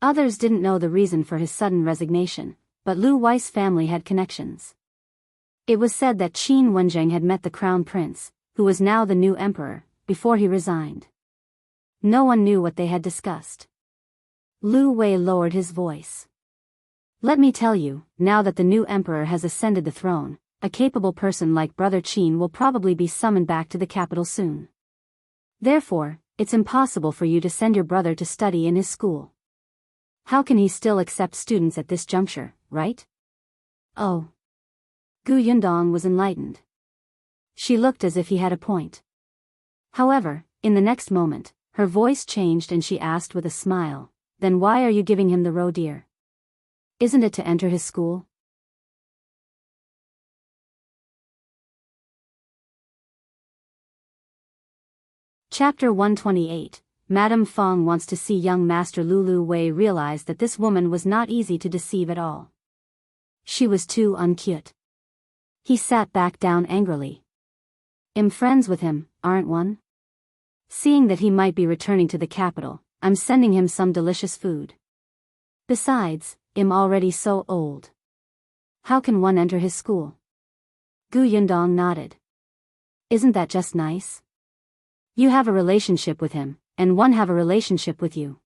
Others didn't know the reason for his sudden resignation, but Liu Wei's family had connections. It was said that Qin Wenjing had met the crown prince, who was now the new emperor, before he resigned. No one knew what they had discussed. Liu Wei lowered his voice. Let me tell you, now that the new emperor has ascended the throne, a capable person like Brother Qin will probably be summoned back to the capital soon. Therefore, it's impossible for you to send your brother to study in his school. How can he still accept students at this juncture, right? Oh. Gu Yundong was enlightened. She looked as if he had a point. However, in the next moment, her voice changed and she asked with a smile, then why are you giving him the roe deer? Isn't it to enter his school? Chapter 128, Madame Fang wants to see young Master Liu Wei realized that this woman was not easy to deceive at all. She was too uncute. He sat back down angrily. I'm friends with him, aren't one? Seeing that he might be returning to the capital, I'm sending him some delicious food. Besides, I'm already so old. How can one enter his school? Gu Yundong nodded. Isn't that just nice? You have a relationship with him, and one have a relationship with you.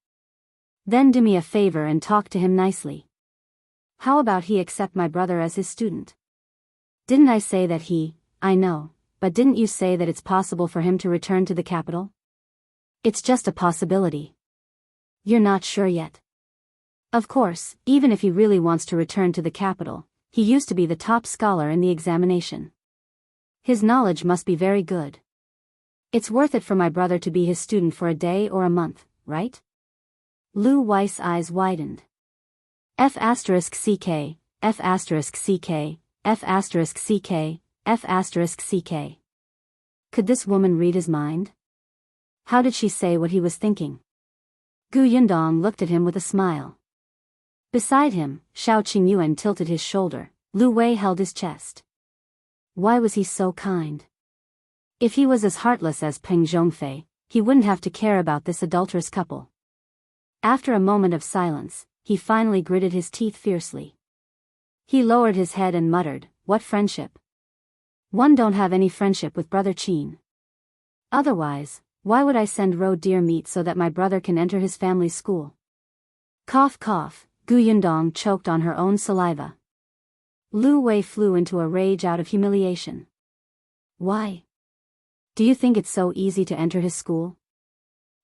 Then do me a favor and talk to him nicely. How about he accept my brother as his student? Didn't I say that I know, but didn't you say that it's possible for him to return to the capital? It's just a possibility. You're not sure yet. Of course, even if he really wants to return to the capital, he used to be the top scholar in the examination. His knowledge must be very good. It's worth it for my brother to be his student for a day or a month, right? Liu Wei's eyes widened. F***ck, F***ck, F***ck, F***ck. Could this woman read his mind? How did she say what he was thinking? Gu Yundong looked at him with a smile. Beside him, Shao Qingyuan tilted his shoulder, Liu Wei held his chest. Why was he so kind? If he was as heartless as Peng Zhongfei, he wouldn't have to care about this adulterous couple. After a moment of silence, he finally gritted his teeth fiercely. He lowered his head and muttered, what friendship? One don't have any friendship with Brother Qin. Otherwise, why would I send roe deer meat so that my brother can enter his family's school? Cough cough, Gu Yundong choked on her own saliva. Liu Wei flew into a rage out of humiliation. Why? Do you think it's so easy to enter his school?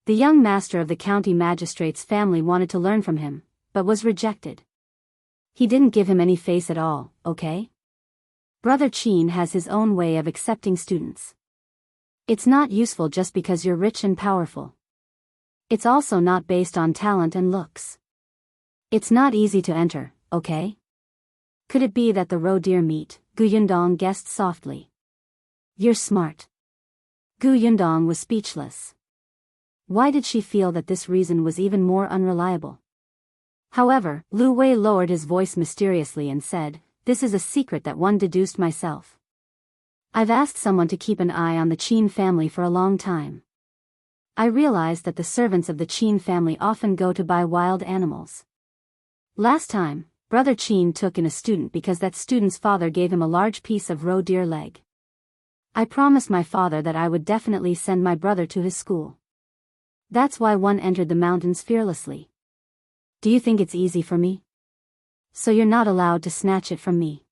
The young master of the county magistrate's family wanted to learn from him, but was rejected. He didn't give him any face at all, okay? Brother Qin has his own way of accepting students. It's not useful just because you're rich and powerful. It's also not based on talent and looks. It's not easy to enter, okay? Could it be that the roe deer meat? Gu Yundong guessed softly. You're smart. Gu Yundong was speechless. Why did she feel that this reason was even more unreliable? However, Lu Wei lowered his voice mysteriously and said, "This is a secret that one deduced myself. I've asked someone to keep an eye on the Qin family for a long time. I realized that the servants of the Qin family often go to buy wild animals. Last time, Brother Qin took in a student because that student's father gave him a large piece of roe deer leg. I promised my father that I would definitely send my brother to his school. That's why one entered the mountains fearlessly. Do you think it's easy for me? So you're not allowed to snatch it from me."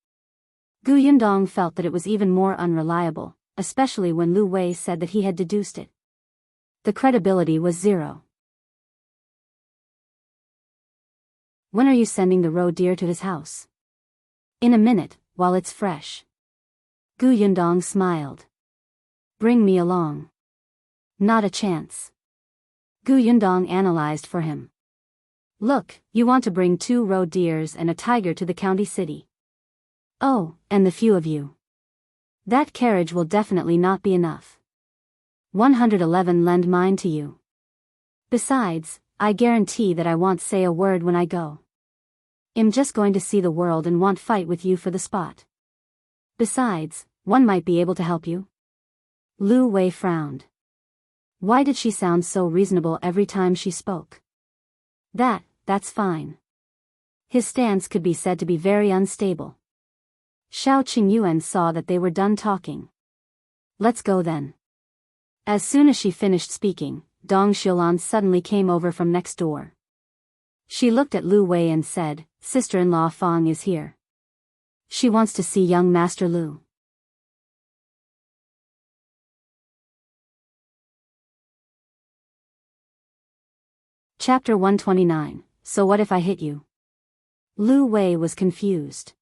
Gu Yundong felt that it was even more unreliable, especially when Lu Wei said that he had deduced it. The credibility was zero. "When are you sending the roe deer to his house?" "In a minute, while it's fresh." Gu Yundong smiled. "Bring me along." "Not a chance." Gu Yundong analyzed for him. "Look, you want to bring 2 roe deers and a tiger to the county city. Oh, and the few of you. That carriage will definitely not be enough. 111 lend mine to you. Besides, I guarantee that I won't say a word when I go. I'm just going to see the world and won't fight with you for the spot. Besides, one might be able to help you." Lu Wei frowned. Why did she sound so reasonable every time she spoke? That's fine. His stance could be said to be very unstable. Shao Qingyuan saw that they were done talking. "Let's go then." As soon as she finished speaking, Dong Xiulan suddenly came over from next door. She looked at Lu Wei and said, "Sister-in-law Fang is here. She wants to see young Master Lu." Chapter 129, So What If I Hit You? Lu Wei was confused.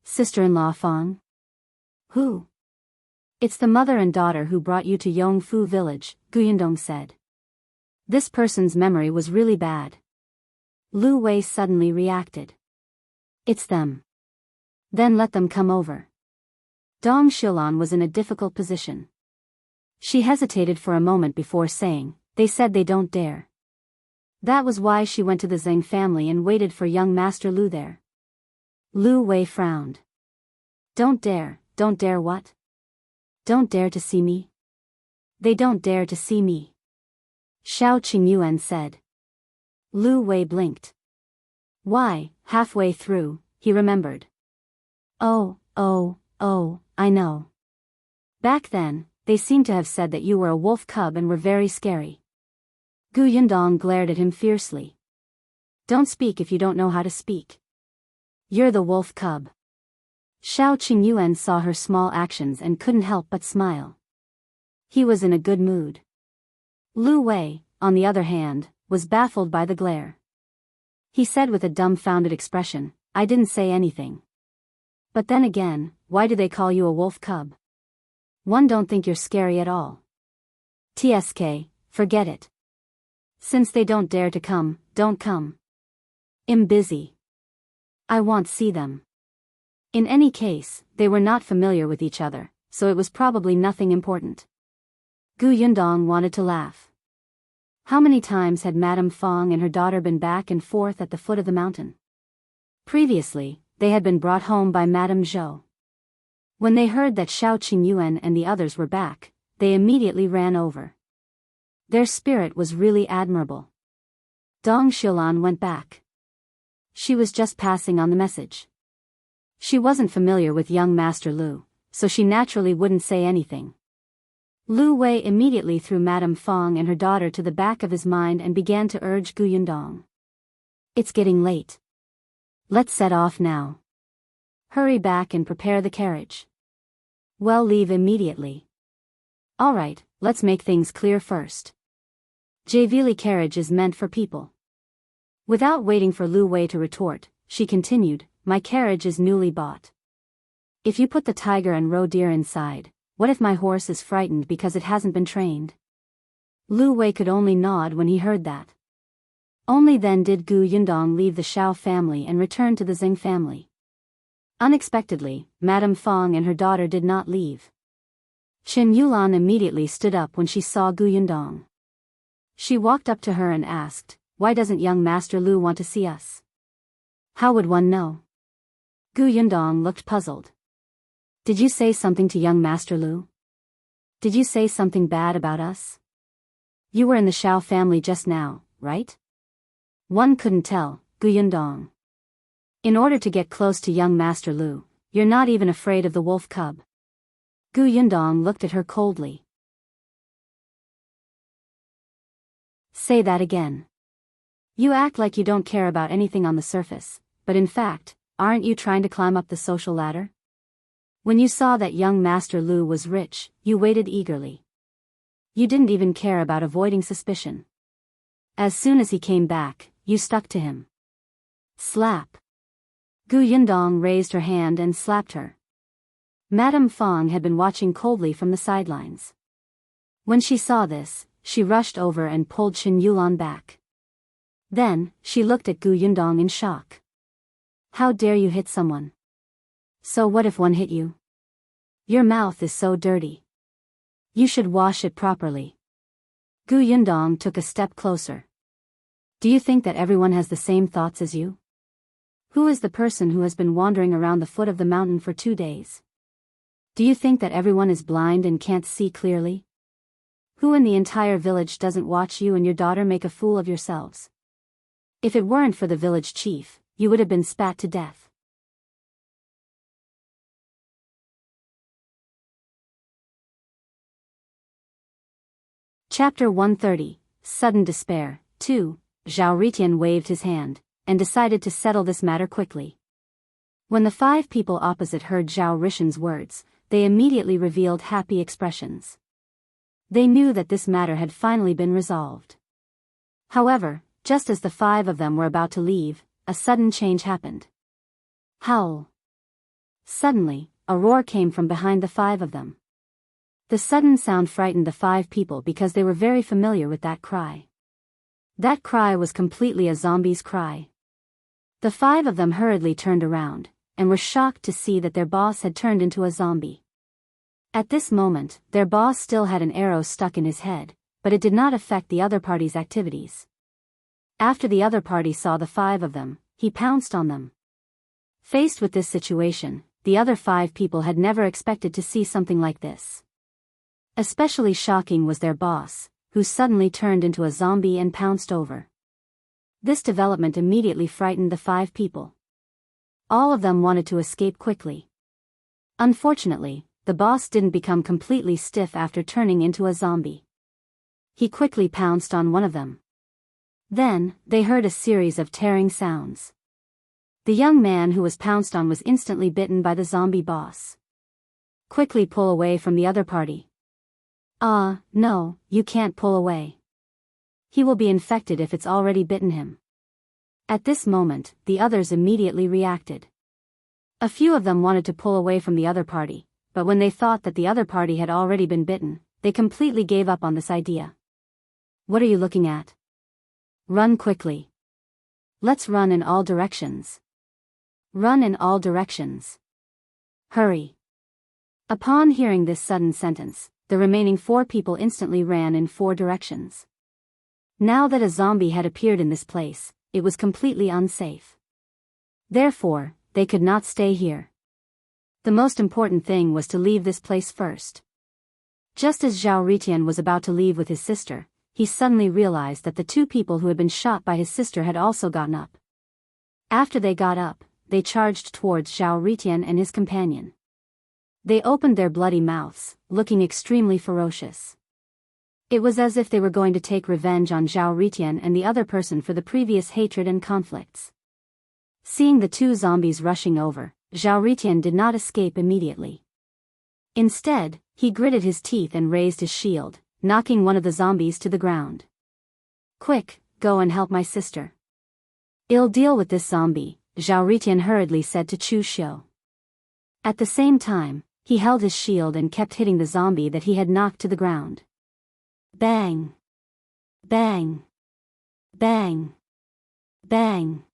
"Sister-in-law Fang? Who?" "It's the mother and daughter who brought you to Yongfu village," Gu Yundong said. This person's memory was really bad. Lu Wei suddenly reacted. "It's them. Then let them come over." Dong Xiulan was in a difficult position. She hesitated for a moment before saying, "They said they don't dare." That was why she went to the Zheng family and waited for young Master Lu there. Lu Wei frowned. Don't dare what? Don't dare to see me?" "They don't dare to see me," Shao Qingyuan said. Lu Wei blinked. Why, halfway through, he remembered. Oh, I know. Back then, they seemed to have said that you were a wolf cub and were very scary. Gu Yundong glared at him fiercely. "Don't speak if you don't know how to speak. You're the wolf cub." Shao Qingyuan saw her small actions and couldn't help but smile. He was in a good mood. Lu Wei, on the other hand, was baffled by the glare. He said with a dumbfounded expression, "I didn't say anything. But then again, why do they call you a wolf cub? One don't think you're scary at all. TSK, forget it. Since they don't dare to come, don't come. I'm busy. I won't see them." In any case, they were not familiar with each other, so it was probably nothing important. Gu Yundong wanted to laugh. How many times had Madame Fang and her daughter been back and forth at the foot of the mountain? Previously, they had been brought home by Madame Zhou. When they heard that Shao Qingyuan and the others were back, they immediately ran over. Their spirit was really admirable. Dong Xiulan went back. She was just passing on the message. She wasn't familiar with young Master Lu, so she naturally wouldn't say anything. Lu Wei immediately threw Madame Fang and her daughter to the back of his mind and began to urge Gu Yundong. "It's getting late. Let's set off now. Hurry back and prepare the carriage. Well, leave immediately. Alright, let's make things clear first. Javili carriage is meant for people." Without waiting for Lu Wei to retort, she continued, "My carriage is newly bought. If you put the tiger and roe deer inside, what if my horse is frightened because it hasn't been trained?" Lu Wei could only nod when he heard that. Only then did Gu Yundong leave the Shao family and return to the Zheng family. Unexpectedly, Madame Fang and her daughter did not leave. Qingyuan immediately stood up when she saw Gu Yundong. She walked up to her and asked, "Why doesn't young Master Liu want to see us?" "How would one know?" Gu Yundong looked puzzled. "Did you say something to young Master Liu? Did you say something bad about us? You were in the Shao family just now, right?" "One couldn't tell, Gu Yundong. In order to get close to young Master Liu, you're not even afraid of the wolf cub." Gu Yundong looked at her coldly. "Say that again. You act like you don't care about anything on the surface, but in fact, aren't you trying to climb up the social ladder? When you saw that young Master Liu was rich, you waited eagerly. You didn't even care about avoiding suspicion. As soon as he came back, you stuck to him." Slap. Gu Yundong raised her hand and slapped her. Madame Fang had been watching coldly from the sidelines. When she saw this, she rushed over and pulled Qingyuan back. Then, she looked at Gu Yundong in shock. "How dare you hit someone? So what if one hit you? Your mouth is so dirty. You should wash it properly." Gu Yundong took a step closer. "Do you think that everyone has the same thoughts as you? Who is the person who has been wandering around the foot of the mountain for 2 days? Do you think that everyone is blind and can't see clearly? Who in the entire village doesn't watch you and your daughter make a fool of yourselves? If it weren't for the village chief, you would have been spat to death." Chapter 130, Sudden Despair, 2. Zhao Ritian waved his hand, and decided to settle this matter quickly. When the 5 people opposite heard Zhao Ritian's words, they immediately revealed happy expressions. They knew that this matter had finally been resolved. However, just as the 5 of them were about to leave, a sudden change happened. Howl. Suddenly, a roar came from behind the 5 of them. The sudden sound frightened the 5 people because they were very familiar with that cry. That cry was completely a zombie's cry. The 5 of them hurriedly turned around, and were shocked to see that their boss had turned into a zombie. At this moment, their boss still had an arrow stuck in his head, but it did not affect the other party's activities. After the other party saw the 5 of them, he pounced on them. Faced with this situation, the other 5 people had never expected to see something like this. Especially shocking was their boss, who suddenly turned into a zombie and pounced over. This development immediately frightened the 5 people. All of them wanted to escape quickly. Unfortunately, the boss didn't become completely stiff after turning into a zombie. He quickly pounced on one of them. Then, they heard a series of tearing sounds. The young man who was pounced on was instantly bitten by the zombie boss. "Quickly pull away from the other party." No, you can't pull away. He will be infected if it's already bitten him." At this moment, the others immediately reacted. A few of them wanted to pull away from the other party, but when they thought that the other party had already been bitten, they completely gave up on this idea. "What are you looking at? Run quickly. Let's run in all directions. Run in all directions. Hurry." Upon hearing this sudden sentence, the remaining 4 people instantly ran in 4 directions. Now that a zombie had appeared in this place, it was completely unsafe. Therefore, they could not stay here. The most important thing was to leave this place first. Just as Zhao Ritian was about to leave with his sister, he suddenly realized that the 2 people who had been shot by his sister had also gotten up. After they got up, they charged towards Zhao Ritian and his companion. They opened their bloody mouths, looking extremely ferocious. It was as if they were going to take revenge on Zhao Ritian and the other person for the previous hatred and conflicts. Seeing the 2 zombies rushing over, Zhao Ritian did not escape immediately. Instead, he gritted his teeth and raised his shield, knocking one of the zombies to the ground. "Quick, go and help my sister." "I'll deal with this zombie," Zhao Ritian hurriedly said to Chu Xiu. At the same time, he held his shield and kept hitting the zombie that he had knocked to the ground. Bang! Bang! Bang! Bang!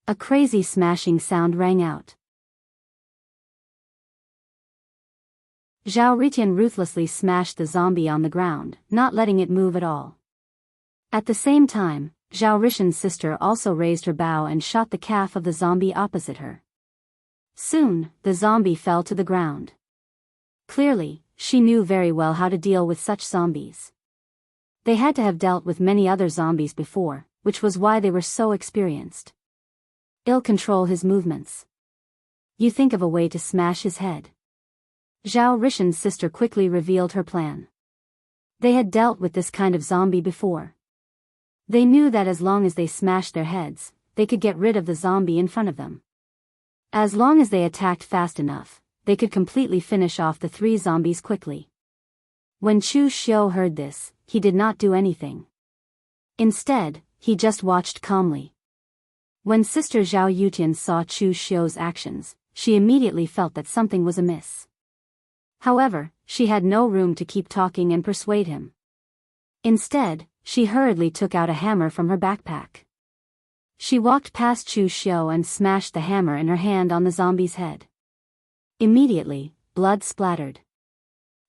A crazy smashing sound rang out. Zhao Ritian ruthlessly smashed the zombie on the ground, not letting it move at all. At the same time, Zhao Rishan's sister also raised her bow and shot the calf of the zombie opposite her. Soon, the zombie fell to the ground. Clearly, she knew very well how to deal with such zombies. They had to have dealt with many other zombies before, which was why they were so experienced. He'll control his movements. You think of a way to smash his head. Zhao Rishan's sister quickly revealed her plan. They had dealt with this kind of zombie before. They knew that as long as they smashed their heads, they could get rid of the zombie in front of them. As long as they attacked fast enough, they could completely finish off the 3 zombies quickly. When Chu Xiu heard this, he did not do anything. Instead, he just watched calmly. When Sister Zhao Yutian saw Chu Xiu's actions, she immediately felt that something was amiss. However, she had no room to keep talking and persuade him. Instead, she hurriedly took out a hammer from her backpack. She walked past Chu Xiu and smashed the hammer in her hand on the zombie's head. Immediately, blood splattered.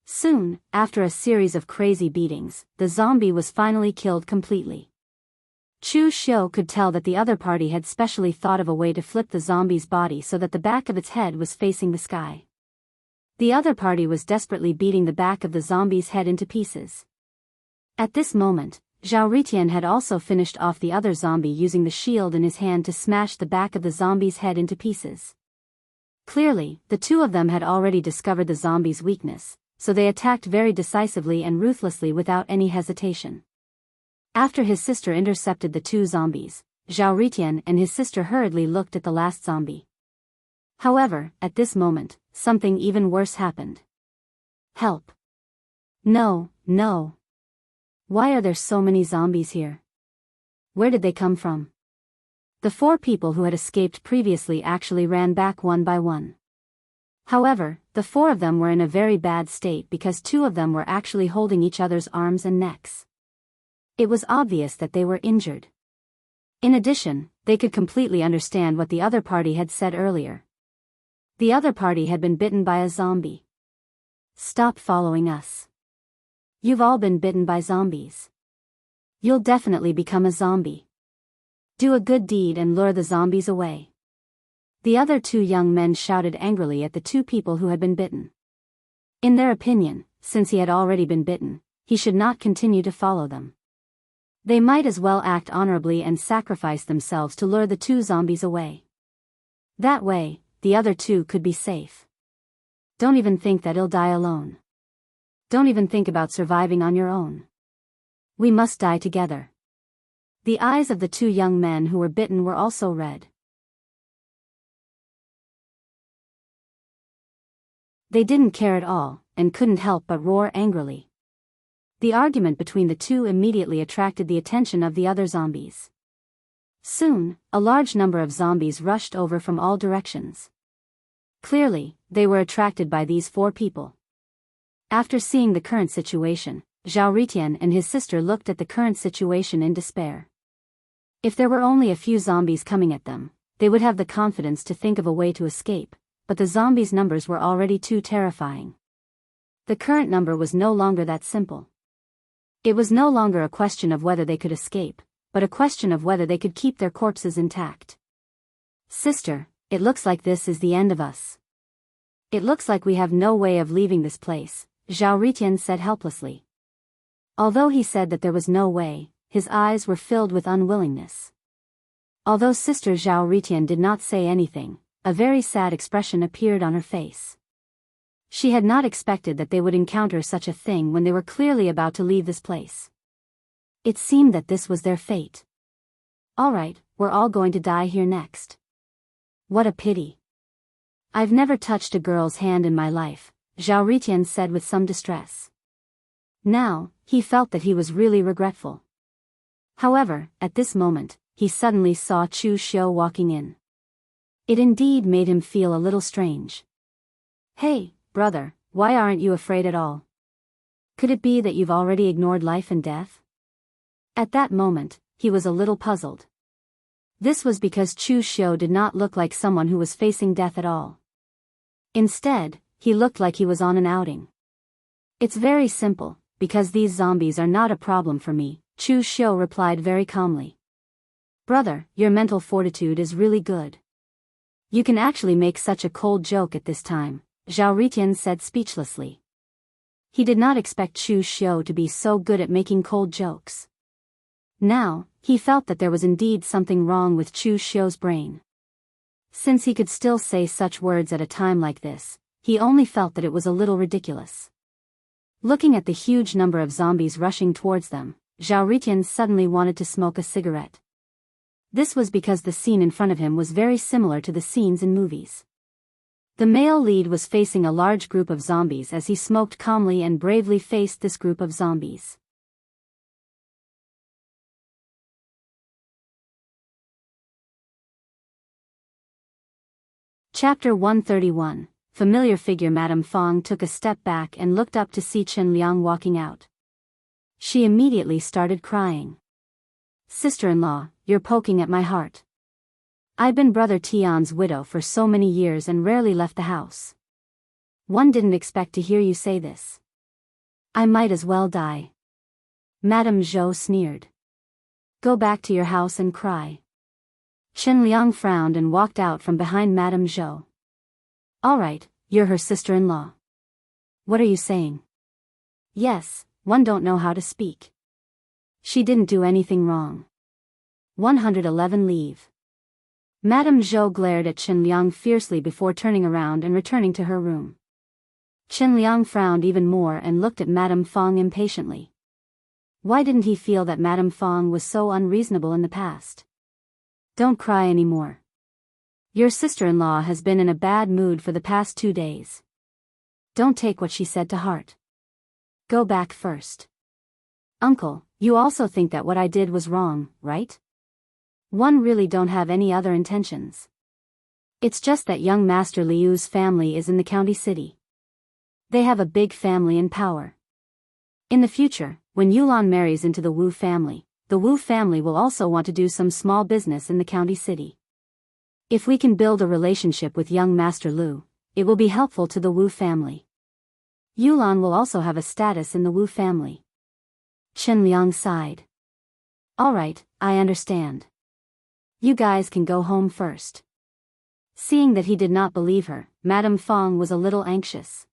Soon, after a series of crazy beatings, the zombie was finally killed completely. Chu Xiu could tell that the other party had specially thought of a way to flip the zombie's body so that the back of its head was facing the sky. The other party was desperately beating the back of the zombie's head into pieces. At this moment, Zhao Ritian had also finished off the other zombie using the shield in his hand to smash the back of the zombie's head into pieces. Clearly, the 2 of them had already discovered the zombie's weakness, so they attacked very decisively and ruthlessly without any hesitation. After his sister intercepted the 2 zombies, Zhao Ritian and his sister hurriedly looked at the last zombie. However, at this moment, something even worse happened. Help! No, no! Why are there so many zombies here? Where did they come from? The 4 people who had escaped previously actually ran back one by one. However, the 4 of them were in a very bad state because 2 of them were actually holding each other's arms and necks. It was obvious that they were injured. In addition, they could completely understand what the other party had said earlier. The other party had been bitten by a zombie. Stop following us. You've all been bitten by zombies. You'll definitely become a zombie. Do a good deed and lure the zombies away. The other 2 young men shouted angrily at the 2 people who had been bitten. In their opinion, since he had already been bitten, he should not continue to follow them. They might as well act honorably and sacrifice themselves to lure the 2 zombies away. That way, the other 2 could be safe. Don't even think that he'll die alone. Don't even think about surviving on your own. We must die together. The eyes of the 2 young men who were bitten were also red. They didn't care at all, and couldn't help but roar angrily. The argument between the 2 immediately attracted the attention of the other zombies. Soon, a large number of zombies rushed over from all directions. Clearly, they were attracted by these 4 people. After seeing the current situation, Zhao Ritian and his sister looked at the current situation in despair. If there were only a few zombies coming at them, they would have the confidence to think of a way to escape, but the zombies' numbers were already too terrifying. The current number was no longer that simple. It was no longer a question of whether they could escape, but a question of whether they could keep their corpses intact. Sister, it looks like this is the end of us. It looks like we have no way of leaving this place, Zhao Ritian said helplessly. Although he said that there was no way, his eyes were filled with unwillingness. Although Sister Zhao Ritian did not say anything, a very sad expression appeared on her face. She had not expected that they would encounter such a thing when they were clearly about to leave this place. It seemed that this was their fate. Alright, we're all going to die here next. What a pity. I've never touched a girl's hand in my life, Zhao Ritian said with some distress. Now, he felt that he was really regretful. However, at this moment, he suddenly saw Chu Xiu walking in. It indeed made him feel a little strange. Hey, brother, why aren't you afraid at all? Could it be that you've already ignored life and death? At that moment, he was a little puzzled. This was because Chu Xiu did not look like someone who was facing death at all. Instead, he looked like he was on an outing. It's very simple, because these zombies are not a problem for me, Chu Xiu replied very calmly. Brother, your mental fortitude is really good. You can actually make such a cold joke at this time, Zhao Ritian said speechlessly. He did not expect Chu Xiu to be so good at making cold jokes. Now, he felt that there was indeed something wrong with Chu Xiu's brain. Since he could still say such words at a time like this, he only felt that it was a little ridiculous. Looking at the huge number of zombies rushing towards them, Zhao Ritian suddenly wanted to smoke a cigarette. This was because the scene in front of him was very similar to the scenes in movies. The male lead was facing a large group of zombies as he smoked calmly and bravely faced this group of zombies. Chapter 131. Familiar figure. Madame Fang took a step back and looked up to see Chen Liang walking out. She immediately started crying. Sister-in-law, you're poking at my heart. I've been Brother Tian's widow for so many years and rarely left the house. One didn't expect to hear you say this. I might as well die. Madame Zhou sneered. Go back to your house and cry. Chen Liang frowned and walked out from behind Madame Zhou. All right, you're her sister-in-law. What are you saying? Yes, one don't know how to speak. She didn't do anything wrong. 111 leave. Madame Zhou glared at Chen Liang fiercely before turning around and returning to her room. Chen Liang frowned even more and looked at Madame Fang impatiently. Why didn't he feel that Madame Fang was so unreasonable in the past? Don't cry anymore. Your sister-in-law has been in a bad mood for the past 2 days. Don't take what she said to heart. Go back first. Uncle, you also think that what I did was wrong, right? One really don't have any other intentions. It's just that young Master Liu's family is in the county city. They have a big family and power. In the future, when Yulan marries into the Wu family will also want to do some small business in the county city. If we can build a relationship with young Master Liu, it will be helpful to the Wu family. Yulan will also have a status in the Wu family. Chen Liang sighed. All right, I understand. You guys can go home first. Seeing that he did not believe her, Madame Fang was a little anxious.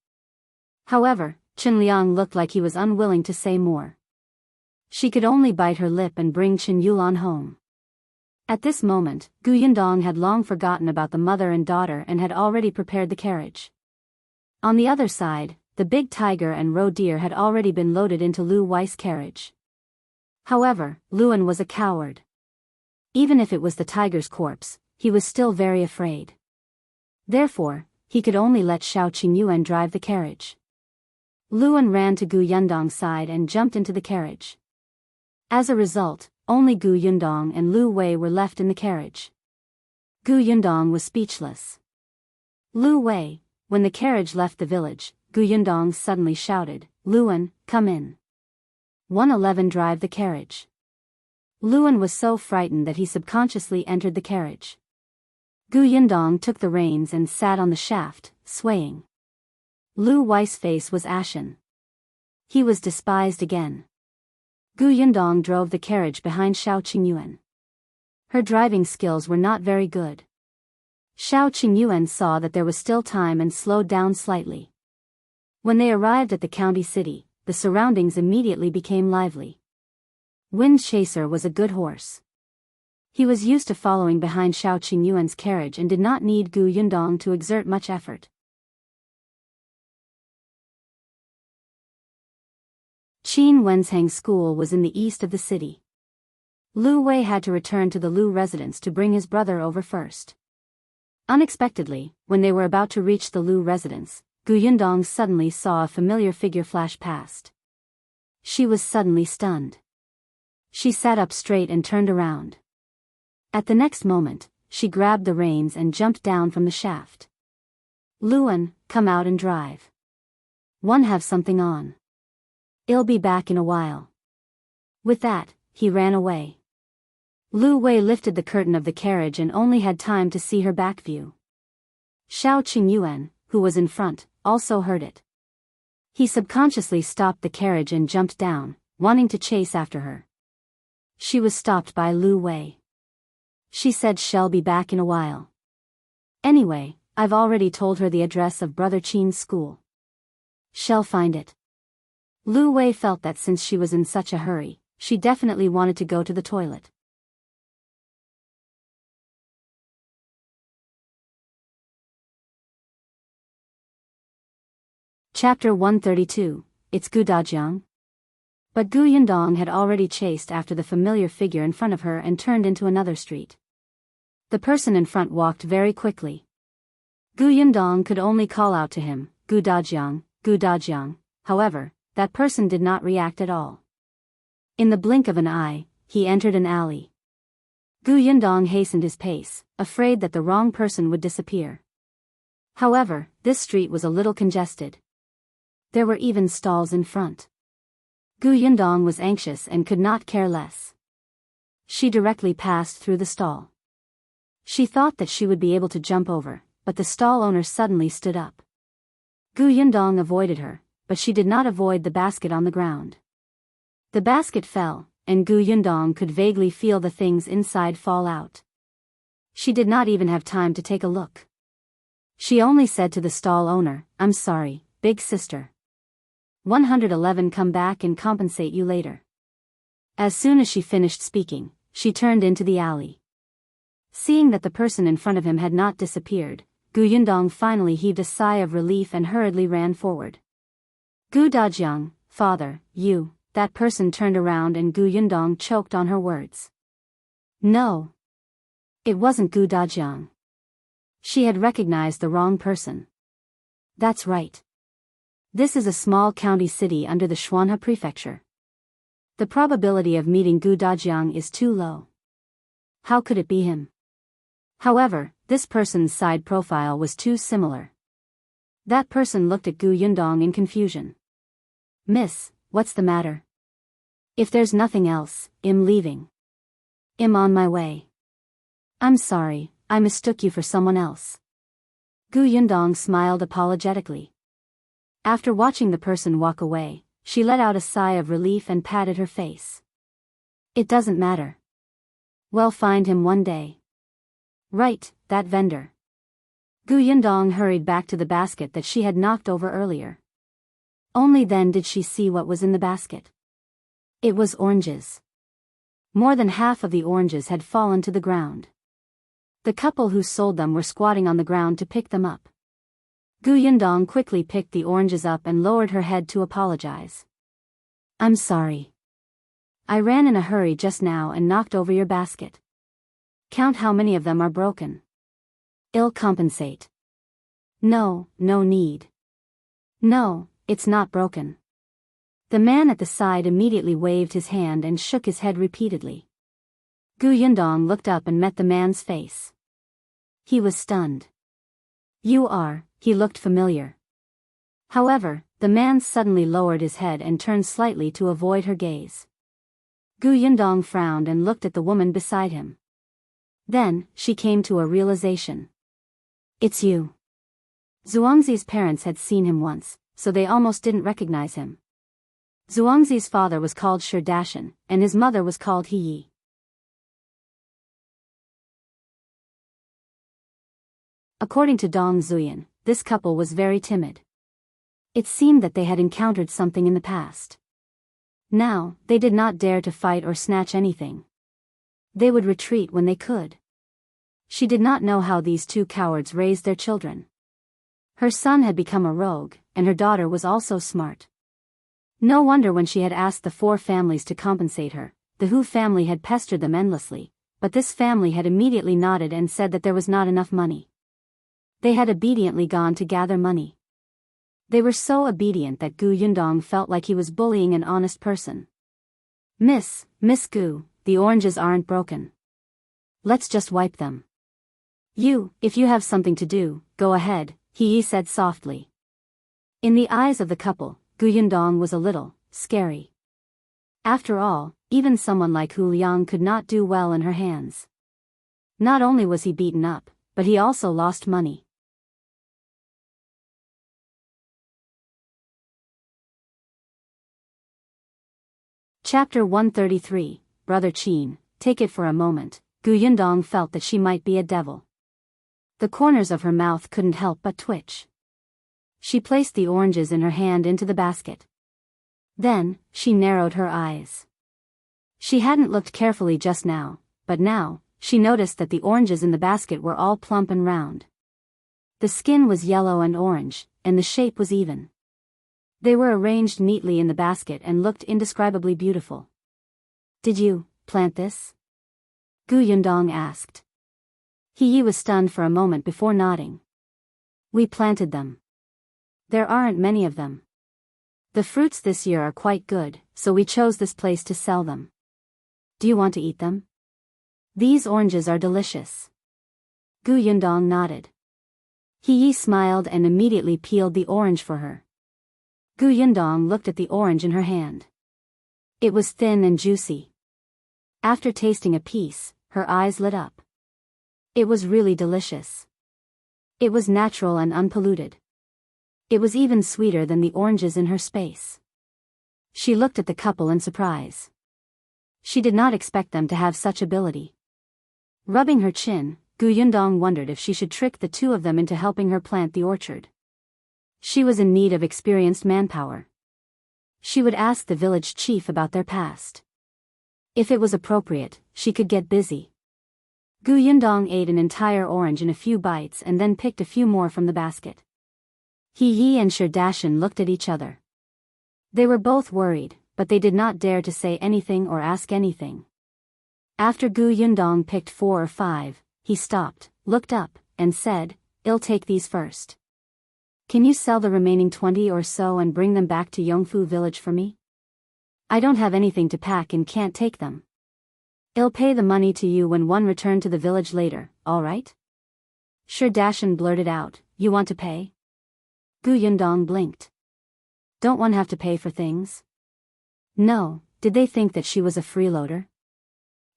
However, Chen Liang looked like he was unwilling to say more. She could only bite her lip and bring Chen Yulan home. At this moment, Gu Yundong had long forgotten about the mother and daughter and had already prepared the carriage. On the other side, the big tiger and roe deer had already been loaded into Lu Wei's carriage. However, Liu An was a coward. Even if it was the tiger's corpse, he was still very afraid. Therefore, he could only let Shao Qingyuan drive the carriage. Liu An ran to Gu Yundong's side and jumped into the carriage. As a result, only Gu Yundong and Lu Wei were left in the carriage. Gu Yundong was speechless. Lu Wei, when the carriage left the village, Gu Yundong suddenly shouted, Liu An, come in. 111 drive the carriage. Liu An was so frightened that he subconsciously entered the carriage. Gu Yundong took the reins and sat on the shaft, swaying. Lu Wei's face was ashen. He was despised again. Gu Yundong drove the carriage behind Shao Qingyuan. Her driving skills were not very good. Shao Qingyuan saw that there was still time and slowed down slightly. When they arrived at the county city, the surroundings immediately became lively. Wind Chaser was a good horse. He was used to following behind Shao Qingyuan's carriage and did not need Gu Yundong to exert much effort. Qin Wenshang's school was in the east of the city. Lu Wei had to return to the Lu residence to bring his brother over first. Unexpectedly, when they were about to reach the Lu residence, Gu Yundong suddenly saw a familiar figure flash past. She was suddenly stunned. She sat up straight and turned around. At the next moment, she grabbed the reins and jumped down from the shaft. Liu An, come out and drive. One have something on. I'll be back in a while. With that, he ran away. Lu Wei lifted the curtain of the carriage and only had time to see her back view. Shao Qingyuan, who was in front, also heard it. He subconsciously stopped the carriage and jumped down, wanting to chase after her. She was stopped by Lu Wei. She said she'll be back in a while. Anyway, I've already told her the address of Brother Qin's school. She'll find it. Lu Wei felt that since she was in such a hurry, she definitely wanted to go to the toilet. Chapter 132, It's Gu Dajiang. But Gu Yundong had already chased after the familiar figure in front of her and turned into another street. The person in front walked very quickly. Gu Yundong could only call out to him, Gu Dajiang, Gu Dajiang. However, that person did not react at all. In the blink of an eye, he entered an alley. Gu Yundong hastened his pace, afraid that the wrong person would disappear. However, this street was a little congested. There were even stalls in front. Gu Yundong was anxious and could not care less. She directly passed through the stall. She thought that she would be able to jump over, but the stall owner suddenly stood up. Gu Yundong avoided her, but she did not avoid the basket on the ground. The basket fell, and Gu Yundong could vaguely feel the things inside fall out. She did not even have time to take a look. She only said to the stall owner, "I'm sorry, big sister. 111 come back and compensate you later." As soon as she finished speaking, she turned into the alley. Seeing that the person in front of him had not disappeared, Gu Yundong finally heaved a sigh of relief and hurriedly ran forward. Gu Dajiang, father, you, that person turned around and Gu Yundong choked on her words. No. It wasn't Gu Dajiang. She had recognized the wrong person. That's right. This is a small county city under the Xuanhe prefecture. The probability of meeting Gu Dajiang is too low. How could it be him? However, this person's side profile was too similar. That person looked at Gu Yundong in confusion. "Miss, what's the matter?" "If there's nothing else, I'm leaving. I'm on my way." "I'm sorry, I mistook you for someone else." Gu Yundong smiled apologetically. After watching the person walk away, she let out a sigh of relief and patted her face. "It doesn't matter. We'll find him one day." "Right, that vendor." Gu Yundong hurried back to the basket that she had knocked over earlier. Only then did she see what was in the basket. It was oranges. More than half of the oranges had fallen to the ground. The couple who sold them were squatting on the ground to pick them up. Gu Yundong quickly picked the oranges up and lowered her head to apologize. "I'm sorry. I ran in a hurry just now and knocked over your basket. Count how many of them are broken. I'll compensate." "No, no need." "No, it's not broken." The man at the side immediately waved his hand and shook his head repeatedly. Gu Yundong looked up and met the man's face. He was stunned. "You are," he looked familiar. However, the man suddenly lowered his head and turned slightly to avoid her gaze. Gu Yundong frowned and looked at the woman beside him. Then, she came to a realization. "It's you." Zhuangzi's parents had seen him once, so they almost didn't recognize him. Zhuangzi's father was called Shi Dashan, and his mother was called He Yi. According to Dong Zuyan, this couple was very timid. It seemed that they had encountered something in the past. Now, they did not dare to fight or snatch anything. They would retreat when they could. She did not know how these two cowards raised their children. Her son had become a rogue, and her daughter was also smart. No wonder when she had asked the 4 families to compensate her, the Hu family had pestered them endlessly, but this family had immediately nodded and said that there was not enough money. They had obediently gone to gather money. They were so obedient that Gu Yundong felt like he was bullying an honest person. Miss Gu, the oranges aren't broken. Let's just wipe them." If you have something to do, go ahead," he said softly. In the eyes of the couple, Gu Yundong was a little scary. After all, even someone like Hu Liang could not do well in her hands. Not only was he beaten up, but he also lost money. Chapter 133, Brother Qin, take it for a moment. Gu Yundong felt that she might be a devil. The corners of her mouth couldn't help but twitch. She placed the oranges in her hand into the basket. Then, she narrowed her eyes. She hadn't looked carefully just now, but now, she noticed that the oranges in the basket were all plump and round. The skin was yellow and orange, and the shape was even. They were arranged neatly in the basket and looked indescribably beautiful. Did you plant this? Gu Yundong asked. He was stunned for a moment before nodding. We planted them. There aren't many of them. The fruits this year are quite good, so we chose this place to sell them. Do you want to eat them? These oranges are delicious. Gu Yundong nodded. He smiled and immediately peeled the orange for her. Gu Yundong looked at the orange in her hand. It was thin and juicy. After tasting a piece, her eyes lit up. It was really delicious. It was natural and unpolluted. It was even sweeter than the oranges in her space. She looked at the couple in surprise. She did not expect them to have such ability. Rubbing her chin, Gu Yundong wondered if she should trick the two of them into helping her plant the orchard. She was in need of experienced manpower. She would ask the village chief about their past. If it was appropriate, she could get busy. Gu Yundong ate an entire orange in a few bites and then picked a few more from the basket. He and Shao looked at each other. They were both worried, but they did not dare to say anything or ask anything. After Gu Yundong picked 4 or 5, he stopped, looked up, and said, I'll take these first. Can you sell the remaining 20 or so and bring them back to Yongfu village for me? I don't have anything to pack and can't take them. I'll pay the money to you when one return to the village later, alright? Shao blurted out, you want to pay? Gu Yundong blinked. Don't one have to pay for things? No, did they think that she was a freeloader?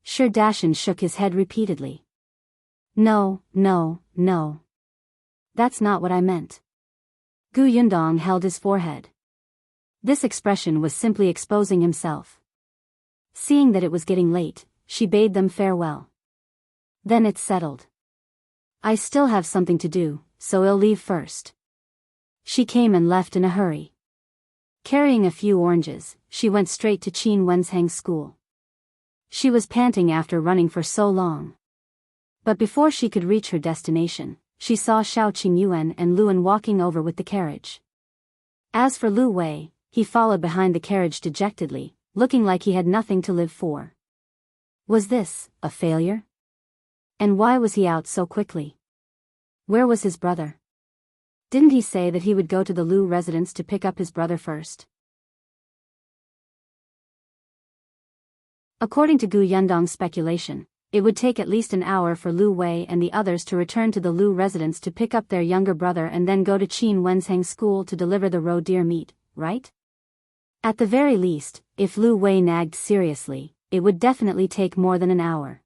Shao shook his head repeatedly. No. That's not what I meant. Gu Yundong held his forehead. This expression was simply exposing himself. Seeing that it was getting late, she bade them farewell. Then it's settled. I still have something to do, so I'll leave first. She came and left in a hurry. Carrying a few oranges, she went straight to Qingyuan's school. She was panting after running for so long. But before she could reach her destination, she saw Shao Qingyuan and Liu An walking over with the carriage. As for Lu Wei, he followed behind the carriage dejectedly, looking like he had nothing to live for. Was this a failure? And why was he out so quickly? Where was his brother? Didn't he say that he would go to the Liu residence to pick up his brother first? According to Gu Yundong's speculation, it would take at least an hour for Lu Wei and the others to return to the Liu residence to pick up their younger brother and then go to Qingyuan's school to deliver the roe deer meat, right? At the very least, if Lu Wei nagged seriously, it would definitely take more than an hour.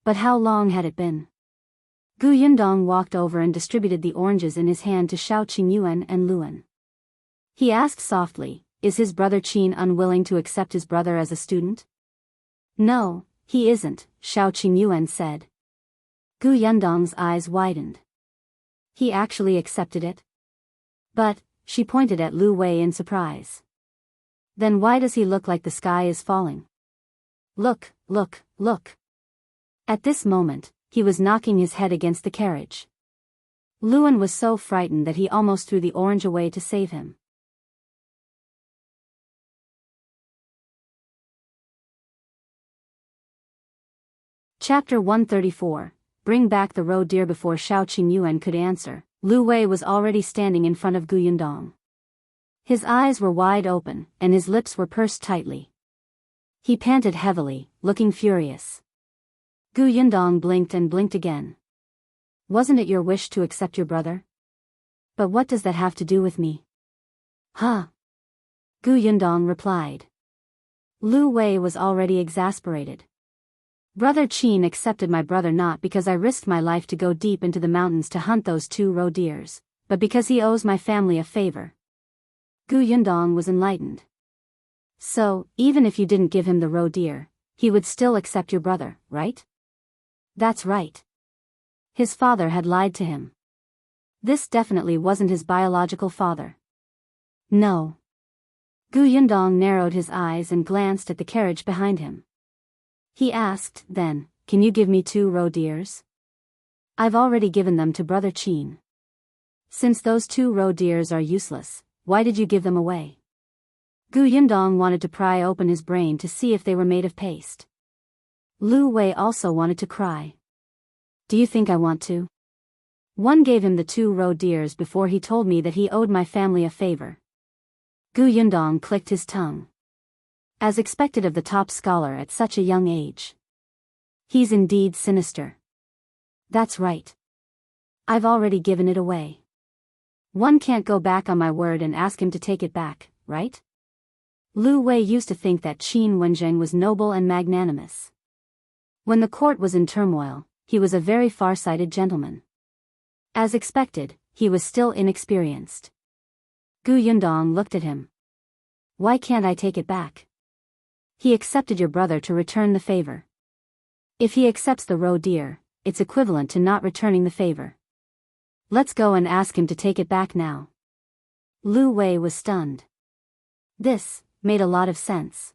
But how long had it been? Gu Yundong walked over and distributed the oranges in his hand to Shao Qingyuan and Liu An. He asked softly, is his brother Qin unwilling to accept his brother as a student? No, he isn't, Shao Qingyuan said. Gu Yundong's eyes widened. He actually accepted it? But, she pointed at Lu Wei in surprise. Then why does he look like the sky is falling? Look. At this moment, he was knocking his head against the carriage. Liu An was so frightened that he almost threw the orange away to save him. Chapter 134, Bring back the roe deer. Before Shao Qingyuan could answer, Lu Wei was already standing in front of Gu Yundong. His eyes were wide open, and his lips were pursed tightly. He panted heavily, looking furious. Gu Yundong blinked and blinked again. Wasn't it your wish to accept your brother? But what does that have to do with me? Huh? Gu Yundong replied. Lu Wei was already exasperated. Brother Qin accepted my brother not because I risked my life to go deep into the mountains to hunt those 2 roe deers, but because he owes my family a favor. Gu Yundong was enlightened. So, even if you didn't give him the roe deer, he would still accept your brother, right? That's right. His father had lied to him. This definitely wasn't his biological father. No. Gu Yundong narrowed his eyes and glanced at the carriage behind him. He asked, then, can you give me 2 roe deers? I've already given them to Brother Qin. Since those 2 roe deers are useless, why did you give them away? Gu Yundong wanted to pry open his brain to see if they were made of paste. Lu Wei also wanted to cry. Do you think I want to? One gave him the 2 roe deers before he told me that he owed my family a favor. Gu Yundong clicked his tongue. As expected of the top scholar at such a young age. He's indeed sinister. That's right. I've already given it away. One can't go back on my word and ask him to take it back, right? Lu Wei used to think that Qin Wenzheng was noble and magnanimous. When the court was in turmoil, he was a very far-sighted gentleman. As expected, he was still inexperienced. Gu Yundong looked at him. Why can't I take it back? He accepted your brother to return the favor. If he accepts the roe deer, it's equivalent to not returning the favor. Let's go and ask him to take it back now. Lu Wei was stunned. This made a lot of sense.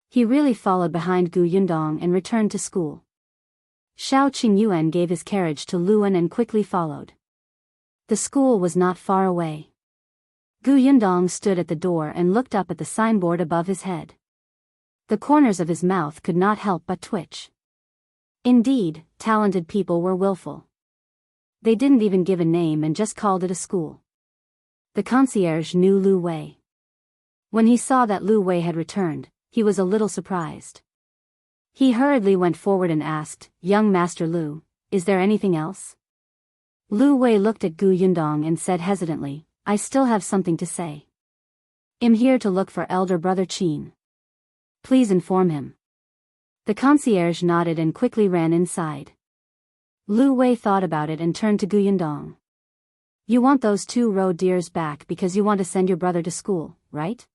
He really followed behind Gu Yundong and returned to school. Shao Qingyuan gave his carriage to Lu An and quickly followed. The school was not far away. Gu Yundong stood at the door and looked up at the signboard above his head. The corners of his mouth could not help but twitch. Indeed, talented people were willful. They didn't even give a name and just called it a school. The concierge knew Lu Wei. When he saw that Lu Wei had returned, he was a little surprised. He hurriedly went forward and asked, Young Master Lu, is there anything else? Lu Wei looked at Gu Yundong and said hesitantly, I still have something to say. I'm here to look for elder brother Qin. Please inform him. The concierge nodded and quickly ran inside. Lu Wei thought about it and turned to Gu Yundong. You want those 2 roe deers back because you want to send your brother to school, right?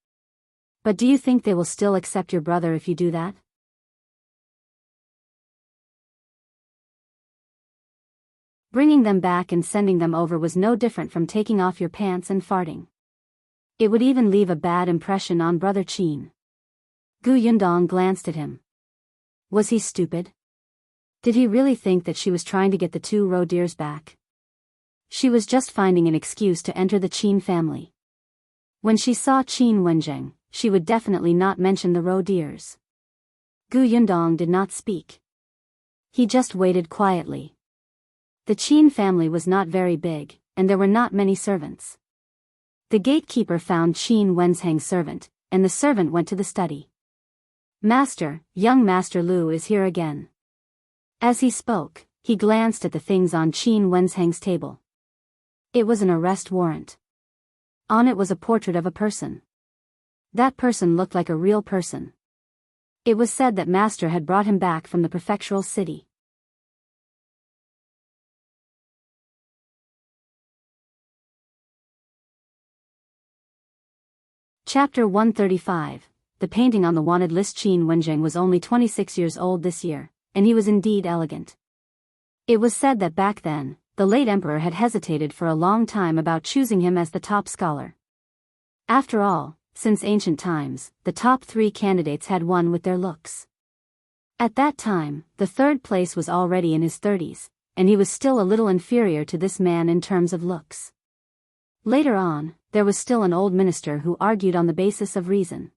But do you think they will still accept your brother if you do that? Bringing them back and sending them over was no different from taking off your pants and farting. It would even leave a bad impression on Brother Qin. Gu Yundong glanced at him. Was he stupid? Did he really think that she was trying to get the 2 roe deers back? She was just finding an excuse to enter the Qin family. When she saw Qin Wenzheng, she would definitely not mention the roe deers. Gu Yundong did not speak. He just waited quietly. The Qin family was not very big, and there were not many servants. The gatekeeper found Qin Wensheng's servant, and the servant went to the study. Master, young Master Lu is here again. As he spoke, he glanced at the things on Qin Wensheng's table. It was an arrest warrant. On it was a portrait of a person. That person looked like a real person. It was said that Master had brought him back from the prefectural city. Chapter 135. The painting on the wanted list. Qin Wenzheng was only 26 years old this year, and he was indeed elegant. It was said that back then, the late emperor had hesitated for a long time about choosing him as the top scholar. After all, since ancient times, the top 3 candidates had won with their looks. At that time, the 3rd place was already in his 30s, and he was still a little inferior to this man in terms of looks. Later on, there was still an old minister who argued on the basis of reason.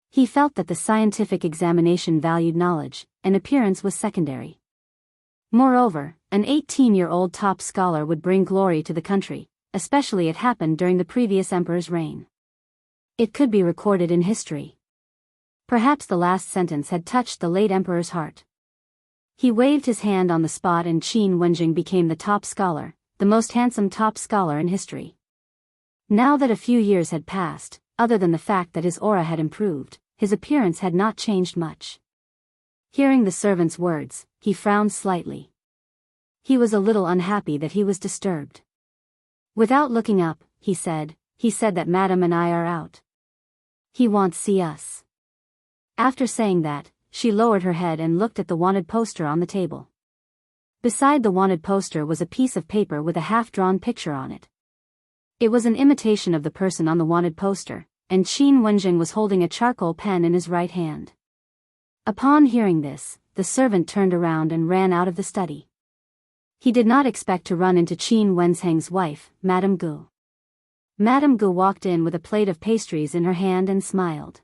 He felt that the scientific examination valued knowledge, and appearance was secondary. Moreover, an 18-year-old top scholar would bring glory to the country, especially it happened during the previous emperor's reign. It could be recorded in history. Perhaps the last sentence had touched the late emperor's heart. He waved his hand on the spot and Qin Wenjing became the top scholar, the most handsome top scholar in history. Now that a few years had passed, other than the fact that his aura had improved, his appearance had not changed much. Hearing the servant's words, he frowned slightly. He was a little unhappy that he was disturbed. Without looking up, he said that Madam and I are out. He won't see us. After saying that, she lowered her head and looked at the wanted poster on the table. Beside the wanted poster was a piece of paper with a half-drawn picture on it. It was an imitation of the person on the wanted poster, and Qin Wenjing was holding a charcoal pen in his right hand. Upon hearing this, the servant turned around and ran out of the study. He did not expect to run into Qin Wenzheng's wife, Madame Gu. Madame Gu walked in with a plate of pastries in her hand and smiled.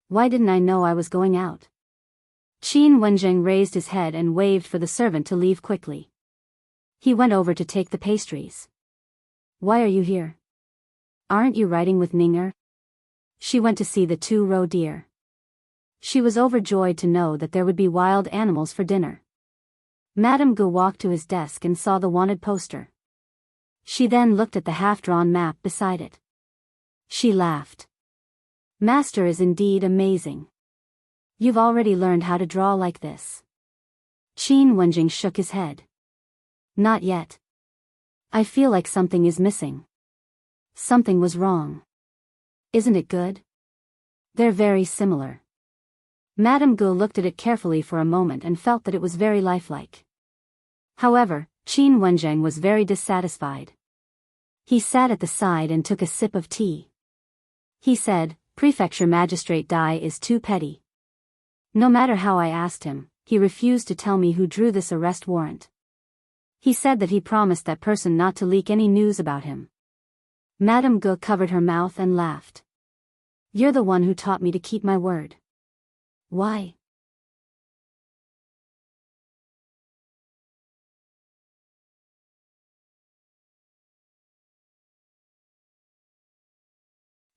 Why didn't I know I was going out? Qin Wenjing raised his head and waved for the servant to leave quickly. He went over to take the pastries. Why are you here? Aren't you riding with Ninger? She went to see the 2 roe deer. She was overjoyed to know that there would be wild animals for dinner. Madame Gu walked to his desk and saw the wanted poster. She then looked at the half-drawn map beside it. She laughed. Master is indeed amazing. You've already learned how to draw like this. Qin Wenjing shook his head. Not yet. I feel like something is missing. Something was wrong. Isn't it good? They're very similar. Madame Gu looked at it carefully for a moment and felt that it was very lifelike. However, Qin Wenjing was very dissatisfied. He sat at the side and took a sip of tea. He said, Prefecture Magistrate Dai is too petty. No matter how I asked him, he refused to tell me who drew this arrest warrant. He said that he promised that person not to leak any news about him. Madame Gu covered her mouth and laughed. You're the one who taught me to keep my word. Why?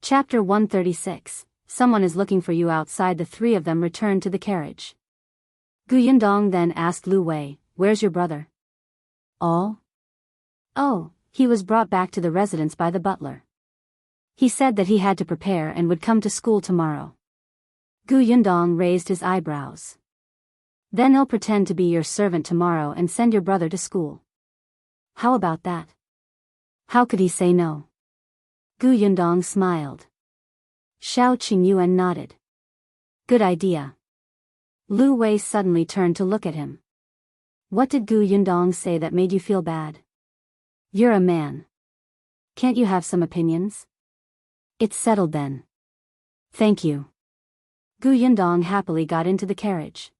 Chapter 136. Someone is looking for you outside. The 3 of them returned to the carriage. Gu Yundong then asked Lu Wei, where's your brother? All? Oh, he was brought back to the residence by the butler. He said that he had to prepare and would come to school tomorrow. Gu Yundong raised his eyebrows. Then I'll pretend to be your servant tomorrow and send your brother to school. How about that? How could he say no? Gu Yundong smiled. Shao Qingyuan nodded. Good idea. Lu Wei suddenly turned to look at him. What did Gu Yundong say that made you feel bad? You're a man. Can't you have some opinions? It's settled then. Thank you. Gu Yundong happily got into the carriage.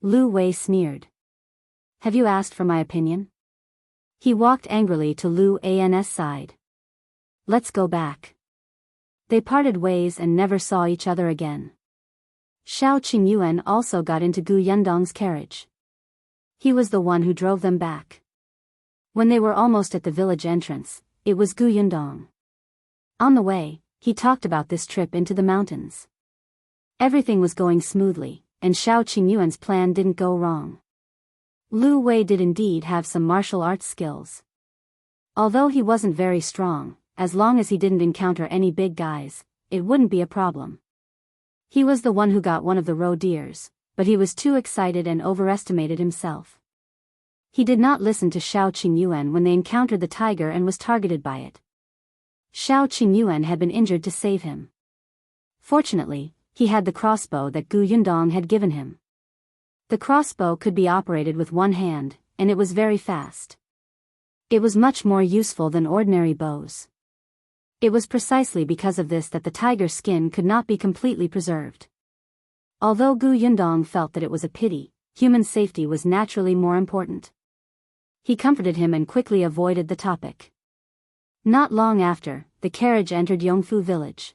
Lu Wei sneered. Have you asked for my opinion? He walked angrily to Lu An's side. Let's go back. They parted ways and never saw each other again. Shao Qingyuan also got into Gu Yundong's carriage. He was the one who drove them back. When they were almost at the village entrance, it was Gu Yundong. On the way, he talked about this trip into the mountains. Everything was going smoothly, and Shao Qingyuan's plan didn't go wrong. Lu Wei did indeed have some martial arts skills. Although he wasn't very strong, as long as he didn't encounter any big guys, it wouldn't be a problem. He was the one who got one of the roe deers, but he was too excited and overestimated himself. He did not listen to Shao Qingyuan when they encountered the tiger and was targeted by it. Shao Qingyuan had been injured to save him. Fortunately, he had the crossbow that Gu Yundong had given him. The crossbow could be operated with one hand, and it was very fast. It was much more useful than ordinary bows. It was precisely because of this that the tiger's skin could not be completely preserved. Although Gu Yundong felt that it was a pity, human safety was naturally more important. He comforted him and quickly avoided the topic. Not long after, the carriage entered Yongfu village.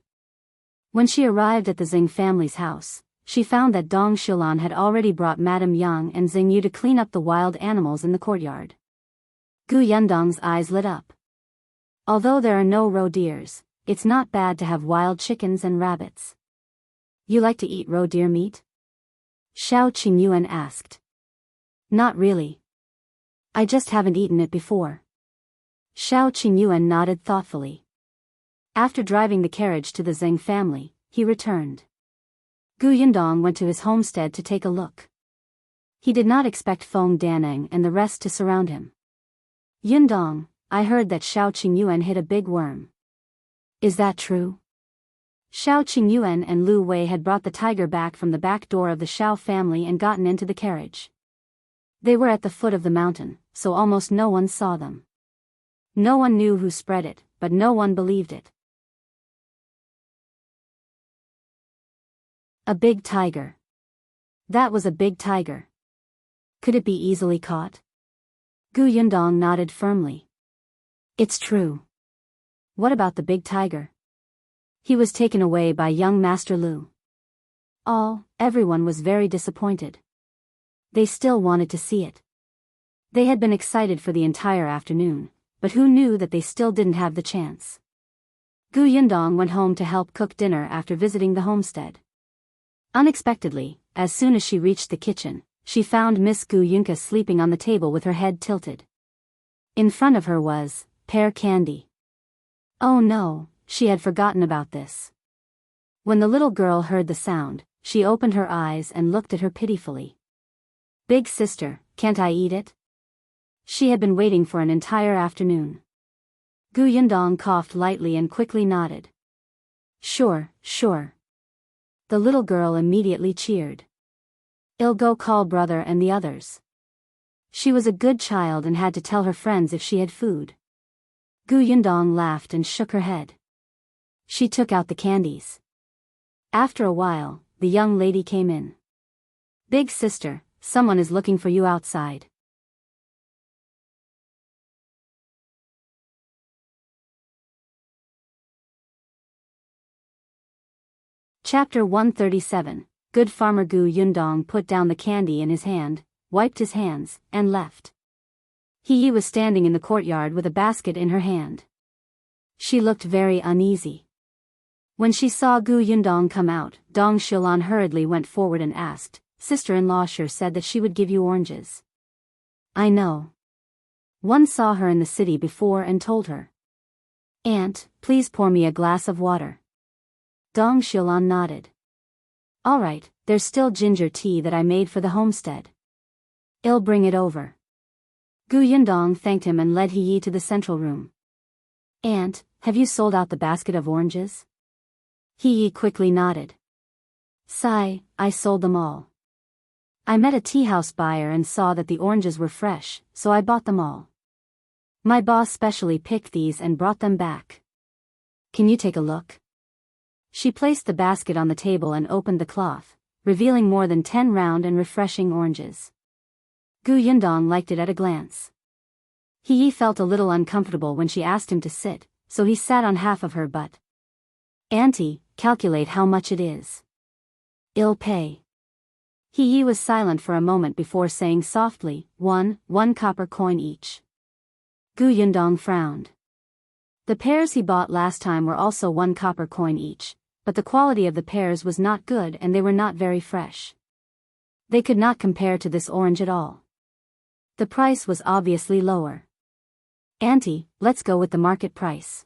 When she arrived at the Xing family's house, she found that Dong Shilan had already brought Madame Yang and Xing Yu to clean up the wild animals in the courtyard. Gu Yundong's eyes lit up. Although there are no roe deers, it's not bad to have wild chickens and rabbits. You like to eat roe deer meat? Shao Qingyuan asked. Not really. I just haven't eaten it before. Shao Qingyuan nodded thoughtfully. After driving the carriage to the Xing family, he returned. Gu Yundong went to his homestead to take a look. He did not expect Feng Daneng and the rest to surround him. Yundong, I heard that Shao Qingyuan hit a big worm. Is that true? Shao Qingyuan and Lu Wei had brought the tiger back from the back door of the Shao family and gotten into the carriage. They were at the foot of the mountain, so almost no one saw them. No one knew who spread it, but no one believed it. A big tiger. That was a big tiger. Could it be easily caught? Gu Yundong nodded firmly. It's true. What about the big tiger? He was taken away by young Master Lu. Everyone was very disappointed. They still wanted to see it. They had been excited for the entire afternoon, but who knew that they still didn't have the chance. Gu Yundong went home to help cook dinner after visiting the homestead. Unexpectedly, as soon as she reached the kitchen, she found Miss Gu Yunke sleeping on the table with her head tilted. In front of her was pear candy. Oh no, she had forgotten about this. When the little girl heard the sound, she opened her eyes and looked at her pitifully. Big sister, can't I eat it? She had been waiting for an entire afternoon. Gu Yundong coughed lightly and quickly nodded. Sure. The little girl immediately cheered. I'll go call brother and the others. She was a good child and had to tell her friends if she had food. Gu Yundong laughed and shook her head. She took out the candies. After a while, the young lady came in. Big sister, someone is looking for you outside. Chapter 137. Good farmer Gu Yundong put down the candy in his hand, wiped his hands, and left. He was standing in the courtyard with a basket in her hand. She looked very uneasy. When she saw Gu Yundong come out, Dong Xiulan hurriedly went forward and asked, Sister-in-law sure said that she would give you oranges. I know. One saw her in the city before and told her. Aunt, please pour me a glass of water. Dong Xiulan nodded. All right, there's still ginger tea that I made for the homestead. I'll bring it over. Gu Yundong thanked him and led He to the central room. Aunt, have you sold out the basket of oranges? He quickly nodded. Sigh, I sold them all. I met a tea house buyer and saw that the oranges were fresh, so I bought them all. My boss specially picked these and brought them back. Can you take a look? She placed the basket on the table and opened the cloth, revealing more than 10 round and refreshing oranges. Gu Yundong liked it at a glance. He felt a little uncomfortable when she asked him to sit, so he sat on half of her butt. Auntie, calculate how much it is. I'll pay. He was silent for a moment before saying softly, one copper coin each. Gu Yundong frowned. The pears he bought last time were also 1 copper coin each, but the quality of the pears was not good and they were not very fresh. They could not compare to this orange at all. The price was obviously lower. Auntie, let's go with the market price.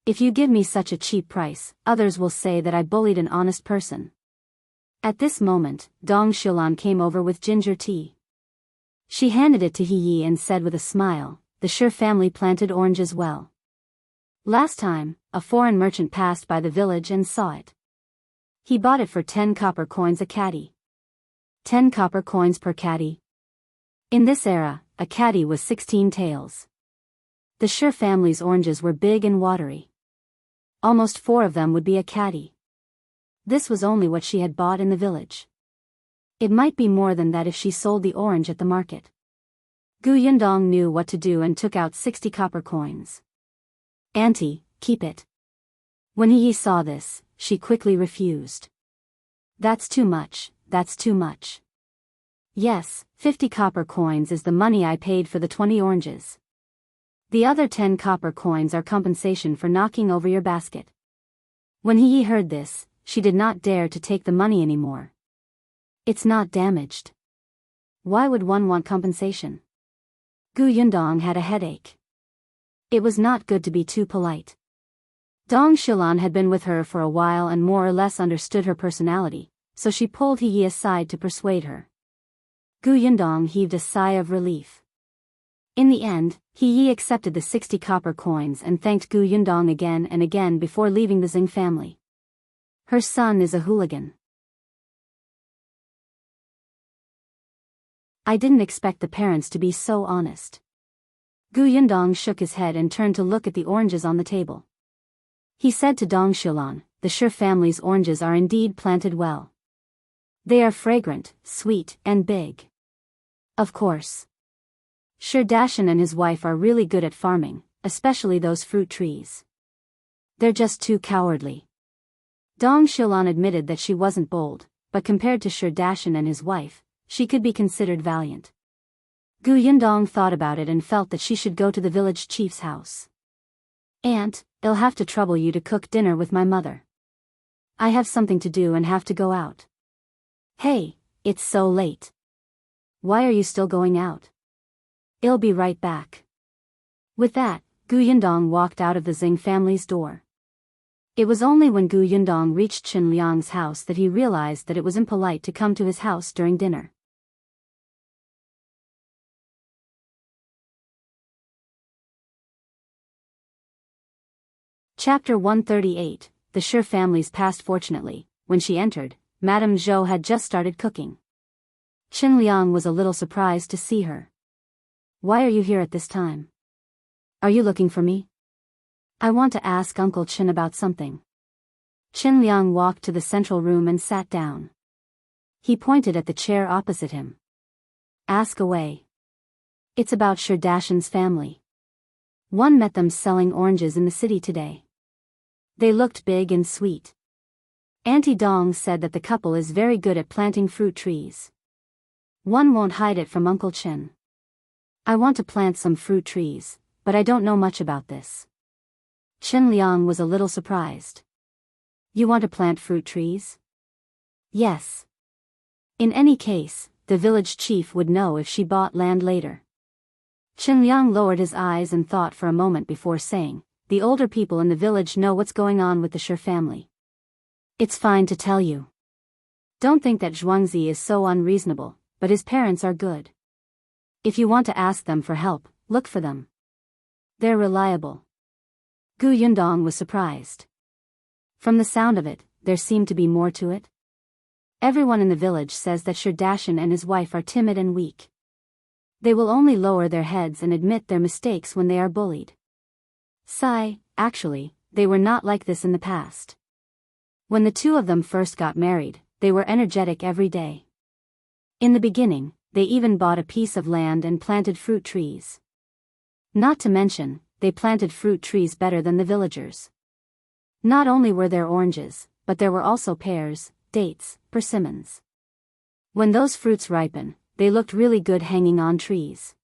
If you give me such a cheap price, others will say that I bullied an honest person. At this moment, Dong Xiulan came over with ginger tea. She handed it to He and said with a smile, the Shi family planted oranges well. Last time, a foreign merchant passed by the village and saw it. He bought it for 10 copper coins a catty. 10 copper coins per catty. In this era, a catty was 16 taels. The Shi family's oranges were big and watery. Almost 4 of them would be a catty. This was only what she had bought in the village. It might be more than that if she sold the orange at the market. Gu Yundong knew what to do and took out 60 copper coins. Auntie, keep it. When He saw this, she quickly refused. That's too much. Yes, 50 copper coins is the money I paid for the 20 oranges. The other 10 copper coins are compensation for knocking over your basket. When He heard this, she did not dare to take the money anymore. It's not damaged. Why would one want compensation? Gu Yundong had a headache. It was not good to be too polite. Dong Xiulan had been with her for a while and more or less understood her personality, so she pulled He aside to persuade her. Gu Yundong heaved a sigh of relief. In the end, He accepted the 60 copper coins and thanked Gu Yundong again and again before leaving the Xing family. Her son is a hooligan. I didn't expect the parents to be so honest. Gu Yundong shook his head and turned to look at the oranges on the table. He said to Dong Xilan, the Shi family's oranges are indeed planted well. They are fragrant, sweet, and big. Of course. Shi Dashan and his wife are really good at farming, especially those fruit trees. They're just too cowardly. Dong Xilan admitted that she wasn't bold, but compared to Shi Dashan and his wife, she could be considered valiant. Gu Yundong thought about it and felt that she should go to the village chief's house. Aunt, I'll have to trouble you to cook dinner with my mother. I have something to do and have to go out. Hey, it's so late. Why are you still going out? I'll be right back. With that, Gu Yundong walked out of the Xing family's door. It was only when Gu Yundong reached Qin Liang's house that he realized that it was impolite to come to his house during dinner. Chapter 138, The Shi family's past. Fortunately, when she entered, Madame Zhou had just started cooking. Qin Liang was a little surprised to see her. Why are you here at this time? Are you looking for me? I want to ask Uncle Qin about something. Qin Liang walked to the central room and sat down. He pointed at the chair opposite him. Ask away. It's about Shi Dashan's family. One met them selling oranges in the city today. They looked big and sweet. Auntie Dong said that the couple is very good at planting fruit trees. One won't hide it from Uncle Qin. I want to plant some fruit trees, but I don't know much about this. Qin Liang was a little surprised. You want to plant fruit trees? Yes. In any case, the village chief would know if she bought land later. Qin Liang lowered his eyes and thought for a moment before saying, the older people in the village know what's going on with the Shi family. It's fine to tell you. Don't think that Zhuangzi is so unreasonable, but his parents are good. If you want to ask them for help, look for them. They're reliable. Gu Yundong was surprised. From the sound of it, there seemed to be more to it. Everyone in the village says that Shi Dashan and his wife are timid and weak. They will only lower their heads and admit their mistakes when they are bullied. Actually, they were not like this in the past. When the two of them first got married, they were energetic every day. In the beginning, they even bought a piece of land and planted fruit trees. Not to mention, they planted fruit trees better than the villagers. Not only were there oranges, but there were also pears, dates, persimmons. When those fruits ripen, they looked really good hanging on trees.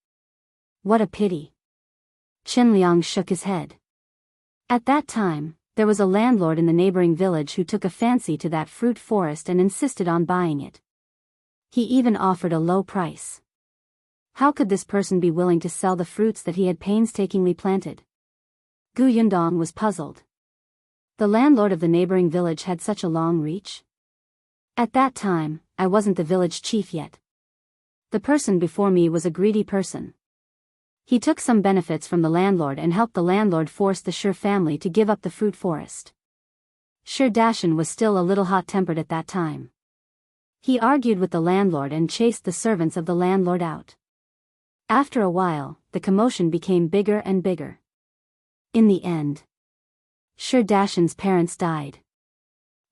What a pity. Qin Liang shook his head. At that time, there was a landlord in the neighboring village who took a fancy to that fruit forest and insisted on buying it. He even offered a low price. How could this person be willing to sell the fruits that he had painstakingly planted? Gu Yundong was puzzled. The landlord of the neighboring village had such a long reach? At that time, I wasn't the village chief yet. The person before me was a greedy person. He took some benefits from the landlord and helped the landlord force the Shi family to give up the fruit forest. Shi Dashan was still a little hot-tempered at that time. He argued with the landlord and chased the servants of the landlord out. After a while, the commotion became bigger and bigger. In the end, Shi Dashan's parents died.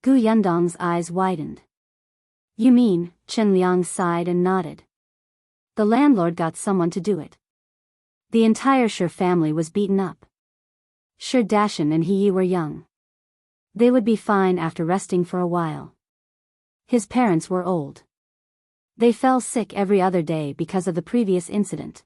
Gu Yundong's eyes widened. You mean? Qin Liang sighed and nodded. The landlord got someone to do it. The entire Shi family was beaten up. Shi Dashan and he were young. They would be fine after resting for a while. His parents were old. They fell sick every other day because of the previous incident.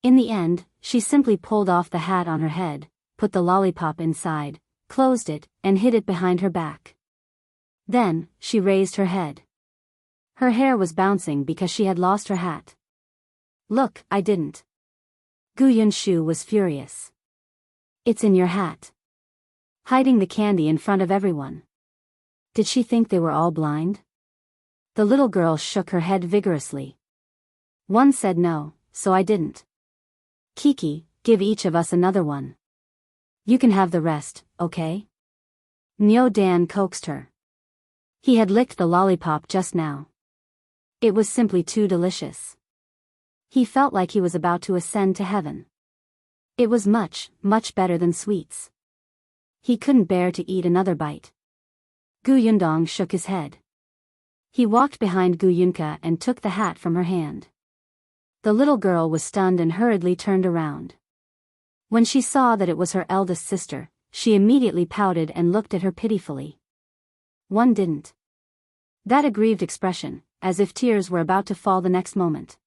In the end, she simply pulled off the hat on her head, put the lollipop inside, closed it, and hid it behind her back. Then, she raised her head. Her hair was bouncing because she had lost her hat. Look, I didn't. Gu Yunshu was furious. It's in your hat. hiding the candy in front of everyone. Did she think they were all blind? The little girl shook her head vigorously. One said no, so I didn't. Kiki, give each of us another one. You can have the rest, okay? Nyo Dan coaxed her. He had licked the lollipop just now. It was simply too delicious. He felt like he was about to ascend to heaven. It was much, much better than sweets. He couldn't bear to eat another bite. Gu Yundong shook his head. He walked behind Gu Yunke and took the hat from her hand. The little girl was stunned and hurriedly turned around. When she saw that it was her eldest sister, she immediately pouted and looked at her pitifully. One didn't. That aggrieved expression, as if tears were about to fall the next moment.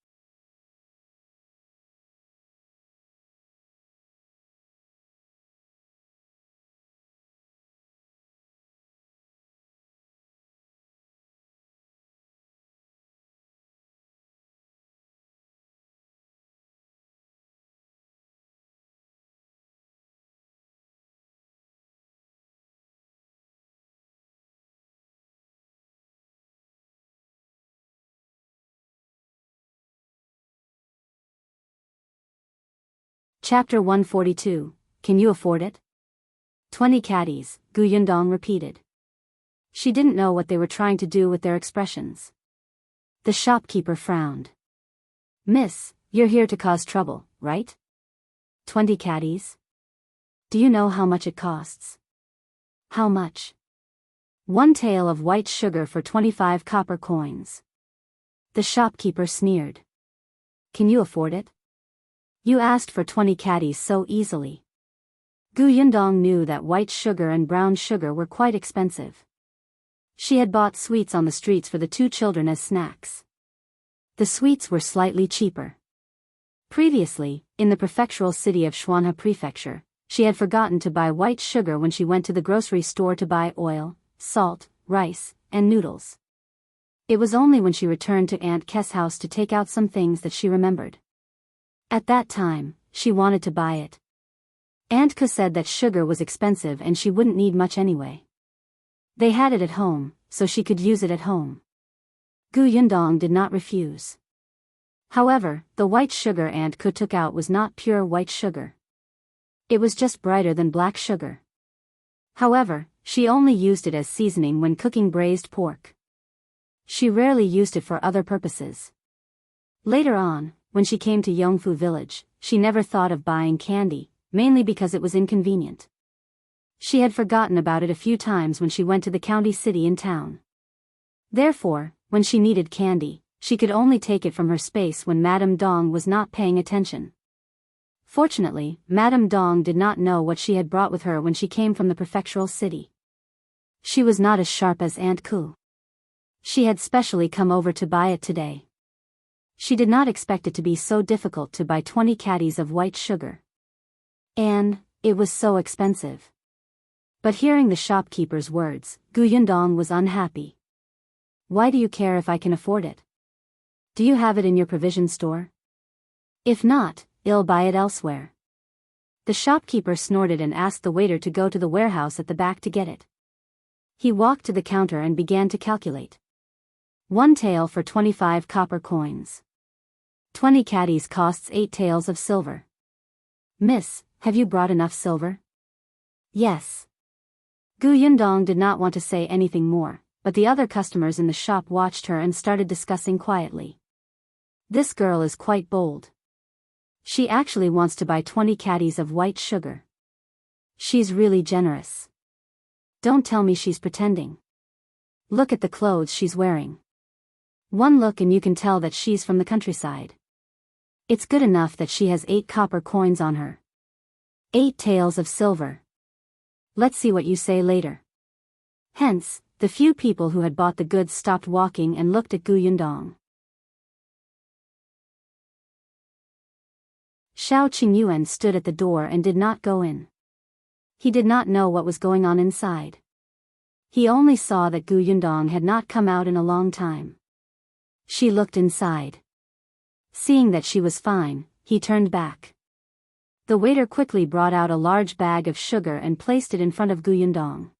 Chapter 142, Can you afford it? 20 Catties, Gu Yundong repeated. She didn't know what they were trying to do with their expressions. The shopkeeper frowned. Miss, you're here to cause trouble, right? 20 Catties? Do you know how much it costs? How much? 1 tael of white sugar for 25 copper coins. The shopkeeper sneered. Can you afford it? You asked for 20 catties so easily. Gu Yundong knew that white sugar and brown sugar were quite expensive. She had bought sweets on the streets for the two children as snacks. The sweets were slightly cheaper. Previously, in the prefectural city of Xuanhe Prefecture, she had forgotten to buy white sugar when she went to the grocery store to buy oil, salt, rice, and noodles. It was only when she returned to Aunt K's house to take out some things that she remembered. At that time, she wanted to buy it. Aunt Ke said that sugar was expensive and she wouldn't need much anyway. They had it at home, so she could use it at home. Gu Yundong did not refuse. However, the white sugar Aunt Ke took out was not pure white sugar. It was just brighter than black sugar. However, she only used it as seasoning when cooking braised pork. She rarely used it for other purposes. Later on, when she came to Yongfu village, she never thought of buying candy, mainly because it was inconvenient. She had forgotten about it a few times when she went to the county city in town. Therefore, when she needed candy, she could only take it from her space when Madame Dong was not paying attention. Fortunately, Madame Dong did not know what she had brought with her when she came from the prefectural city. She was not as sharp as Aunt Ku. She had specially come over to buy it today. She did not expect it to be so difficult to buy 20 catties of white sugar. And it was so expensive. But hearing the shopkeeper's words, Gu Yundong was unhappy. Why do you care if I can afford it? Do you have it in your provision store? If not, I'll buy it elsewhere. The shopkeeper snorted and asked the waiter to go to the warehouse at the back to get it. He walked to the counter and began to calculate. 1 tael for 25 copper coins. 20 catties costs 8 taels of silver. Miss, have you brought enough silver? Yes. Gu Yundong did not want to say anything more, but the other customers in the shop watched her and started discussing quietly. This girl is quite bold. She actually wants to buy 20 catties of white sugar. She's really generous. Don't tell me she's pretending. Look at the clothes she's wearing. One look and you can tell that she's from the countryside. It's good enough that she has 8 copper coins on her. 8 taels of silver. Let's see what you say later. Hence, the few people who had bought the goods stopped walking and looked at Gu Yundong. Shao Qingyuan stood at the door and did not go in. He did not know what was going on inside. He only saw that Gu Yundong had not come out in a long time. She looked inside. Seeing that she was fine, he turned back. The waiter quickly brought out a large bag of sugar and placed it in front of Gu Yundong.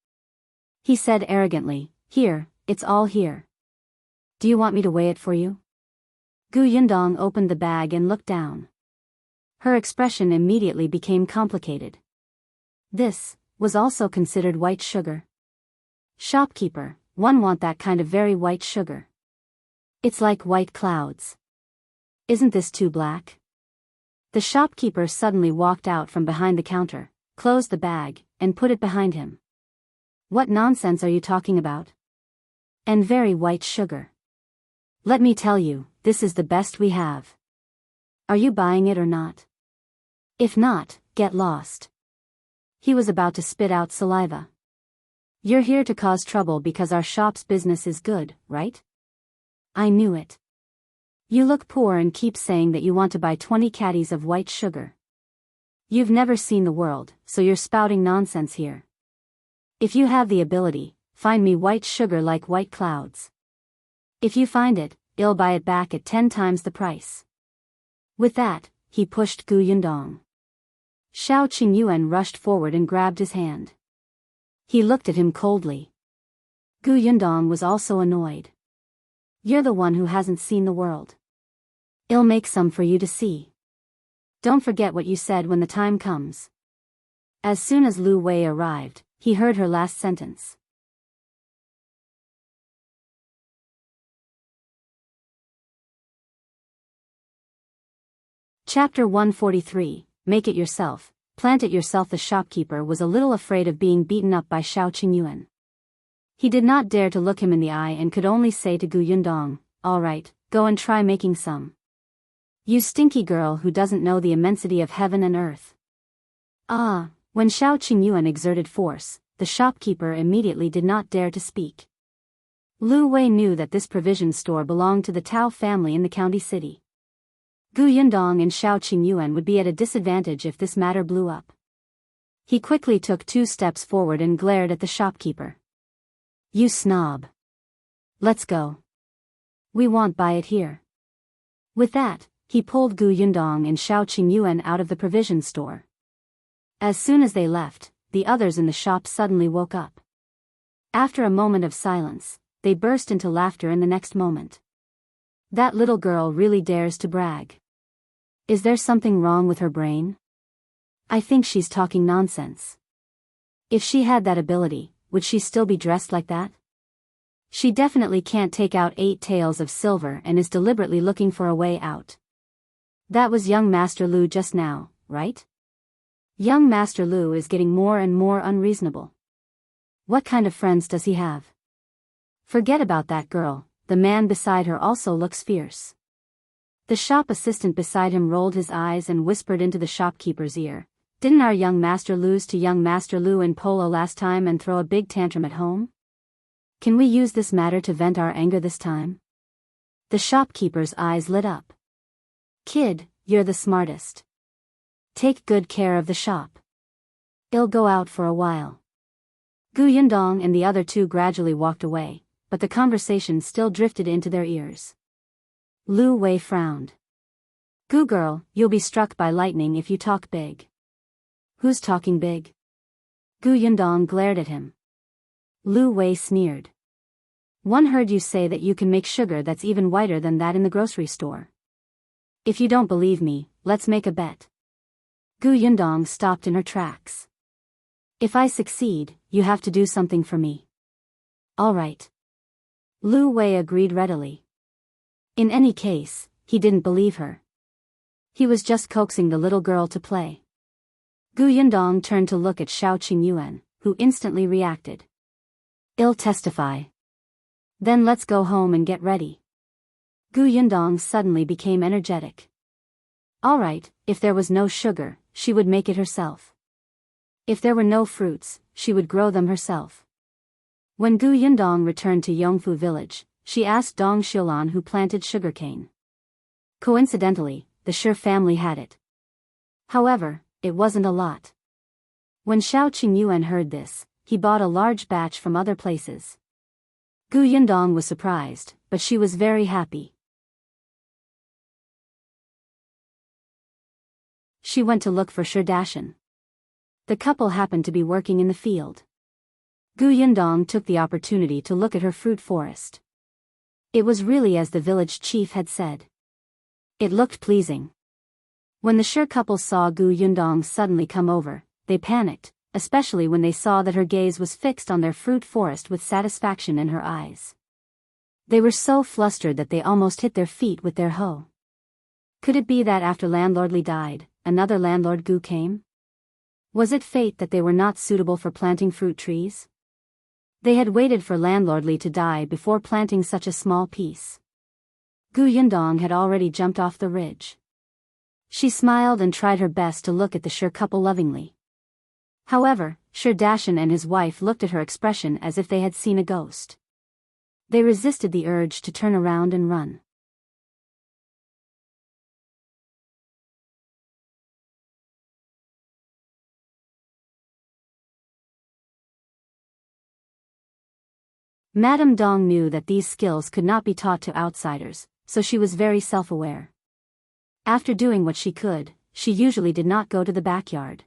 He said arrogantly, "Here, it's all here. Do you want me to weigh it for you?" Gu Yundong opened the bag and looked down. Her expression immediately became complicated. This was also considered white sugar. Shopkeeper, one want that kind of very white sugar. It's like white clouds. Isn't this too black? The shopkeeper suddenly walked out from behind the counter, closed the bag, and put it behind him. What nonsense are you talking about? And very white sugar. Let me tell you, this is the best we have. Are you buying it or not? If not, get lost. He was about to spit out saliva. You're here to cause trouble because our shop's business is good, right? I knew it. You look poor and keep saying that you want to buy 20 catties of white sugar. You've never seen the world, so you're spouting nonsense here. If you have the ability, find me white sugar like white clouds. If you find it, I'll buy it back at 10 times the price. With that, he pushed Gu Yundong. Shao Qingyuan rushed forward and grabbed his hand. He looked at him coldly. Gu Yundong was also annoyed. You're the one who hasn't seen the world. I'll make some for you to see. Don't forget what you said when the time comes. As soon as Lu Wei arrived, he heard her last sentence. Chapter 143, Make It Yourself, Plant It Yourself. The shopkeeper was a little afraid of being beaten up by Shao Qingyuan. He did not dare to look him in the eye and could only say to Gu Yundong, "All right, go and try making some. You stinky girl who doesn't know the immensity of heaven and earth." When Shao Qingyuan exerted force, the shopkeeper immediately did not dare to speak. Lu Wei knew that this provision store belonged to the Tao family in the county city. Gu Yundong and Shao Qingyuan would be at a disadvantage if this matter blew up. He quickly took 2 steps forward and glared at the shopkeeper. "You snob. Let's go. We won't buy it here." With that, he pulled Gu Yundong and Shao Qingyuan out of the provision store. As soon as they left, the others in the shop suddenly woke up. After a moment of silence, they burst into laughter in the next moment. That little girl really dares to brag. Is there something wrong with her brain? I think she's talking nonsense. If she had that ability, would she still be dressed like that? She definitely can't take out 8 taels of silver and is deliberately looking for a way out. That was young Master Lu just now, right? Young Master Lu is getting more and more unreasonable. What kind of friends does he have? Forget about that girl, the man beside her also looks fierce. The shop assistant beside him rolled his eyes and whispered into the shopkeeper's ear, "Didn't our young master lose to young Master Lu in polo last time and throw a big tantrum at home? Can we use this matter to vent our anger this time?" The shopkeeper's eyes lit up. "Kid, you're the smartest. Take good care of the shop. I'll go out for a while." Gu Yundong and the other 2 gradually walked away, but the conversation still drifted into their ears. Lu Wei frowned. "Gu girl, you'll be struck by lightning if you talk big." "Who's talking big?" Gu Yundong glared at him. Lu Wei sneered. "One heard you say that you can make sugar that's even whiter than that in the grocery store. If you don't believe me, let's make a bet." Gu Yundong stopped in her tracks. "If I succeed, you have to do something for me." "All right." Lu Wei agreed readily. In any case, he didn't believe her. He was just coaxing the little girl to play. Gu Yundong turned to look at Shao Qingyuan, who instantly reacted. "I'll testify. Then let's go home and get ready." Gu Yundong suddenly became energetic. All right, if there was no sugar, she would make it herself. If there were no fruits, she would grow them herself. When Gu Yundong returned to Yongfu village, she asked Dong Xiulan who planted sugarcane. Coincidentally, the Shi family had it. However, it wasn't a lot. When Shao Qingyuan heard this, he bought a large batch from other places. Gu Yundong was surprised, but she was very happy. she went to look for Shao. The couple happened to be working in the field. Gu Yundong took the opportunity to look at her fruit forest. It was really as the village chief had said. It looked pleasing. When the Shi couple saw Gu Yundong suddenly come over, they panicked, especially when they saw that her gaze was fixed on their fruit forest with satisfaction in her eyes. They were so flustered that they almost hit their feet with their hoe. Could it be that after Landlord Li died, another landlord Gu came? Was it fate that they were not suitable for planting fruit trees? They had waited for Landlord Li to die before planting such a small piece. Gu Yundong had already jumped off the ridge. She smiled and tried her best to look at the Shi couple lovingly. However, Shao and his wife looked at her expression as if they had seen a ghost. They resisted the urge to turn around and run. Madame Dong knew that these skills could not be taught to outsiders, so she was very self-aware. After doing what she could, she usually did not go to the backyard.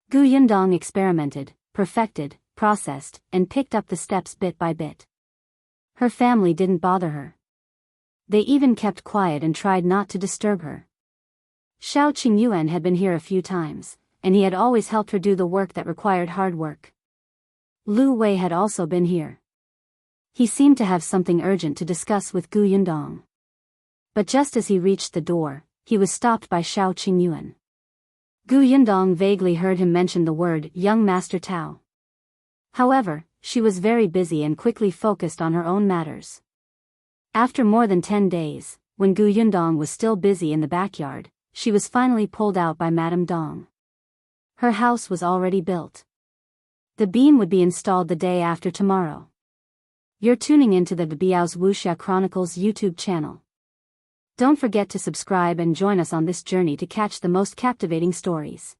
Gu Yundong experimented, perfected, processed, and picked up the steps bit by bit. Her family didn't bother her. They even kept quiet and tried not to disturb her. Shao Qingyuan had been here a few times, and he had always helped her do the work that required hard work. Lu Wei had also been here. He seemed to have something urgent to discuss with Gu Yundong. But just as he reached the door, he was stopped by Shao Qingyuan. Gu Yundong vaguely heard him mention the word young Master Tao. However, she was very busy and quickly focused on her own matters. After more than 10 days, when Gu Yundong was still busy in the backyard, she was finally pulled out by Madame Dong. Her house was already built. The beam would be installed the day after tomorrow. You're tuning into the Biyao's Wuxia Chronicles YouTube channel. Don't forget to subscribe and join us on this journey to catch the most captivating stories.